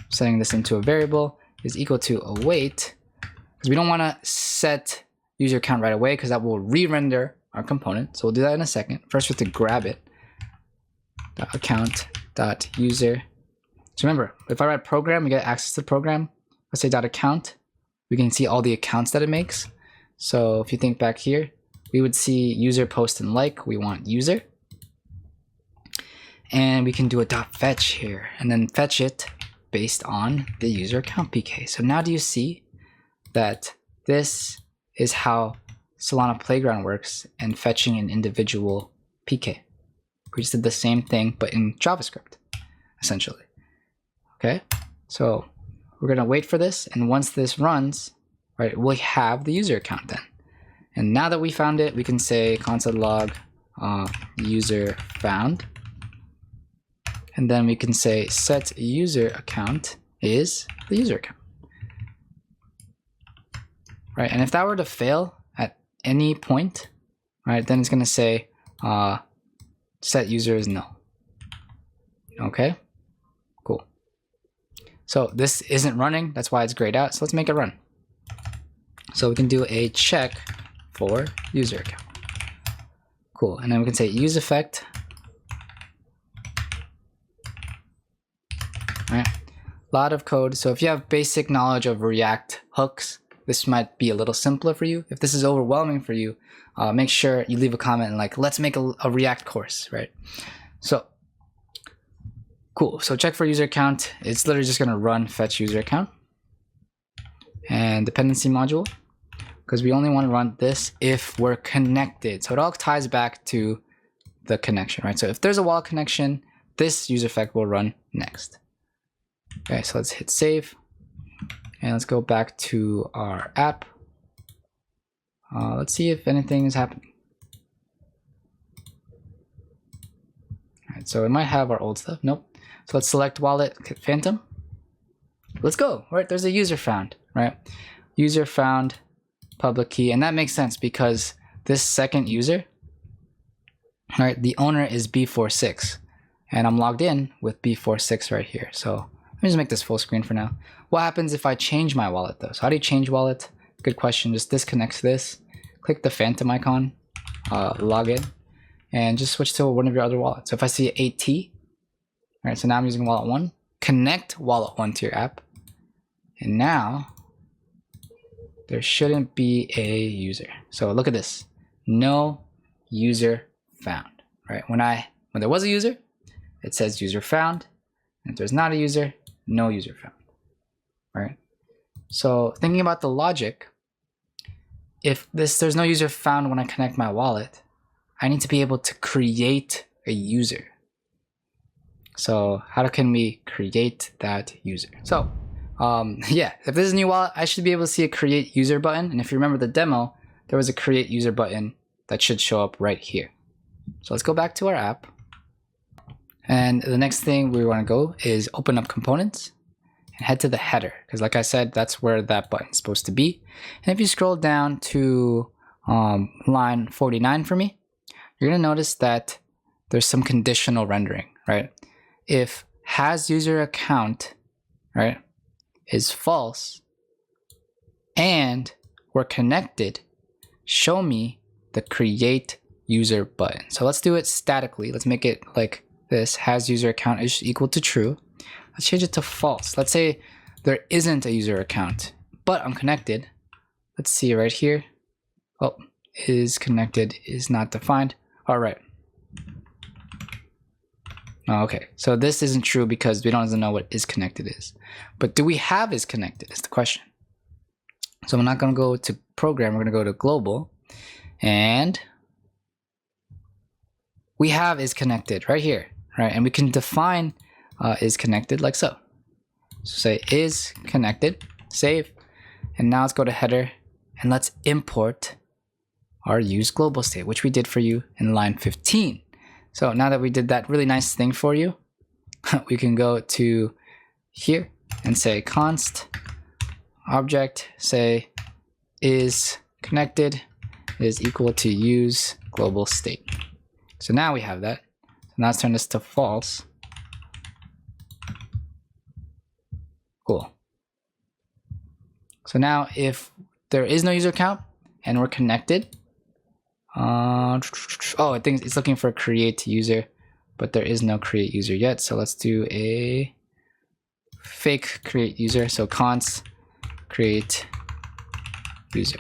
setting this into a variable, is equal to await, because we don't want to set user account right away because that will re-render our component. So we'll do that in a second. First we have to grab it, account.user. So remember, if I write program, we get access to the program. Let's say .account, we can see all the accounts that it makes. So if you think back here, we would see user, post, and like. We want user. And we can do a .fetch here and then fetch it based on the user account pk. So now do you see that this is how Solana Playground works and fetching an individual pk? We just did the same thing, but in JavaScript, essentially. Okay, so we're gonna wait for this, and once this runs, right, we'll have the user account then. And now that we found it, we can say console log user found, and then we can say set user account is the user account. right? And if that were to fail at any point, right, then it's going to say set user is null. Okay, cool. So this isn't running. That's why it's grayed out. So let's make it run. So we can do a check for user account. Cool. And then we can say use effect. All right. A lot of code. So if you have basic knowledge of React hooks, this might be a little simpler for you. If this is overwhelming for you, make sure you leave a comment and like, let's make a React course, right? So cool. So check for user account. It's literally just going to run fetch user account and dependency module, because we only want to run this if we're connected. So it all ties back to the connection, right? So if there's a wallet connection, this user effect will run next. Okay, so let's hit save. And let's go back to our app. Let's see if anything is happening. All right, so it might have our old stuff. Nope. So let's select wallet phantom. Let's go. Right, there's a user found, right? User found public key, and that makes sense because this second user, right, the owner is B46, and I'm logged in with B46 right here. So let me just make this full screen for now. What happens if I change my wallet though? So how do you change wallet? Good question. Just disconnect this, click the phantom icon, log in, and just switch to one of your other wallets. So if I see 8T, all right, so now I'm using wallet 1, connect wallet 1 to your app, and now there shouldn't be a user. So look at this, no user found, right? When there was a user, it says user found, and if there's not a user, no user found, right? So thinking about the logic, if there's no user found when I connect my wallet, I need to be able to create a user. So how can we create that user? So yeah, if this is a new wallet, I should be able to see a create user button. And if you remember the demo, there was a create user button that should show up right here. So let's go back to our app. And the next thing we want to go is open up components and head to the header. Because like I said, that's where that button is supposed to be. And if you scroll down to line 49 for me, you're going to notice that there's some conditional rendering, right? If has user account, right, is false and we're connected, show me the create user button. So let's do it statically. Let's make it like this, has user account is equal to true. Let's change it to false. Let's say there isn't a user account, but I'm connected. Let's see right here. Oh, is connected is not defined. All right. Okay, so this isn't true because we don't know what is connected is. But do we have is connected is the question. So we're not going to go to program, we're going to go to global. And we have is connected right here, right? And we can define is connected like so. So say is connected, save. And now let's go to header and let's import our use global state, which we did for you in line 15. So now that we did that really nice thing for you, we can go to here and say const object, say is connected is equal to use global state. So now we have that. So now let's turn this to false. Cool. So now if there is no user account and we're connected, oh, I think it's looking for create user, but there is no create user yet. So let's do a fake create user. So const create user.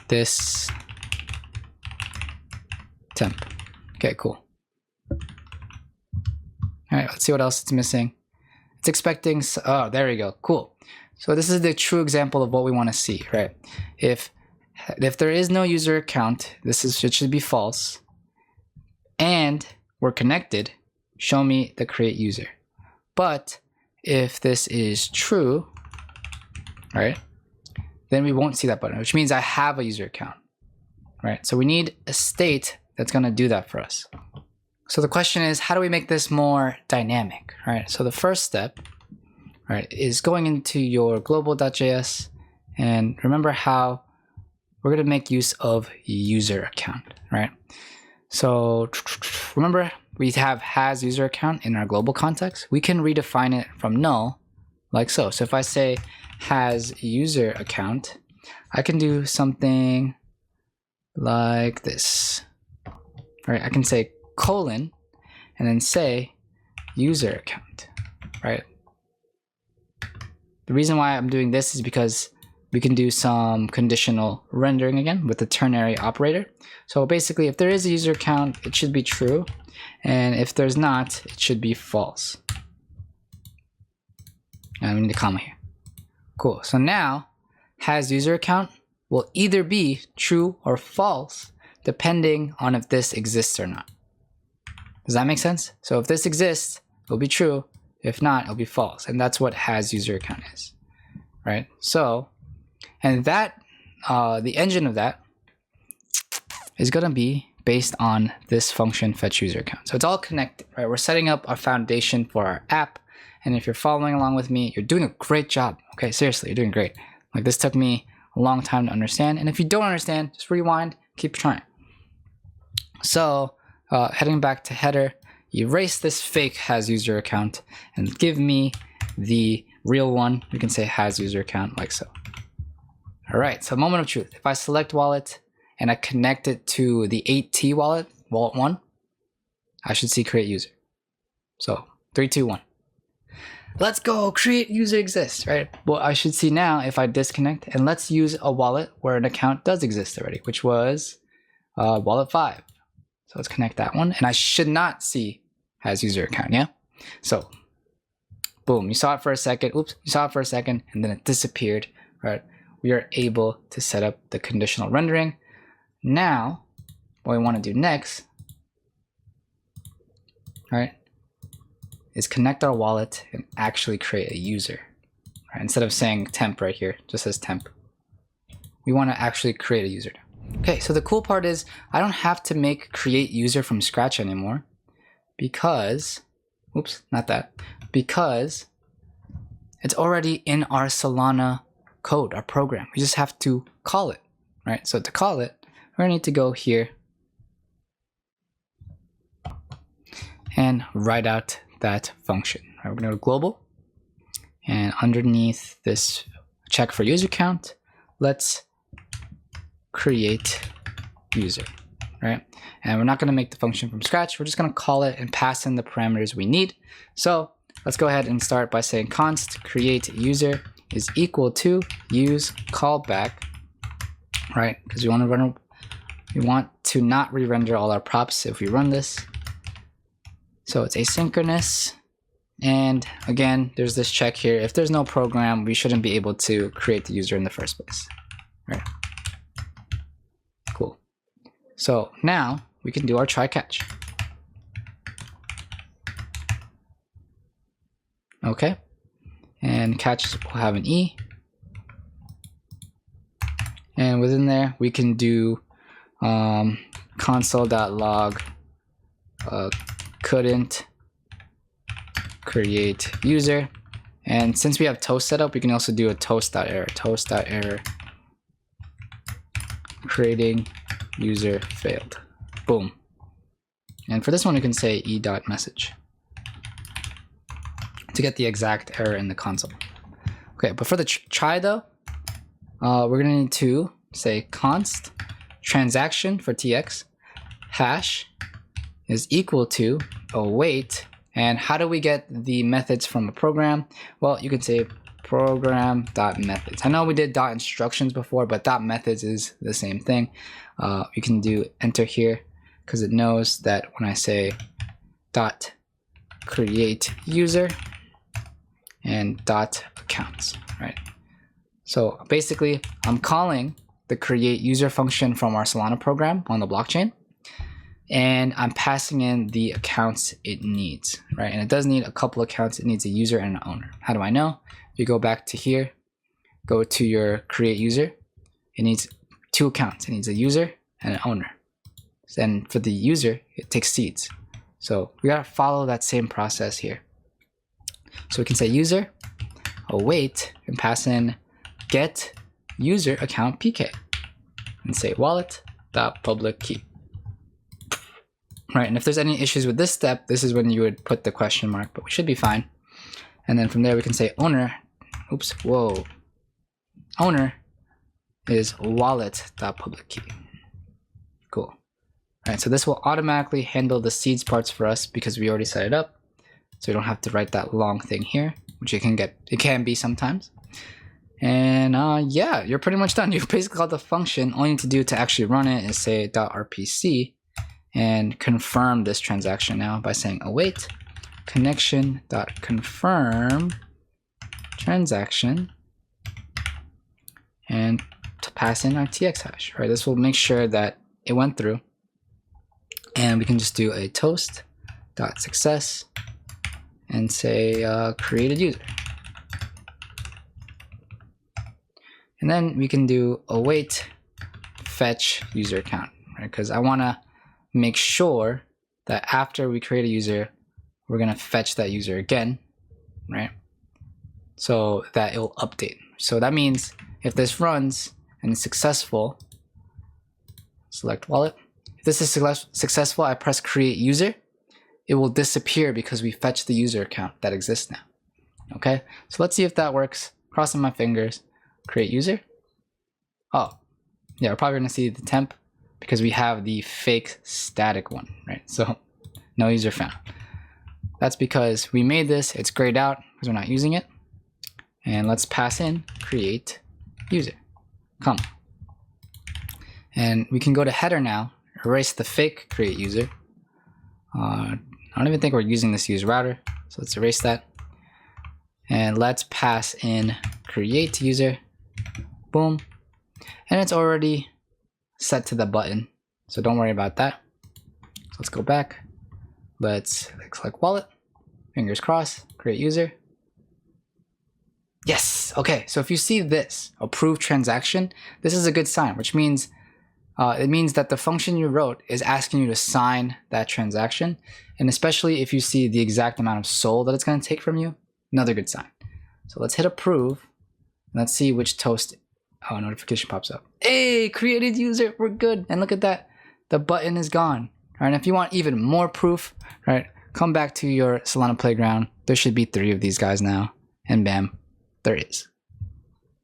This temp. Okay, cool. All right, let's see what else it's missing. It's expecting, oh, there we go, cool. So this is the true example of what we want to see, right? If there is no user account, it should be false, and we're connected, show me the create user. But if this is true, right, then we won't see that button, which means I have a user account, right? So we need a state that's going to do that for us. So the question is, how do we make this more dynamic, right? So the first step, right, is going into your global.js, and remember how we're going to make use of user account, right? So remember we have has user account in our global context. We can redefine it from null like so. So if I say has user account, I can do something like this, right? I can say colon and then say user account, right? The reason why I'm doing this is because we can do some conditional rendering again with the ternary operator. So basically, if there is a user account, it should be true. And if there's not, it should be false. And we need a comma here. Cool. So now, has user account will either be true or false, depending on if this exists or not. Does that make sense? So if this exists, it'll be true. If not, it'll be false. And that's what has user account is, right? So, and that, the engine of that is going to be based on this function fetch user account. So it's all connected, right? We're setting up our foundation for our app. And if you're following along with me, you're doing a great job. Okay, seriously, you're doing great. Like this took me a long time to understand. And if you don't understand, just rewind, keep trying. So heading back to header, erase this fake has user account and give me the real one. We can say has user account like so. All right, so moment of truth. If I select wallet and I connect it to the 8T wallet, wallet 1, I should see create user. So 3, 2, 1. Let's go, create user exists, right? Well, I should see now if I disconnect, and let's use a wallet where an account does exist already, which was wallet 5. So let's connect that one, and I should not see has user account, yeah? So, boom, you saw it for a second, oops, you saw it for a second, and then it disappeared, right? We are able to set up the conditional rendering. Now, what we want to do next, right, is connect our wallet and actually create a user. Right? Instead of saying temp right here, just says temp. We want to actually create a user. Okay, so the cool part is I don't have to make create user from scratch anymore because, oops, not that, because it's already in our Solana code, our program. We just have to call it, right? So to call it, we're gonna need to go here and write out that function. Right, we're gonna go to global, and underneath this check for user count, let's create user, right? And we're not gonna make the function from scratch. We're just gonna call it and pass in the parameters we need. So let's go ahead and start by saying const create user is equal to use callback, right? Because we want to not re-render all our props if we run this. So it's asynchronous, and again, there's this check here. If there's no program, we shouldn't be able to create the user in the first place, right? Cool. So now we can do our try catch. Okay, and catch will have an E, and within there we can do console.log couldn't create user, and since we have toast set up, we can also do a toast.error creating user failed. Boom. And for this one we can say e.message to get the exact error in the console. Okay, but for the try though, we're gonna need to say const transaction for tx hash is equal to await. And how do we get the methods from a program? Well, you can say program.methods. I know we did .instructions before, but .methods is the same thing. You can do enter here because it knows that when I say .create user and .accounts, right? So basically, I'm calling the create user function from our Solana program on the blockchain, and I'm passing in the accounts it needs, right? And it does need a couple accounts. It needs a user and an owner. How do I know? If you go back to here, go to your create user, it needs 2 accounts. It needs a user and an owner. And for the user, it takes seeds. So we gotta follow that same process here. So we can say user await and pass in get user account PK and say wallet.public key. Right, and if there's any issues with this step, this is when you would put the question mark, but we should be fine. And then from there we can say owner, owner is wallet.public key. Cool. All right, so this will automatically handle the seeds parts for us because we already set it up. So we don't have to write that long thing here, which it can be sometimes. And yeah, you're pretty much done. You've basically got the function. All you need to do to actually run it is say .rpc and confirm this transaction now by saying await connection.confirm transaction and to pass in our TX hash. Right, this will make sure that it went through. And we can just do a toast.success and say created user. And then we can do await fetch user account, right? Because I want to make sure that after we create a user, we're going to fetch that user again, right? So that it will update. So that means if this runs and it's successful, select wallet. If this is successful, I press create user. It will disappear because we fetched the user account that exists now. Okay, so let's see if that works. Crossing my fingers. Create user. Oh, yeah, we're probably gonna see the temp because we have the fake static one, right? So no user found. That's because we made this, it's grayed out because we're not using it. And let's pass in create user, comma. And we can go to header now, erase the fake create user. I don't even think we're using this use router, so let's erase that. And let's pass in create user. Boom. And it's already set to the button, so don't worry about that. So let's go back. Let's select wallet. Fingers crossed. Create user. Yes. Okay. So if you see this approved transaction, this is a good sign, which means it means that the function you wrote is asking you to sign that transaction. And especially if you see the exact amount of SOL that it's going to take from you, another good sign. So let's hit approve. And let's see which toast. Oh, notification pops up. Hey, created user, we're good. And look at that, the button is gone. All right, and if you want even more proof, right, come back to your Solana playground. There should be 3 of these guys now, and bam, there is.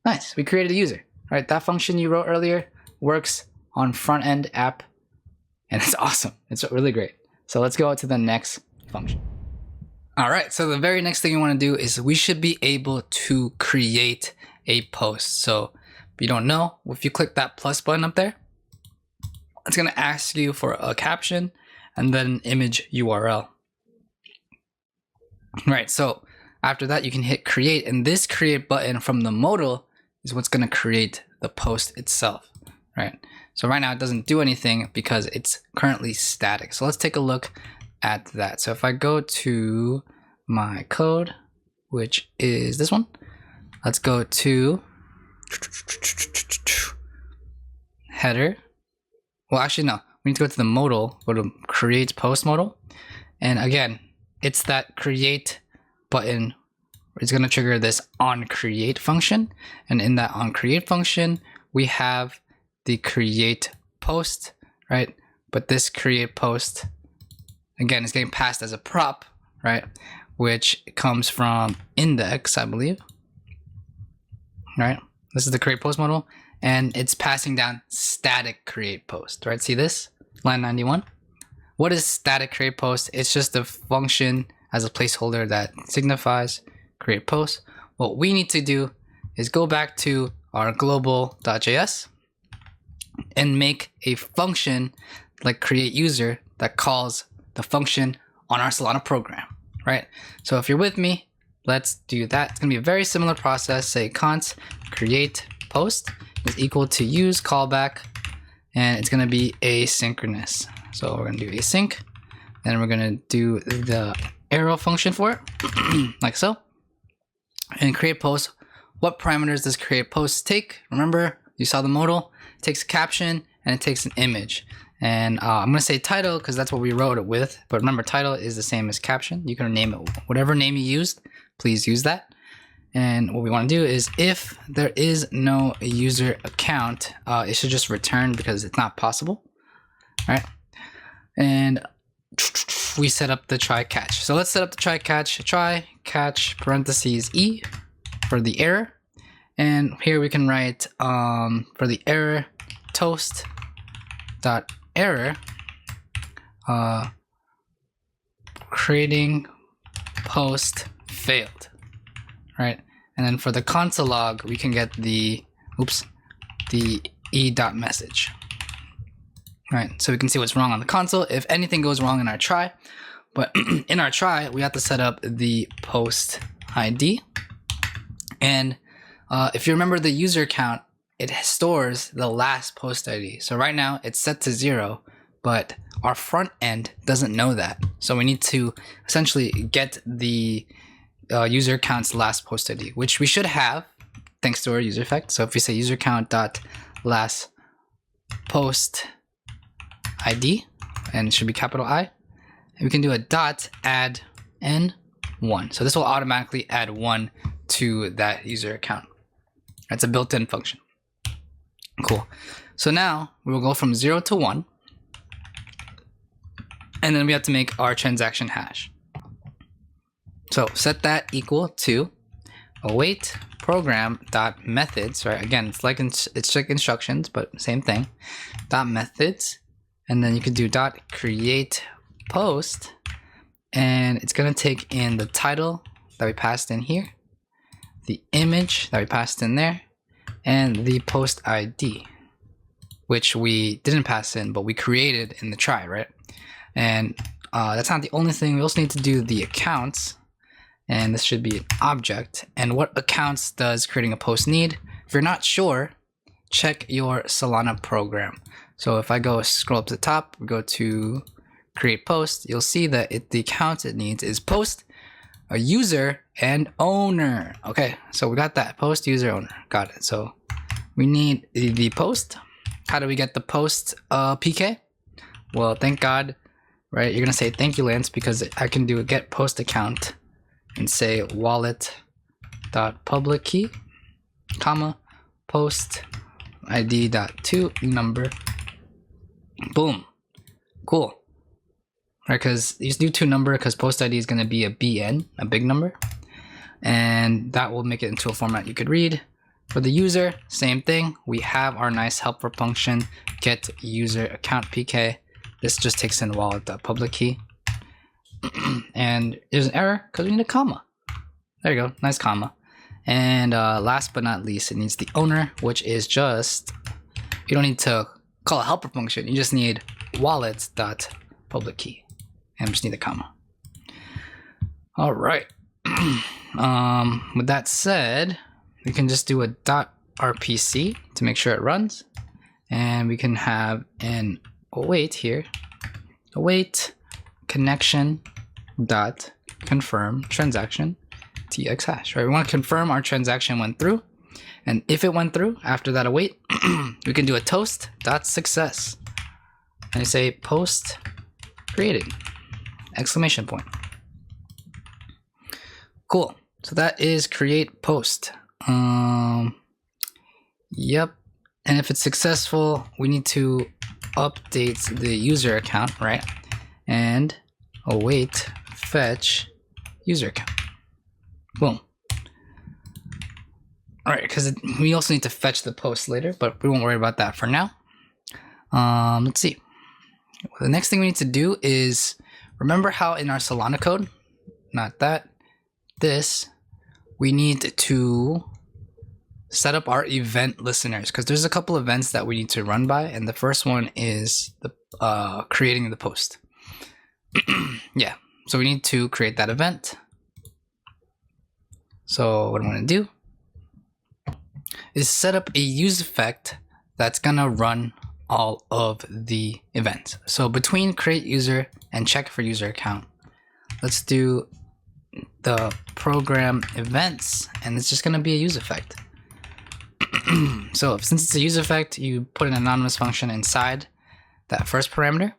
Nice, we created a user. All right, that function you wrote earlier works on front-end app, and it's awesome. It's really great. So let's go to the next function. All right, so the very next thing you want to do is we should be able to create a post. So if you don't know, if you click that plus button up there, it's going to ask you for a caption and then an image URL. Right, so after that, you can hit create, and this create button from the modal is what's going to create the post itself, right? So right now it doesn't do anything because it's currently static. So let's take a look at that. So if I go to my code, which is this one, let's go to header. Well, actually, no, we need to go to the modal, go to create post modal. And again, it's that create button. It's going to trigger this on create function. And in that on create function, we have the create post, right? But this create post, again, is getting passed as a prop, right? Which comes from index, I believe, right? This is the create post modal, and it's passing down static create post, right? See this, line 91. What is static create post? It's just a function as a placeholder that signifies create post. What we need to do is go back to our global.js and make a function like create user that calls the function on our Solana program, right? So if you're with me, let's do that. It's gonna be a very similar process. Say const create post is equal to use callback, and it's gonna be asynchronous. So we're gonna do async, then we're gonna do the arrow function for it, like so. And create post, what parameters does create post take? Remember, you saw the modal, it takes a caption and it takes an image. And I'm gonna say title because that's what we wrote it with. But remember, title is the same as caption. You can name it whatever name you used, please use that. And what we want to do is if there is no user account, it should just return because it's not possible. All right. And we set up the try catch. So let's set up the try catch parentheses E for the error. And here we can write for the error toast dot error creating post failed, right? And then for the console log, we can get the e.message, right? So we can see what's wrong on the console if anything goes wrong in our try. But in our try, we have to set up the post ID. And if you remember the user account, it stores the last post ID. So right now it's set to 0, but our front end doesn't know that. So we need to essentially get the user account's last post ID, which we should have thanks to our user effect. So if we say user account dot last post ID, and it should be capital I, and we can do a dot add n1. So this will automatically add 1 to that user account. That's a built-in function. Cool. So now we will go from 0 to 1. And then we have to make our transaction hash. So set that equal to await program dot methods, right? Again, it's like instructions, but same thing. Dot methods. And then you can do dot create post. And it's going to take in the title that we passed in here, the image that we passed in there, and the post ID, which we didn't pass in, but we created in the try, right? And that's not the only thing. We also need to do the accounts, and this should be an object. And what accounts does creating a post need? If you're not sure, check your Solana program. So if I go scroll up to the top, we go to create post, you'll see that the account it needs is post, a user, and owner. Okay, so we got that, post, user, owner. Got it. So we need the post. How do we get the post PK? Well, thank God, right? You're gonna say thank you, Lance, because I can do a get post account and say wallet dot public key, comma, post ID dot to number. Boom. Cool. Right, because you just do to number because post ID is going to be a BN, a big number, and that will make it into a format you could read. For the user, same thing. We have our nice helper function, get user account PK. This just takes in wallet.public key. And there's an error because we need a comma. There you go, nice comma. And last but not least, it needs the owner, which is just, you don't need to call a helper function. You just need wallet.public key. And just need a comma. All right. With that said, we can just do a .rpc to make sure it runs, and we can have an await here. Await connection dot confirm transaction tx hash. Right. We want to confirm our transaction went through, and if it went through after that await, we can do a toast dot success, and you say post created. Exclamation point. Cool. So that is create post. Yep. And if it's successful, we need to update the user account, right? And await fetch user account. Boom. All right, because we also need to fetch the post later, but we won't worry about that for now. Let's see. The next thing we need to do is, remember how in our Solana code, not that, this, we need to set up our event listeners, because there's a couple events that we need to run by, and the first one is the creating the post. Yeah, so we need to create that event. So what I'm going to do is set up a use effect that's going to run all of the events. So between create user and check for user account, let's do the program events, and it's just going to be a use effect. So since it's a use effect, you put an anonymous function inside that first parameter,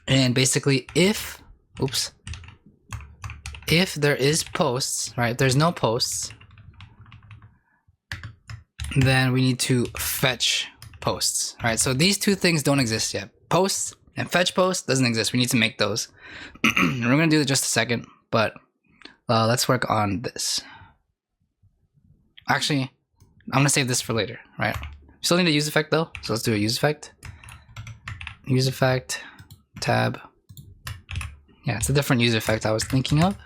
and basically if if there is posts, right? If there's no posts, then we need to fetch posts, right? So these two things don't exist yet. Posts and fetch posts doesn't exist. We need to make those. We're gonna do it in just a second, but let's work on this. Actually, I'm gonna save this for later, right? We still need a use effect though, so let's do a use effect. Use effect, tab. Yeah, it's a different use effect I was thinking of.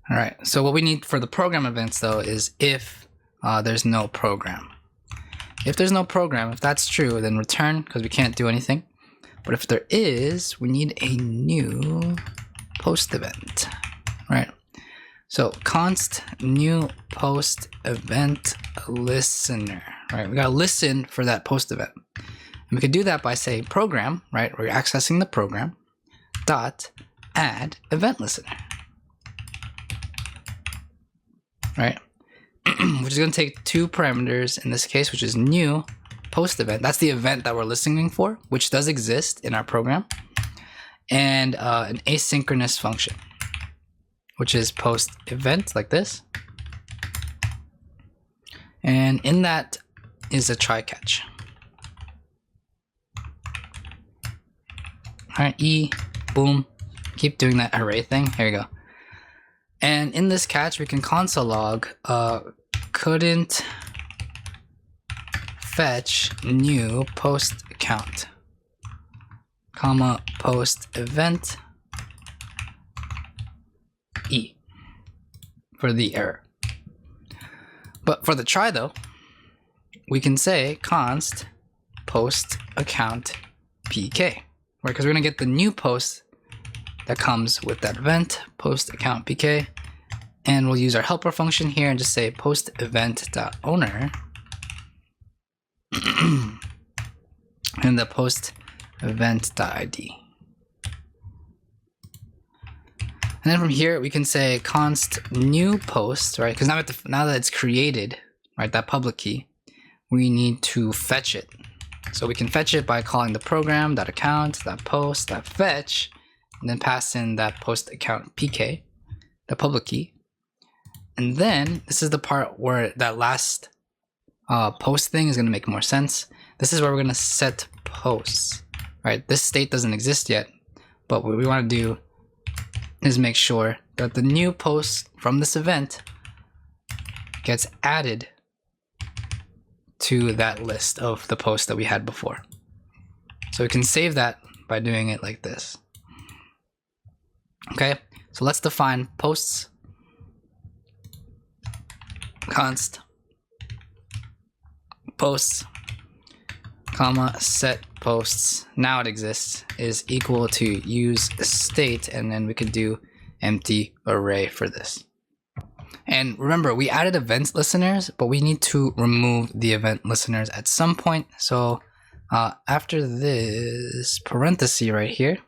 All right, so what we need for the program events though is if there's no program. If there's no program, if that's true, then return, because we can't do anything. But if there is, we need a new post event, right? So const new post event listener, right? We gotta listen for that post event. And we could do that by saying program, right? We're accessing the program, dot add event listener, right? Which is gonna take two parameters in this case, which is new post event. That's the event that we're listening for, which does exist in our program, and an asynchronous function, which is post event like this. And in that is a try catch. All right, E, boom, keep doing that array thing. Here we go. And in this catch, we can console log couldn't fetch new post account, comma post event E for the error. But for the try though, we can say const post account pk, right? Because we're gonna get the new post that comes with that event, post account pk, and we'll use our helper function here and just say post event.owner and the post event.id. And then from here we can say const new post, right? Because now that it's created, right, that public key, we need to fetch it. So we can fetch it by calling the program.account.post.fetch, and then pass in that post account pk, the public key. And then this is the part where that last post thing is going to make more sense. This is where we're going to set posts, right? This state doesn't exist yet, but what we want to do is make sure that the new post from this event gets added to that list of the posts that we had before. So we can save that by doing it like this. Okay, so let's define posts. Const posts, comma set posts, now it exists, is equal to use state, and then we could do empty array for this. And remember, we added event listeners, but we need to remove the event listeners at some point. So after this parenthesis right here,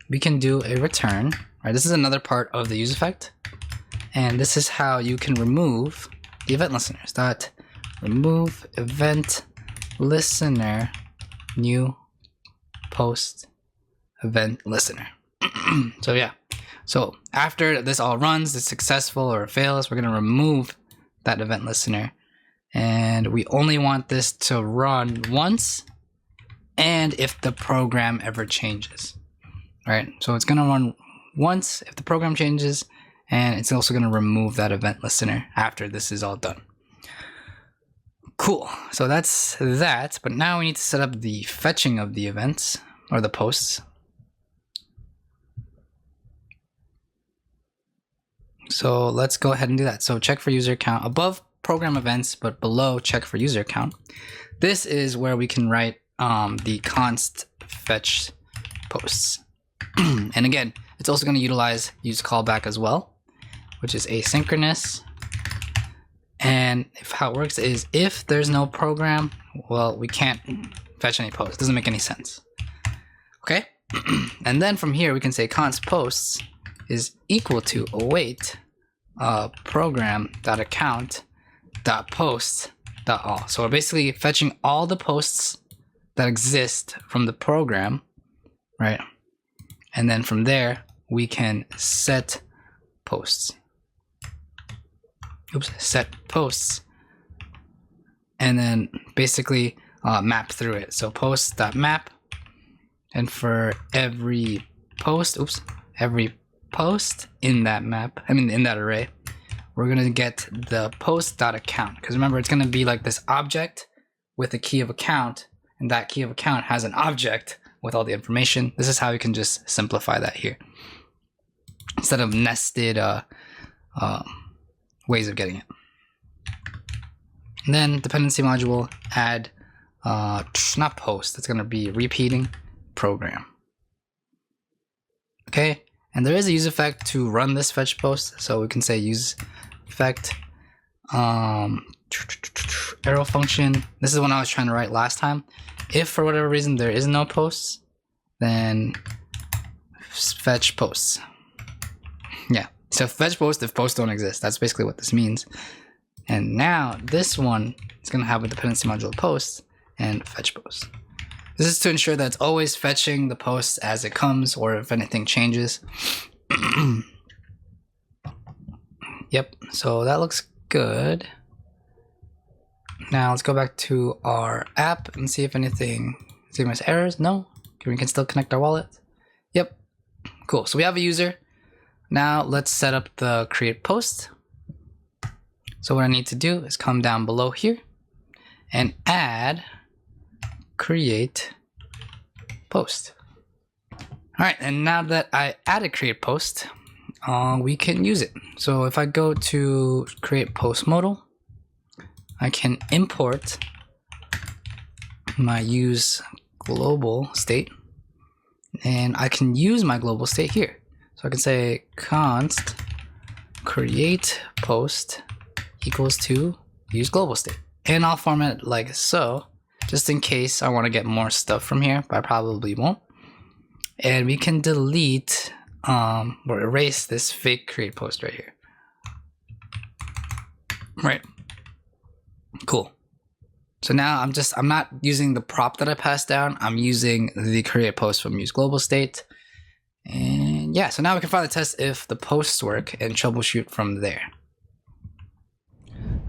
we can do a return, right? This is another part of the use effect. And this is how you can remove the event listeners. Dot remove event listener new post event listener. So yeah. So after this all runs, it's successful or it fails, we're gonna remove that event listener. And we only want this to run once and if the program ever changes. Right? So it's gonna run once if the program changes, and it's also going to remove that event listener after this is all done. Cool. So that's that. But now we need to set up the fetching of the events or the posts. So let's go ahead and do that. So check for user account above program events, but below check for user account. This is where we can write the const fetch posts. And again, it's also going to use callback as well, which is asynchronous. And how it works is if there's no program, well, we can't fetch any posts. It doesn't make any sense. Okay. And then from here, we can say const posts is equal to await program.account.posts.all. So we're basically fetching all the posts that exist from the program, right? And then from there, we can set posts. Oops, set posts. And then basically map through it. So post.map. And for every post, every post in that map, in that array, we're gonna get the post.account. Because remember, it's gonna be like this object with a key of account, and that key of account has an object with all the information. This is how we can just simplify that here, instead of nested ways of getting it. And then dependency module, add, not post, it's gonna be repeating program. Okay, and there is a use effect to run this fetch post, so we can say use effect arrow function. This is what I was trying to write last time. If for whatever reason there is no posts, then fetch posts. Yeah, so fetch post if posts don't exist. That's basically what this means. And now this one is going to have a dependency module post and fetch post. This is to ensure that it's always fetching the post as it comes, or if anything changes. Yep, so that looks good. Now let's go back to our app and see if anything, see my errors. No, we can still connect our wallet. Yep, cool. So we have a user. Now let's set up the create post. So what I need to do is come down below here and add create post. All right, and now that I added create post, we can use it. So if I go to create post modal, I can import my use global state, and I can use my global state here. So I can say const create post equals to use global state, and I'll format it like so, just in case I want to get more stuff from here, but I probably won't. And we can delete or erase this fake create post right here. Right. Cool. So now I'm not using the prop that I passed down. I'm using the create post from use global state. And yeah, so now we can finally test if the posts work and troubleshoot from there.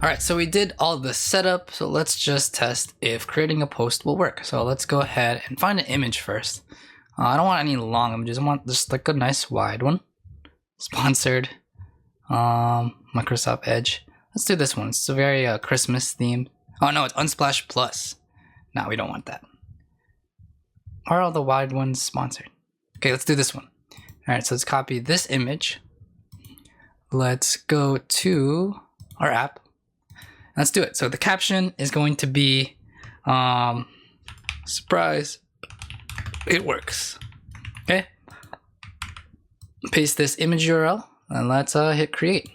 All right, so we did all the setup. So let's just test if creating a post will work. So let's go ahead and find an image first. I don't want any long images. I want just like a nice wide one. Sponsored. Microsoft Edge. Let's do this one. It's a very Christmas themed. Oh no, it's Unsplash Plus. No, we don't want that. Are all the wide ones sponsored? Okay, let's do this one. All right, so let's copy this image. Let's go to our app. Let's do it. So the caption is going to be, surprise, it works. Okay. Paste this image URL and let's hit create.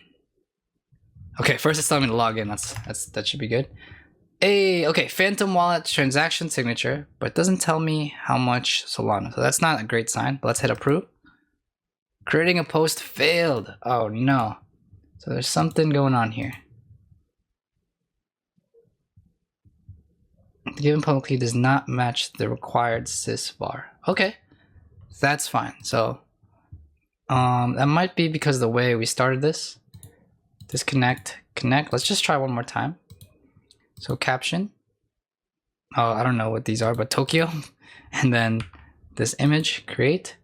Okay, first it's telling me to log in. That should be good. Okay, Phantom Wallet transaction signature, but it doesn't tell me how much Solana. So that's not a great sign, but let's hit approve. Creating a post failed. Oh no. So there's something going on here. The given public key does not match the required sysvar. Okay, that's fine. So that might be because of the way we started this. Disconnect, connect. Let's just try one more time. So caption. Oh, I don't know what these are, but Tokyo. And then this image, create.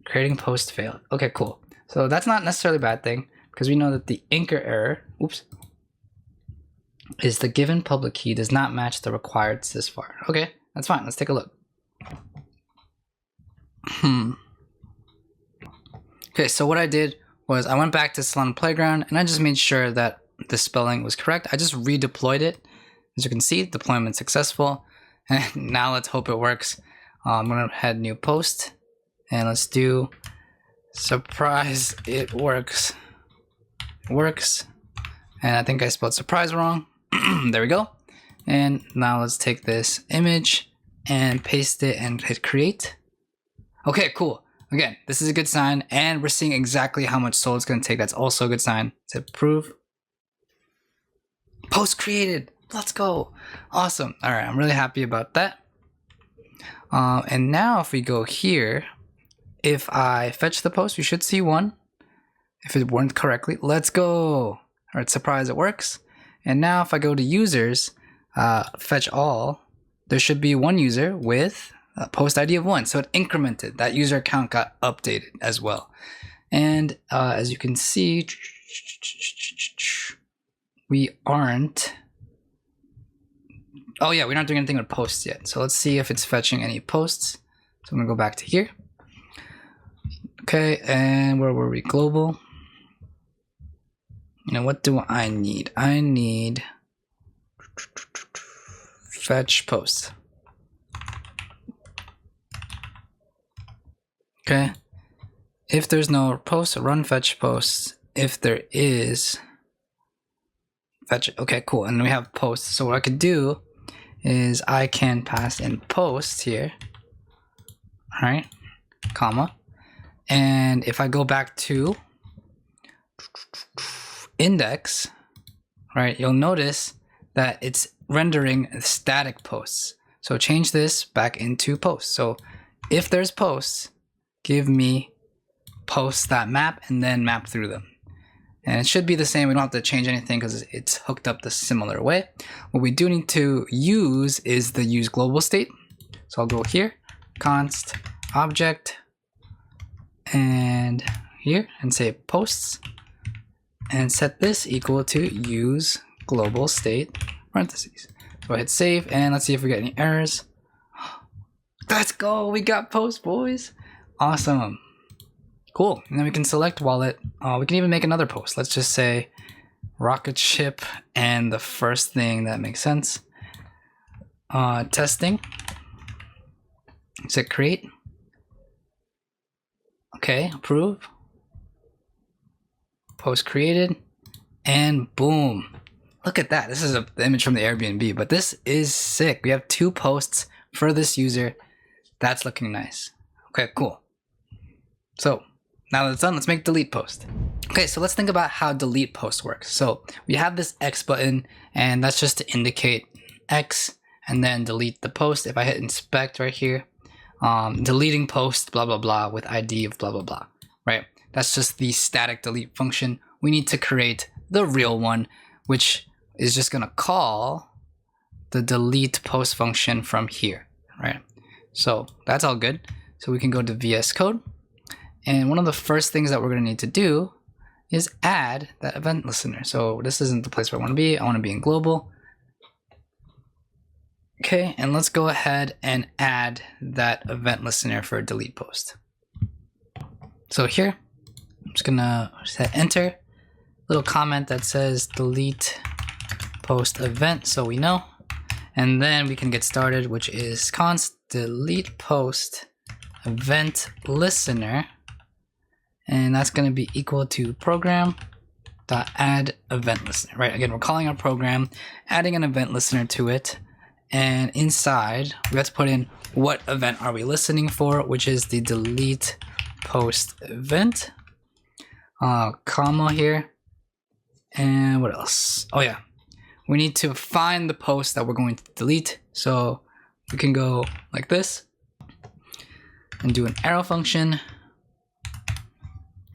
Creating post failed. Okay, cool. So that's not necessarily a bad thing, because we know that the anchor error, is the given public key does not match the required sysvar. Okay, that's fine. Let's take a look. Okay, so what I did was I went back to Solana Playground and I just made sure that the spelling was correct. I just redeployed it. As you can see, deployment successful. And now let's hope it works. I'm gonna head new post and let's do surprise, it works. It works. And I think I spelled surprise wrong. There we go. And now let's take this image and paste it and hit create. Okay, cool. Again, this is a good sign, and we're seeing exactly how much Sol it's going to take. That's also a good sign. Let's hit approve. Post created. Let's go. Awesome. All right, I'm really happy about that. And now if we go here, if I fetch the post, we should see one. If it weren't correctly, let's go. All right, surprise, it works. And now if I go to users, fetch all, there should be one user with a post ID of 1. So it incremented. That user account got updated as well. And as you can see, we aren't. Oh yeah, we're not doing anything with posts yet. So let's see if it's fetching any posts. So I'm gonna go back to here. Okay, and where were we? Global. Now what do I need? I need fetch posts. Okay. If there's no post, run fetch posts. If there is, fetch it. Okay, cool. And we have posts. So what I could do is I can pass in post here. All right, comma. And if I go back to index, right, you'll notice that it's rendering static posts. So change this back into posts. So if there's posts, give me posts that map and then map through them. And it should be the same. We don't have to change anything because it's hooked up the similar way. What we do need to use is the use global state. So I'll go here, const object, and here, and say posts, and set this equal to use global state parentheses. So I hit save, and let's see if we get any errors. Let's go, we got posts, boys. Awesome. Cool. And then we can select wallet. We can even make another post. Let's just say rocket ship, and the first thing that makes sense. Testing. Set create. Okay, approve. Post created, and boom. Look at that. This is the image from the Airbnb, but this is sick. We have 2 posts for this user. That's looking nice. Okay, cool. So now that it's done, let's make delete post. Okay, so let's think about how delete post works. So we have this X button, and that's just to indicate X, and then delete the post. If I hit inspect right here, deleting post, blah, blah, blah, with ID of blah, blah, blah, right? That's just the static delete function. We need to create the real one, which is just gonna call the delete post function from here, right? So that's all good. So we can go to VS Code. And one of the first things that we're going to need to do is add that event listener. So this isn't the place where I want to be. I want to be in global. Okay, and let's go ahead and add that event listener for a delete post. So here, I'm just going to hit enter. Little comment that says delete post event, so we know. And then we can get started, which is const delete post event listener. And that's going to be equal to program.add event listener, right? Again, we're calling our program, adding an event listener to it. And inside, we have to put in what event are we listening for, which is the delete post event, comma here. And what else? Oh yeah, we need to find the post that we're going to delete. So we can go like this and do an arrow function.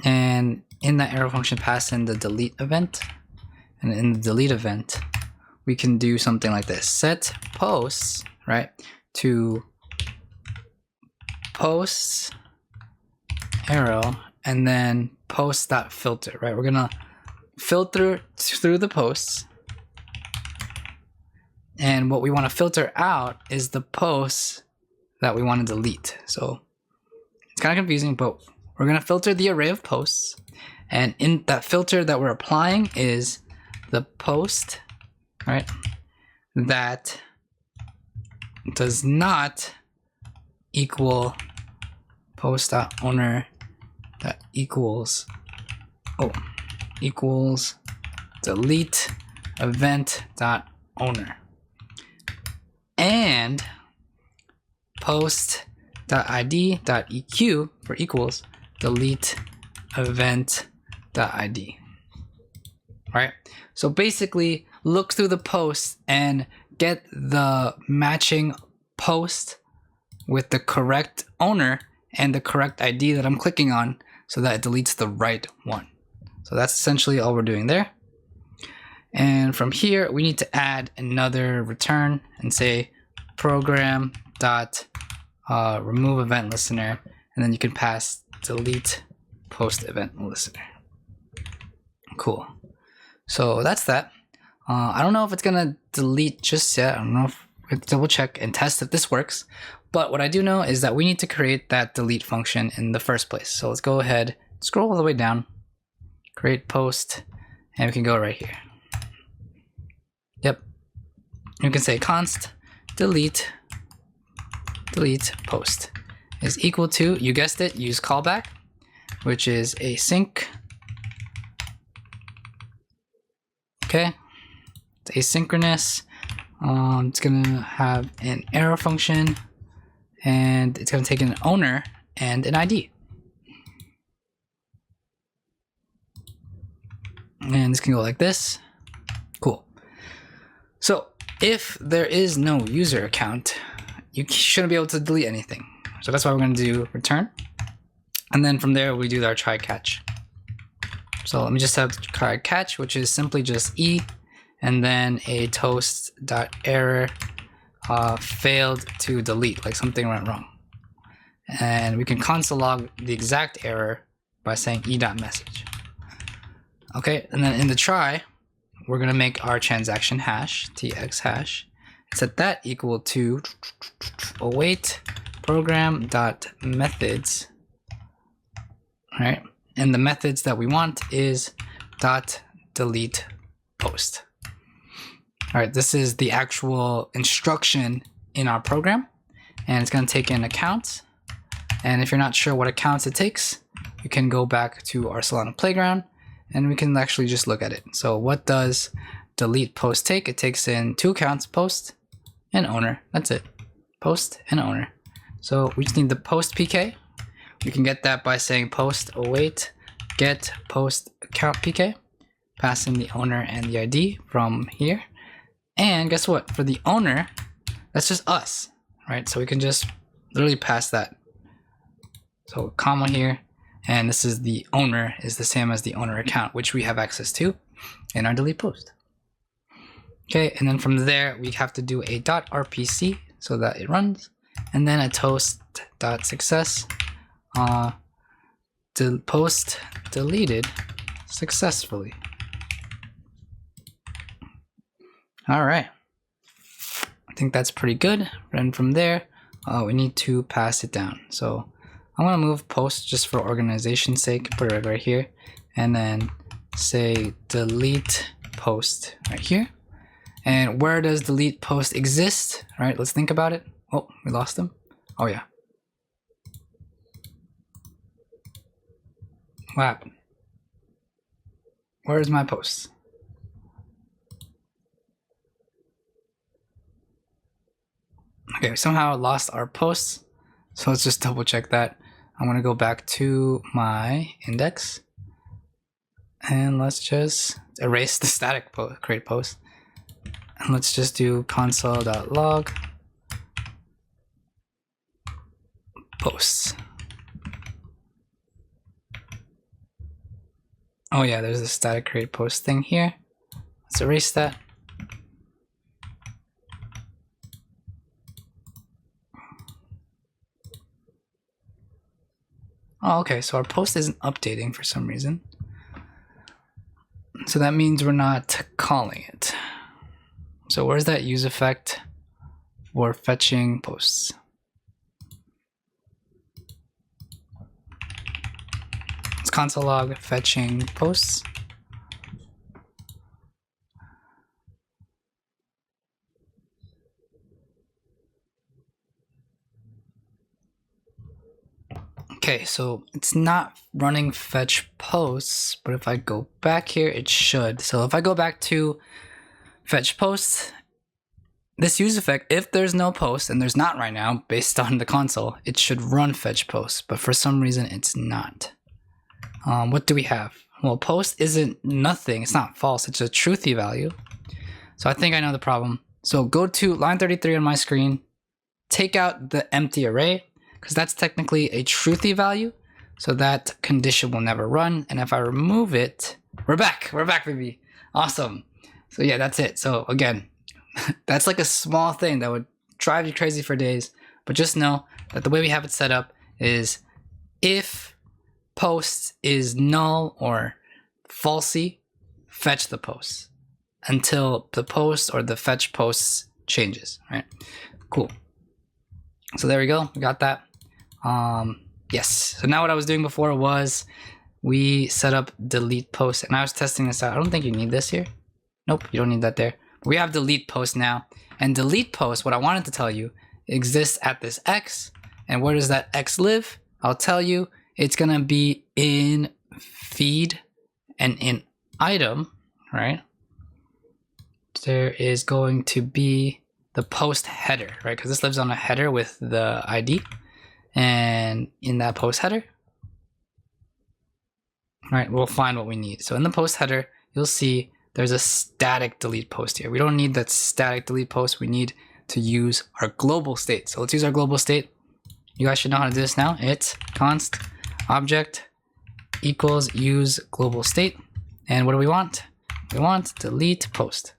And in that arrow function, pass in the delete event. And in the delete event, we can do something like this. Set posts, right, to posts arrow, and then post.filter, right? We're gonna filter through the posts. And what we want to filter out is the posts that we want to delete. So it's kind of confusing, but we're going to filter the array of posts. And in that filter that we're applying is the post, right, that does not equal post.owner that equals delete event.owner. And post.id.eq for equals delete event.id. Right? So basically, look through the posts and get the matching post with the correct owner and the correct ID that I'm clicking on so that it deletes the right one. So that's essentially all we're doing there. And from here, we need to add another return and say program dot remove event listener, and then you can pass delete post event listener. Cool. So that's that. I don't know if it's gonna delete just yet. I don't know if we have to double check and test if this works. But what I do know is that we need to create that delete function in the first place. So let's go ahead, scroll all the way down, create post, and we can go right here. Yep. You can say const delete post is equal to, you guessed it, use callback, which is async. Okay. It's asynchronous. It's gonna have an arrow function, and it's gonna take an owner and an ID. And this can go like this. Cool. So if there is no user account, you shouldn't be able to delete anything. So that's why we're gonna do return. And then from there, we do our try catch. So let me just have try catch, which is simply just E, and then a toast.error failed to delete, like something went wrong. And we can console log the exact error by saying e.message. Okay, and then in the try, we're gonna make our transaction hash, tx hash, set that equal to await program.methods, right? And the methods that we want is .delete post. All right, this is the actual instruction in our program, and it's gonna take in accounts. And if you're not sure what accounts it takes, you can go back to our Solana playground and we can actually just look at it. So what does delete post take? It takes in 2 accounts, post and owner. That's it, post and owner. So we just need the post PK. We can get that by saying post await get post account PK, pass in the owner and the ID from here. And guess what? For the owner, that's just us, right? So we can just literally pass that. So comma here, and this is the owner is the same as the owner account, which we have access to in our delete post. Okay, and then from there, we have to do a .rpc so that it runs, and then a toast.success post deleted successfully. All right, I think that's pretty good. And from there, we need to pass it down. So I'm gonna move post just for organization's sake, put it right here, and then say delete post right here. And where does delete post exist? All right, let's think about it. Oh, we lost them. Oh yeah. What happened? Where's my post? Okay, we somehow lost our posts. So let's just double check that. I'm gonna go back to my index and let's just erase the static create post. And let's just do console.log posts. Oh yeah, there's a static create post thing here. Let's erase that. Oh, okay, so our post isn't updating for some reason. So that means we're not calling it. So where's that use effect for fetching posts? It's console log fetching posts. Okay, so it's not running fetch posts, but if I go back here, it should. So if I go back to fetch posts, this use effect, if there's no post, and there's not right now, based on the console, it should run fetch posts, but for some reason it's not. What do we have? Well, post isn't nothing, it's not false, it's a truthy value. So I think I know the problem. So go to line 33 on my screen, take out the empty array because that's technically a truthy value. So that condition will never run. And if I remove it, we're back, baby. Awesome. So yeah, that's it. So again, that's like a small thing that would drive you crazy for days, but just know that the way we have it set up is if post is null or falsy, fetch the post until the post or the fetch posts changes, right? Cool. So there we go. We got that. Yes. So now what I was doing before was we set up delete post, and I was testing this out. I don't think you need this here. Nope, you don't need that there. But we have delete post now, and delete post, what I wanted to tell you, exists at this X. And where does that X live? I'll tell you, it's gonna be in feed and in item, right? There is going to be the post header, right? Because this lives on a header with the ID. And in that post header, right, we'll find what we need. So in the post header, you'll see there's a static delete post here. We don't need that static delete post. We need to use our global state. So let's use our global state. You guys should know how to do this now. It's const object equals use global state. And what do we want? We want delete post,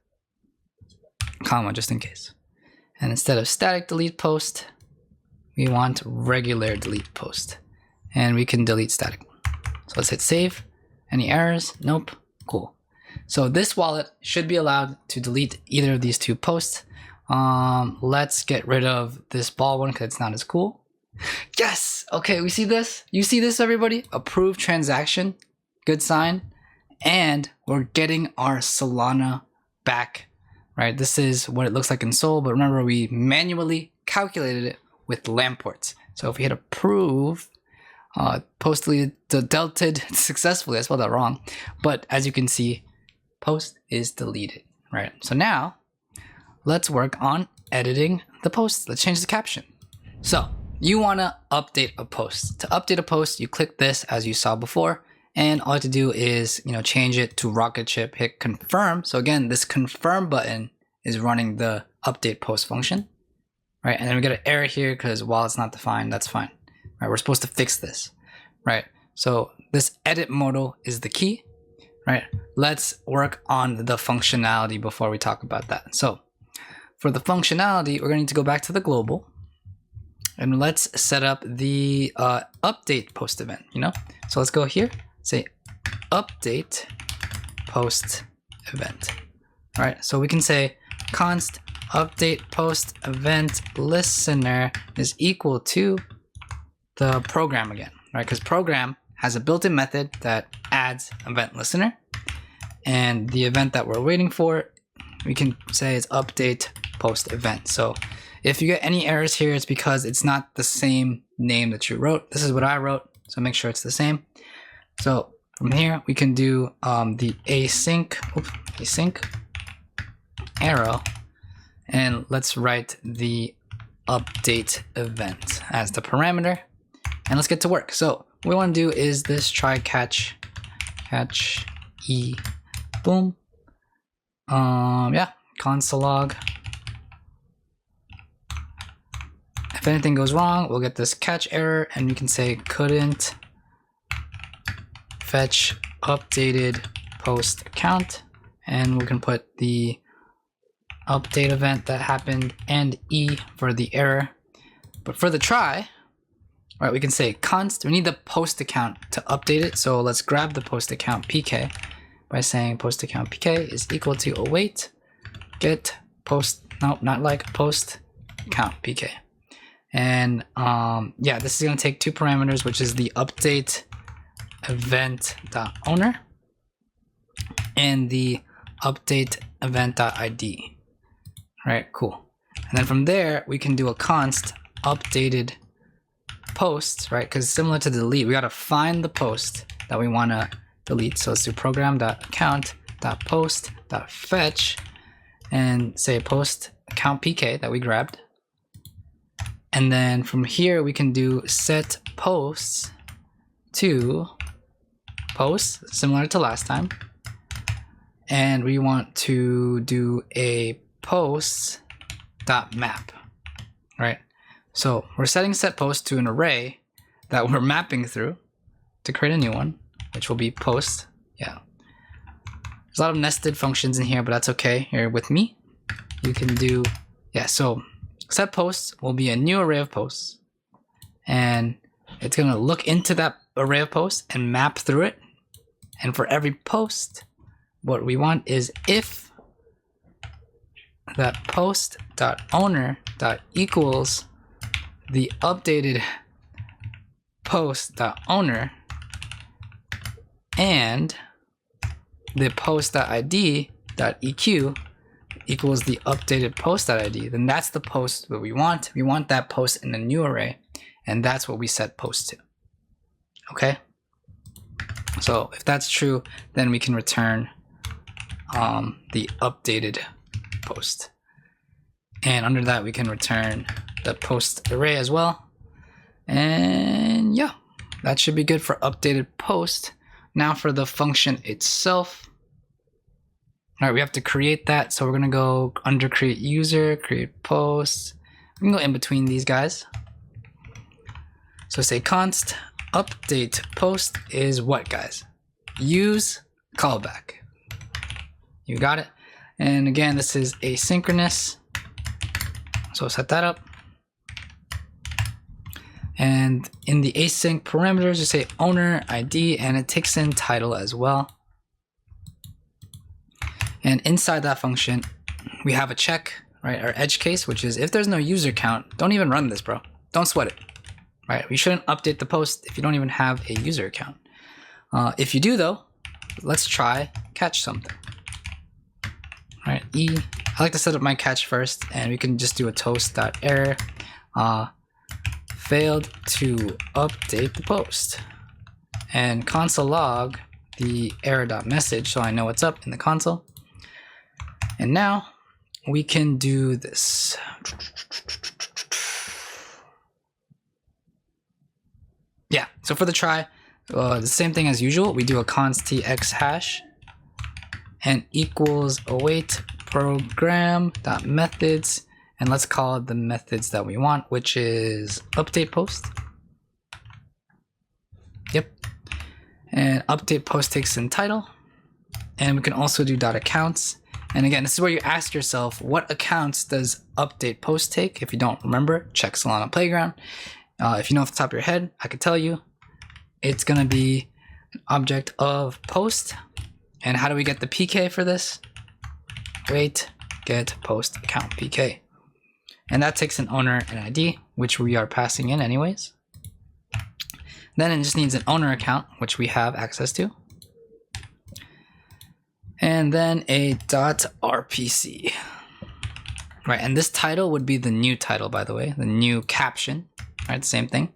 comma, just in case. And instead of static delete post, we want regular delete post. And we can delete static. So let's hit save. Any errors? Nope. Cool. So this wallet should be allowed to delete either of these two posts. Let's get rid of this ball one because it's not as cool. Yes! Okay, we see this? You see this, everybody? Approved transaction. Good sign. And we're getting our Solana back, right? This is what it looks like in Sol, but remember we manually calculated it with LAMP ports. So if we hit approve, post deleted successfully. I spelled that wrong. But as you can see, post is deleted, right? So now let's work on editing the post. Let's change the caption. So you want to update a post. To update a post, you click this as you saw before, and all you have to do is, change it to rocket ship, hit confirm. So again, this confirm button is running the update post function, right? And then we get an error here because while it's not defined, that's fine, right? We're supposed to fix this, right? So this edit modal is the key, right? Let's work on the functionality before we talk about that. So for the functionality, we're going to need to go back to the global. And let's set up the update post event, So let's go here, say update post event. All right, so we can say const update post event listener is equal to the program again, right? Because program has a built-in method that adds event listener. And the event that we're waiting for, we can say is update post event. So if you get any errors here, it's because it's not the same name that you wrote. This is what I wrote, so make sure it's the same. So from here, we can do the async arrow, and let's write the update event as the parameter, and let's get to work. So what we want to do is this try catch e boom. Yeah, console log. If anything goes wrong, we'll get this catch error, and we can say couldn't fetch updated post account, and we can put the update event that happened and E for the error. But for the try, right, we can say const, we need the post account to update it. So let's grab the post account PK by saying post account PK is equal to await get post, no, not like post account PK. And yeah, this is going to take two parameters, which is the update event.owner and the update event.id. Right, cool. And then from there, we can do a const updated post, right? Because similar to delete, we got to find the post that we want to delete. So let's do program.account.post.fetch and say post account PK that we grabbed. And then from here, we can do set posts to posts, similar to last time. And we want to do a posts.map, right? So we're setting set post to an array that we're mapping through to create a new one, which will be post. Yeah. There's a lot of nested functions in here, but that's okay. Here with me, you can do, yeah, so set post will be a new array of posts, and it's gonna look into that array of posts and map through it. And for every post, what we want is if that post.owner.equals the updated post.owner and the post.id.eq equals the updated post.id, then that's the post that we want. We want that post in a new array, and that's what we set post to. Okay? So if that's true, then we can return the updated post. And under that, we can return the post array as well. And yeah, that should be good for updated post. Now for the function itself. All right, we have to create that. So we're gonna go under create user, create post. We can go in between these guys. So say const update post is what, guys? Use callback. You got it. And again, this is asynchronous. So set that up. And in the async parameters, you say owner ID, and it takes in title as well. And inside that function, we have a check, right? Our edge case, which is if there's no user count, don't even run this, bro. Don't sweat it, right? We shouldn't update the post if you don't even have a user account. If you do though, let's try catch something. All right, I like to set up my catch first, and we can just do a toast.error. Failed to update the post, and console log the error.message so I know what's up in the console. And now we can do this. Yeah, so for the try, the same thing as usual. We do a const tx hash and equals await program.methods. And let's call it the methods that we want, which is update post. Yep. And update post takes in title. And we can also do .accounts. And again, this is where you ask yourself, what accounts does update post take? If you don't remember, check Solana Playground. If you know off the top of your head, I could tell you. It's gonna be an object of post. And how do we get the PK for this? Wait, get post account PK. And that takes an owner and ID, which we are passing in anyways. Then it just needs an owner account, which we have access to. And then a .rpc. Right, and this title would be the new title, by the way, the new caption, right, same thing.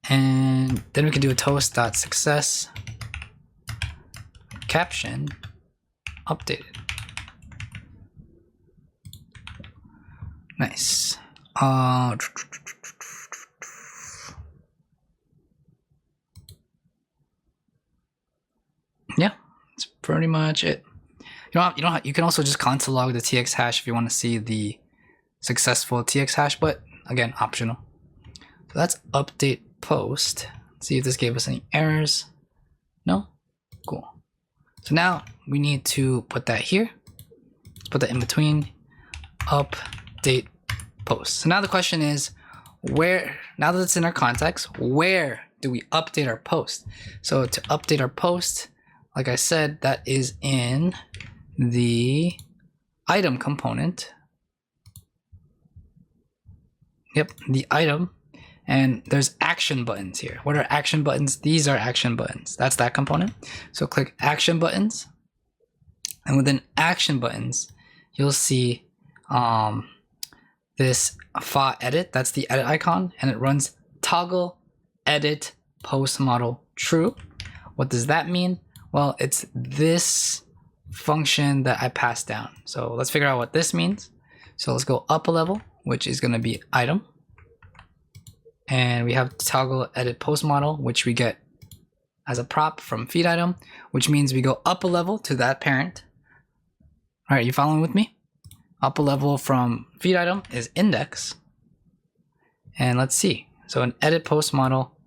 And then we can do a toast.success caption updated. Nice. Yeah, that's pretty much it. You can also just console log the tx hash if you want to see the successful tx hash, but again, optional. So that's update post. Let's see if this gave us any errors. No? Cool. So now we need to put that here. Let's put that in between. Update post. So now the question is, where, now that it's in our context, where do we update our post? So to update our post, like I said, that is in the item component. Yep, the item. And there's action buttons here. What are action buttons? These are action buttons. That's that component. So click action buttons. And within action buttons, you'll see this fa edit. That's the edit icon. And it runs toggle edit post model true. What does that mean? Well, it's this function that I passed down. So let's figure out what this means. So let's go up a level, which is going to be item. And we have toggle edit post model, which we get as a prop from feed item, which means we go up a level to that parent. All right, you following with me? Up a level from feed item is index. And let's see. So in edit post model,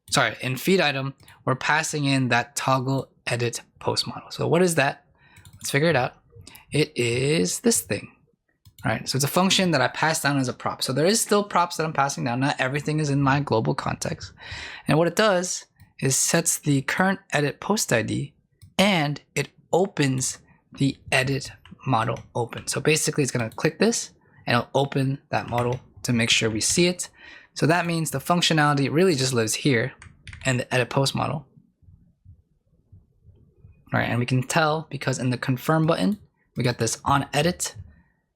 sorry, in feed item, we're passing in that toggle edit post model. So what is that? Let's figure it out. It is this thing, right? So it's a function that I pass down as a prop. So there is still props that I'm passing down. Not everything is in my global context. And what it does is sets the current edit post ID and it opens the edit model open. So basically it's going to click this and it'll open that model to make sure we see it. So that means the functionality really just lives here in the edit post model. Right, and we can tell because in the confirm button, we got this on edit,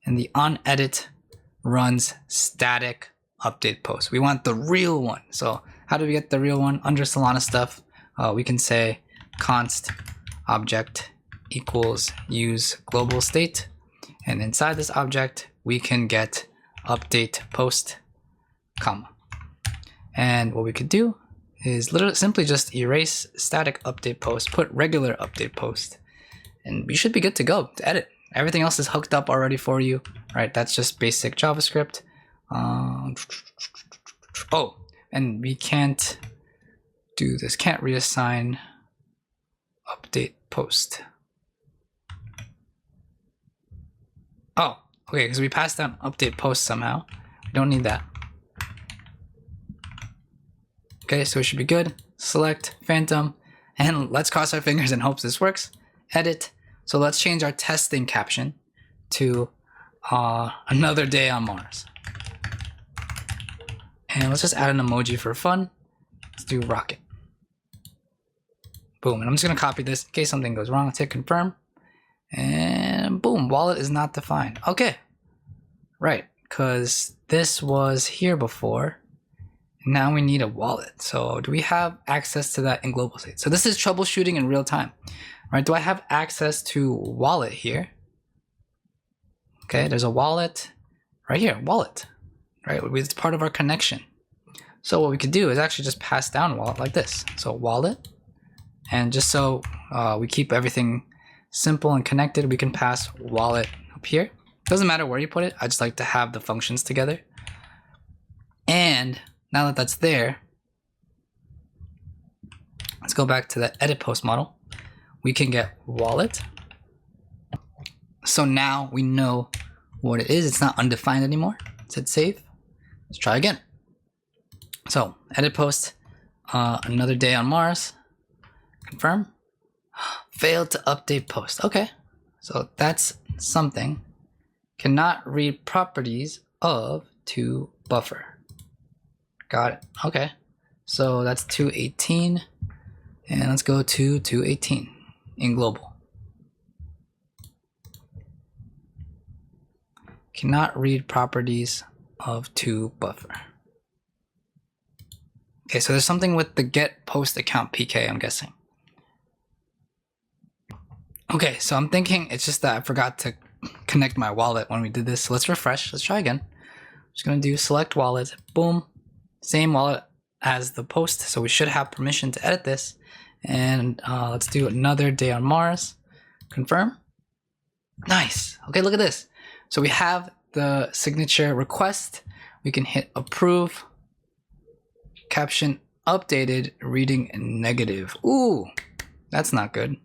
and the on edit runs static update post. We want the real one. So how do we get the real one? Under Solana stuff, we can say const object equals use global state. And inside this object, we can get update post, comma. And what we could do is literally simply just erase static update post, put regular update post, and you should be good to go to edit. Everything else is hooked up already for you, right? That's just basic JavaScript. Oh, and we can't do this, can't reassign update post. Oh, okay, because we passed down update post somehow. We don't need that. Okay, so it should be good. Select phantom, and let's cross our fingers and hope this works. Edit. So let's change our testing caption to another day on Mars. And let's just add an emoji for fun. Let's do rocket. Boom, and I'm just gonna copy this in case something goes wrong. Let's hit confirm. And boom, wallet is not defined. Okay, right, because this was here before. Now we need a wallet. So do we have access to that in global state? So this is troubleshooting in real time, right? Do I have access to wallet here? Okay, there's a wallet right here, wallet, right? It's part of our connection. So what we could do is actually just pass down wallet like this. So wallet, and just so we keep everything simple and connected, we can pass wallet up here. Doesn't matter where you put it. I just like to have the functions together. And now that that's there, let's go back to the edit post model. We can get wallet. So now we know what it is. It's not undefined anymore. Let's hit save. Let's try again. So edit post, another day on Mars. Confirm. Failed to update post. Okay, so that's something. Cannot read properties of to buffer. Got it. Okay, so that's 218, and let's go to 218 in global. Cannot read properties of to buffer. Okay, so there's something with the get post account PK, I'm guessing. Okay, so I'm thinking it's just that I forgot to connect my wallet when we did this. So let's refresh. Let's try again. I'm just gonna do select wallet. Boom. Same wallet as the post, so we should have permission to edit this. And let's do another day on Mars. Confirm. Nice. Okay, look at this. So we have the signature request. We can hit approve. Caption updated, reading negative. Ooh, that's not good.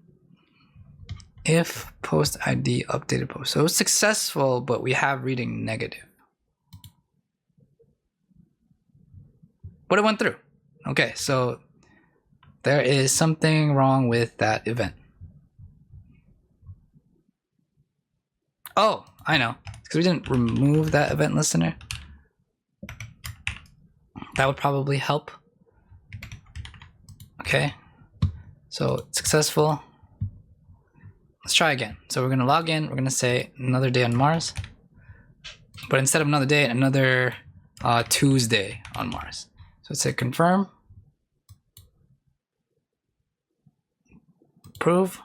If post ID updated post. So it's successful, but we have reading negative. But it went through. Okay, so there is something wrong with that event. Oh, I know. It's because we didn't remove that event listener. That would probably help. Okay, so successful. Let's try again. So we're gonna log in. We're gonna say another day on Mars. But instead of another day, another Tuesday on Mars. So let's say confirm. Approve.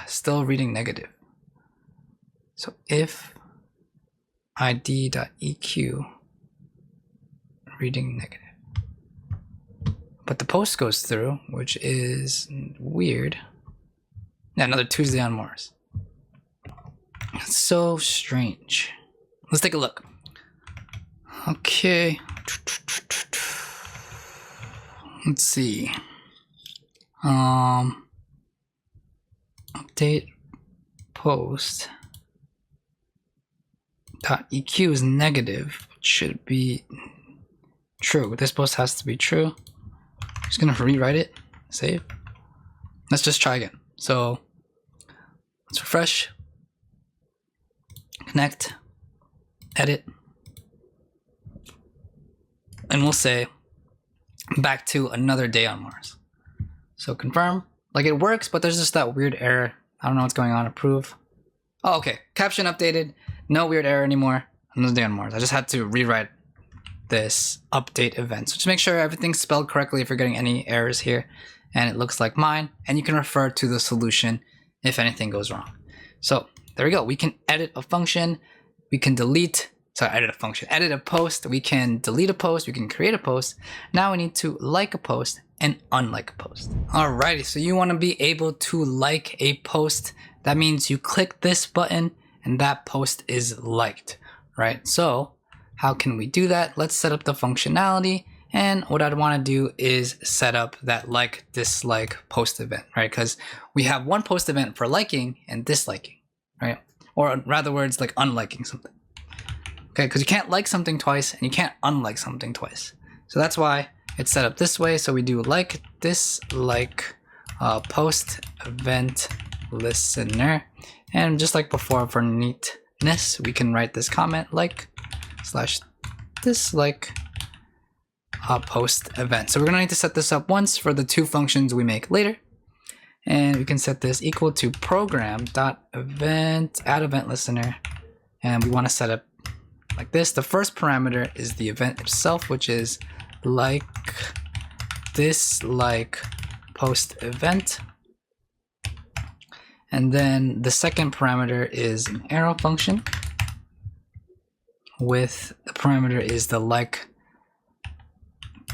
Still reading negative. So if id.eq reading negative. But the post goes through, which is weird. Yeah, another Tuesday on Mars. It's so strange. Let's take a look. Okay. Let's see. Update post .eq is negative. It should be true. This post has to be true. I'm just gonna rewrite it. Save. Let's just try again. So let's refresh. Connect. Edit. And we'll say back to another day on Mars. So confirm. Like it works, but there's just that weird error. I don't know what's going on. Approve. Oh, okay. Caption updated. No weird error anymore. Another day on Mars. I just had to rewrite this update event. So just make sure everything's spelled correctly if you're getting any errors here. And it looks like mine. And you can refer to the solution if anything goes wrong. So there we go. We can edit a function. We can delete. Sorry, edit a function. Edit a post. We can delete a post. We can create a post. Now we need to like a post and unlike a post. Alrighty, so you want to be able to like a post. That means you click this button and that post is liked, right? So how can we do that? Let's set up the functionality. And what I'd want to do is set up that like dislike post event, right? Because we have one post event for liking and disliking, right? Or in other words, like unliking something. Okay, because you can't like something twice and you can't unlike something twice. So that's why it's set up this way. So we do like dislike post event listener. And just like before, for neatness, we can write this comment like / dislike post event. So we're gonna need to set this up once for the two functions we make later. And we can set this equal to program.event add event listener. And we want to set up like this. The first parameter is the event itself, which is like dislike post event. And then the second parameter is an arrow function with the parameter is the like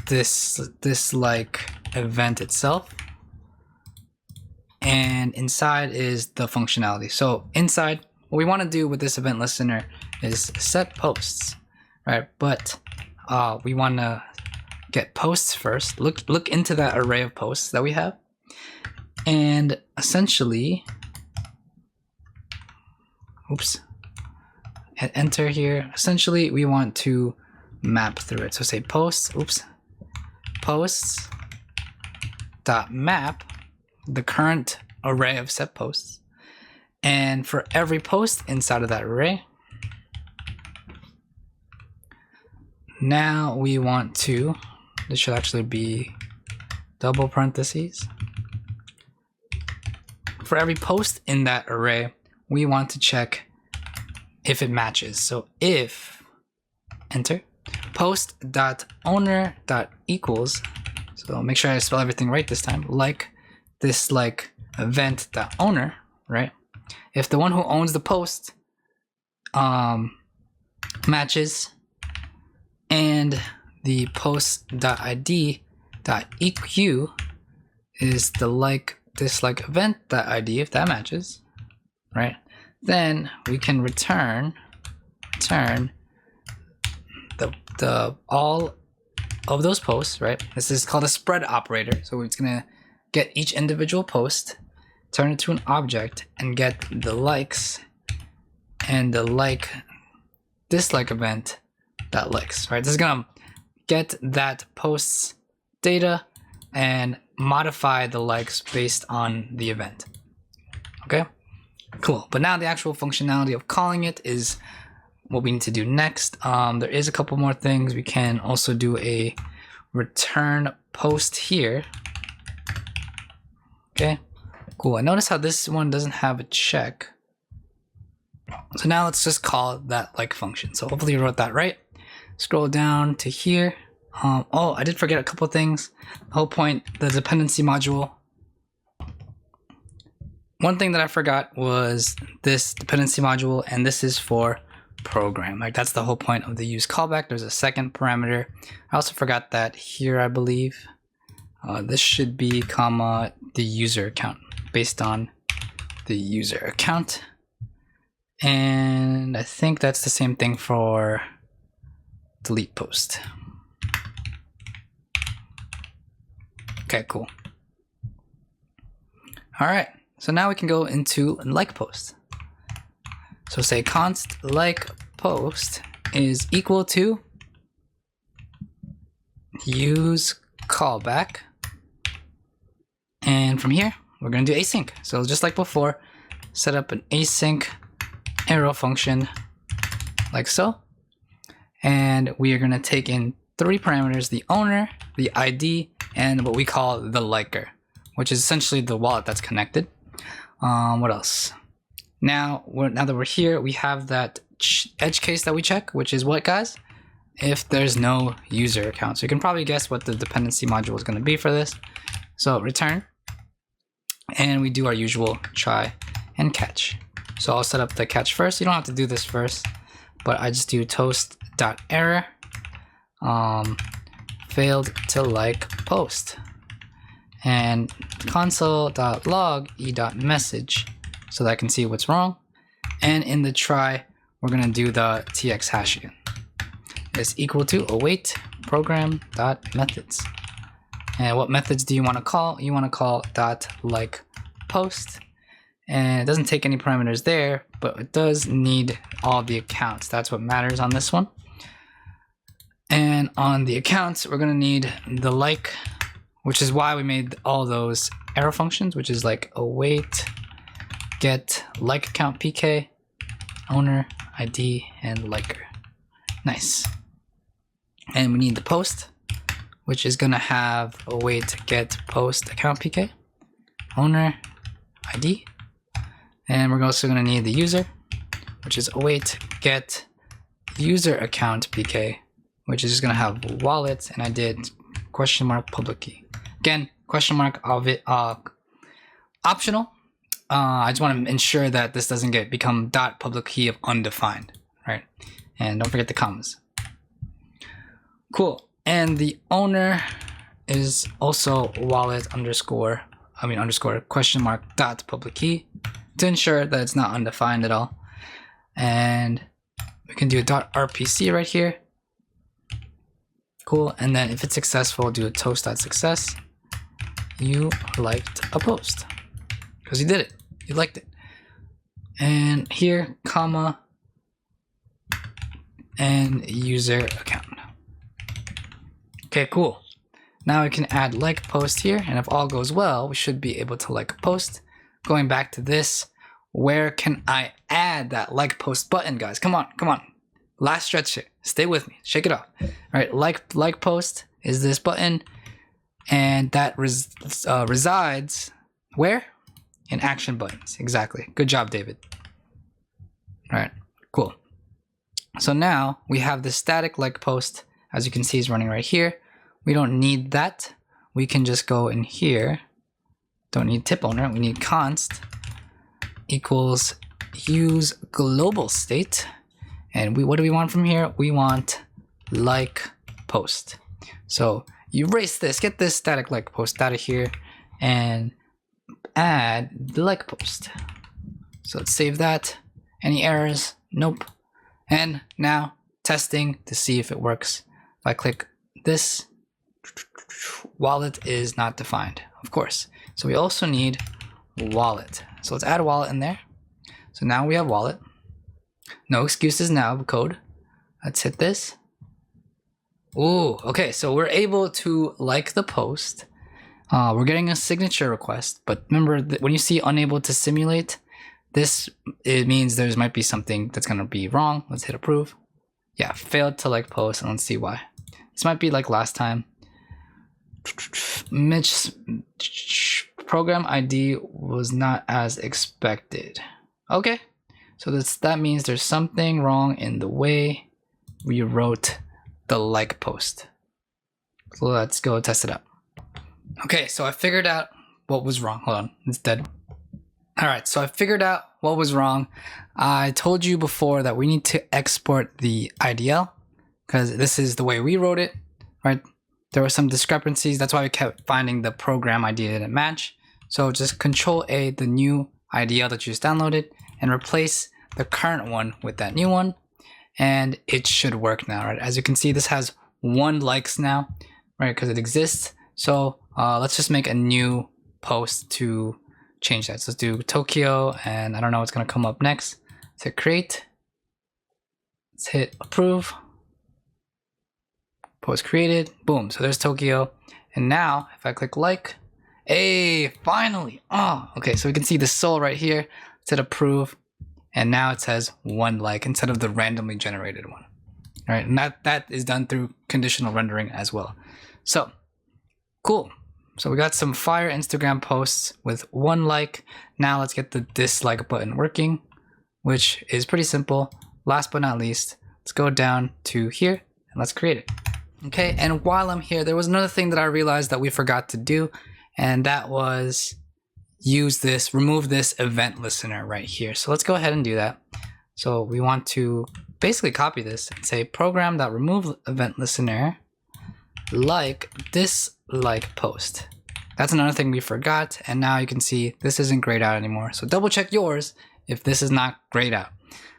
dislike event itself. And inside is the functionality. So inside, what we want to do with this event listener is set posts, right? But we want to get posts first. Look into that array of posts that we have. And essentially, hit enter here. Essentially, we want to map through it. So say posts, posts dot map the current array of set posts. And for every post inside of that array, now we want to, this should actually be double parentheses. For every post in that array, we want to check if it matches. So if, enter, post.owner.equals, so make sure I spell everything right this time, like dislike event.owner, right? If the one who owns the post matches and the post.id.eq is the like dislike event.id, if that matches, right? Then we can return the all of those posts, right? This is called a spread operator. So it's gonna get each individual post, turn it to an object, and get the likes and the like dislike event that likes, right? This is gonna get that post's data and modify the likes based on the event. Okay, cool. But now the actual functionality of calling it is what we need to do next. There is a couple more things. We can also do a return post here. Okay, cool. I notice how this one doesn't have a check. So now let's just call that like function. So hopefully you wrote that right. Scroll down to here. Oh, I did forget a couple things. The whole point, the dependency module. One thing that I forgot was this dependency module, and this is for program. Like that's the whole point of the use callback. There's a second parameter. I also forgot that here, I believe. This should be comma the user account based on the user account. And I think that's the same thing for delete post. Okay, cool. All right, so now we can go into like post. So say const like post is equal to use callback. And from here, we're gonna do async. So just like before, set up an async arrow function like so. And we are gonna take in 3 parameters: the owner, the ID, and what we call the liker, which is essentially the wallet that's connected. What else? Now that we're here, we have that edge case that we check, which is what, guys? If there's no user account. So you can probably guess what the dependency module is going to be for this. So return, and we do our usual try and catch. So I'll set up the catch first. You don't have to do this first, but I just do toast.error failed to like post, and console.log e.message so that I can see what's wrong. And in the try, we're going to do the tx hash again. Is equal to await program.methods. And what methods do you want to call? You want to call .like post. And it doesn't take any parameters there, but it does need all the accounts. That's what matters on this one. And on the accounts, we're going to need the like, which is why we made all those arrow functions, which is like await, get like account pk, owner, ID, and liker. Nice. And we need the post, which is going to have await, get post account pk, owner, ID. And we're also going to need the user, which is await, get user account pk, which is just going to have wallet, and I did question mark public key. Again, question mark of it optional. I just want to ensure that this doesn't become dot public key of undefined, right? And don't forget the commas. Cool. And the owner is also wallet underscore question mark dot public key to ensure that it's not undefined at all. And we can do a dot rpc right here. Cool. And then if it's successful, do a toast.success. You liked a post because you did it. You liked it. And here, comma, and user account. Okay, cool. Now we can add like post here, and if all goes well, we should be able to like a post. Going back to this, where can I add that like post button, guys? Come on, come on. Last stretch here. Stay with me. Shake it off. All right, like post is this button, and that resides where? In action buttons. Exactly. Good job, David. All right, cool. So now we have the static like post, as you can see, is running right here. We don't need that. We can just go in here. Don't need tip owner. We need const equals use global state. And what do we want from here? We want like post. So you erase this, get this static like post out of here, and add the like post. So let's save that. Any errors? Nope. And now testing to see if it works. If I click this, wallet is not defined, of course. So we also need wallet. So let's add a wallet in there. So now we have wallet. No excuses now, code. Let's hit this. Ooh, okay, so we're able to like the post. We're getting a signature request, but remember that when you see unable to simulate, it means there might be something that's gonna be wrong. Let's hit approve. Yeah, failed to like post, and let's see why. This might be like last time. Mitch's program ID was not as expected. Okay, so that means there's something wrong in the way we wrote the like post. So let's go test it out. Okay, so I figured out what was wrong. Hold on, it's dead. All right, so I figured out what was wrong. I told you before that we need to export the IDL because this is the way we wrote it, right? There were some discrepancies. That's why we kept finding the program ID didn't match. So just Control A, the new IDL that you just downloaded, and replace the current one with that new one, and it should work now, right? As you can see, this has 1 likes now, right? Because it exists. So let's just make a new post to change that. So let's do Tokyo, and I don't know what's gonna come up next. Let's hit create. Let's hit approve. Post created. Boom. So there's Tokyo. And now if I click like, hey, finally. Oh, okay. So we can see the soul right here. Let's hit approve. And now it says 1 like instead of the randomly generated one. All right. And that is done through conditional rendering as well. So cool. So we got some fire Instagram posts with 1 like. Now let's get the dislike button working, which is pretty simple. Last but not least, let's go down to here and let's create it. Okay, and while I'm here, there was another thing that I realized that we forgot to do, and that was remove this event listener right here. So let's go ahead and do that. So we want to basically copy this and say program.remove event listener like this like post. That's another thing we forgot, and now you can see this isn't grayed out anymore. So double check yours if this is not grayed out.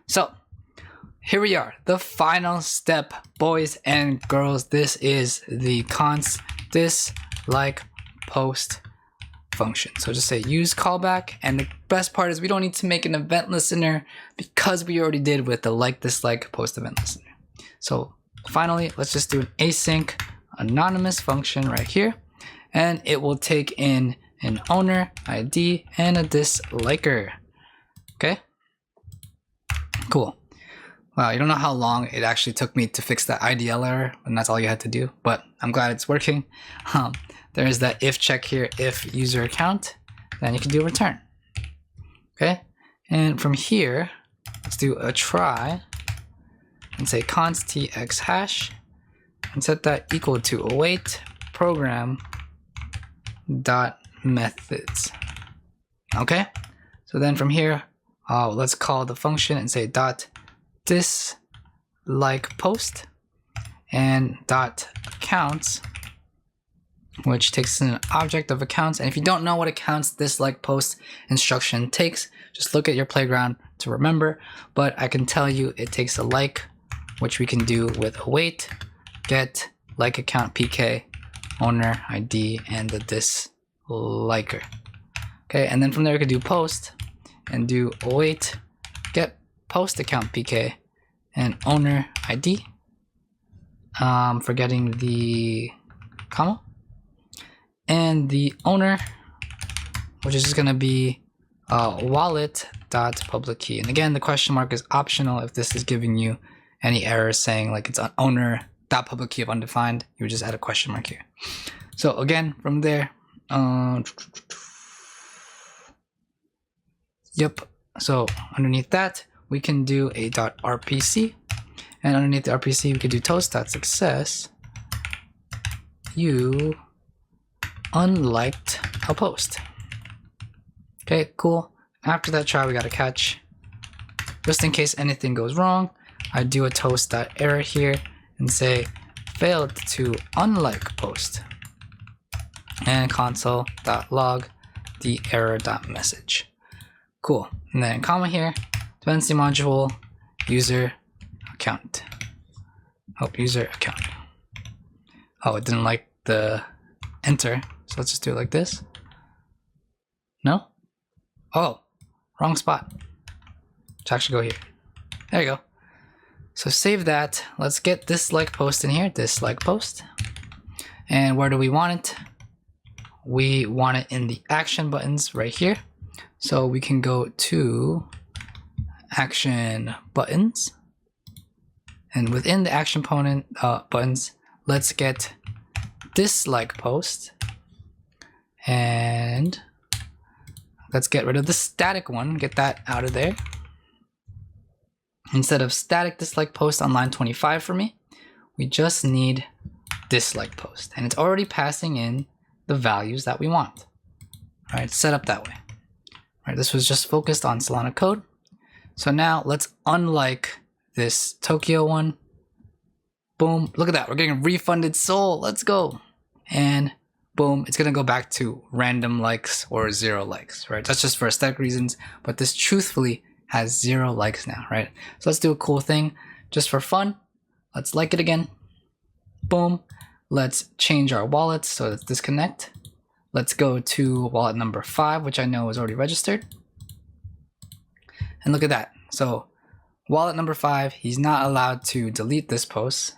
So here we are, the final step, boys and girls. This is the const dislike post function. So just say use callback, and the best part is we don't need to make an event listener because we already did with the like dislike post event listener. So finally, let's just do an async anonymous function right here, and it will take in an owner ID and a disliker. Okay, cool. Wow, you don't know how long it actually took me to fix that IDL error, and that's all you had to do, but I'm glad it's working. There's that if check here, if user account, then you can do return. Okay, and from here, let's do a try and say const tx hash and set that equal to await program dot methods. Okay, so then from here, let's call the function and say dot dislike post and dot accounts, which takes an object of accounts. And if you don't know what accounts dislike post instruction takes, just look at your playground to remember. But I can tell you it takes a like, which we can do with await get like account pk owner ID and the disliker. Okay, and then from there we could do post and do await get post account pk and owner ID. Forgetting the comma, and the owner, which is just gonna be wallet dot public key. And again, the question mark is optional if this is giving you any errors saying like it's an owner dot public key of undefined. You would just add a question mark here. So again, from there, yep. So underneath that, we can do a .rpc, and underneath the RPC, we could do toast.success. You unliked a post. Okay, cool. After that try, we got a catch. Just in case anything goes wrong, I do a toast.error here and say failed to unlike post, and console.log the error.message. Cool. And then comma here, dependency module, user account. Oh, user account. Oh, it didn't like the enter. So let's just do it like this. No? Oh, wrong spot. Let's actually go here. There you go. So save that. Let's get this like post in here, dislike post. And where do we want it? We want it in the action buttons right here. So we can go to action buttons, and within the action component buttons, let's get dislike post, and let's get rid of the static one, get that out of there. Instead of static dislike post on line 25 for me, we just need dislike post, and it's already passing in the values that we want. All right, set up that way. All right, this was just focused on Solana code. So now let's unlike this Tokyo one. Boom, look at that, we're getting refunded soul, let's go. And boom, it's gonna go back to random likes or 0 likes, right? That's just for aesthetic reasons, but this truthfully has 0 likes now, right? So let's do a cool thing just for fun. Let's like it again. Boom. Let's change our wallets. So let's disconnect. Let's go to wallet number 5, which I know is already registered. And look at that. So wallet number 5, he's not allowed to delete this post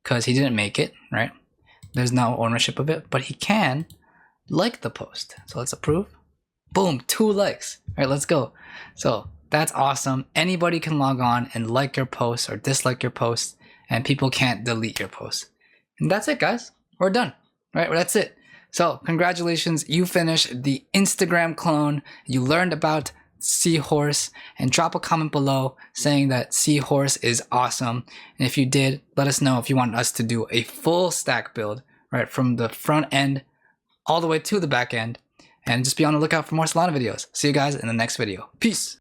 because he didn't make it, right? There's no ownership of it, but he can like the post. So let's approve. Boom, 2 likes. All right, let's go. So that's awesome. Anybody can log on and like your post or dislike your post, and people can't delete your post. And that's it, guys. We're done. All right, well, that's it. So congratulations, you finished the Instagram clone. You learned about Seahorse, and drop a comment below saying that Seahorse is awesome. And if you did, let us know if you want us to do a full stack build, right, from the front end all the way to the back end. And just be on the lookout for more Solana videos. See you guys in the next video. Peace.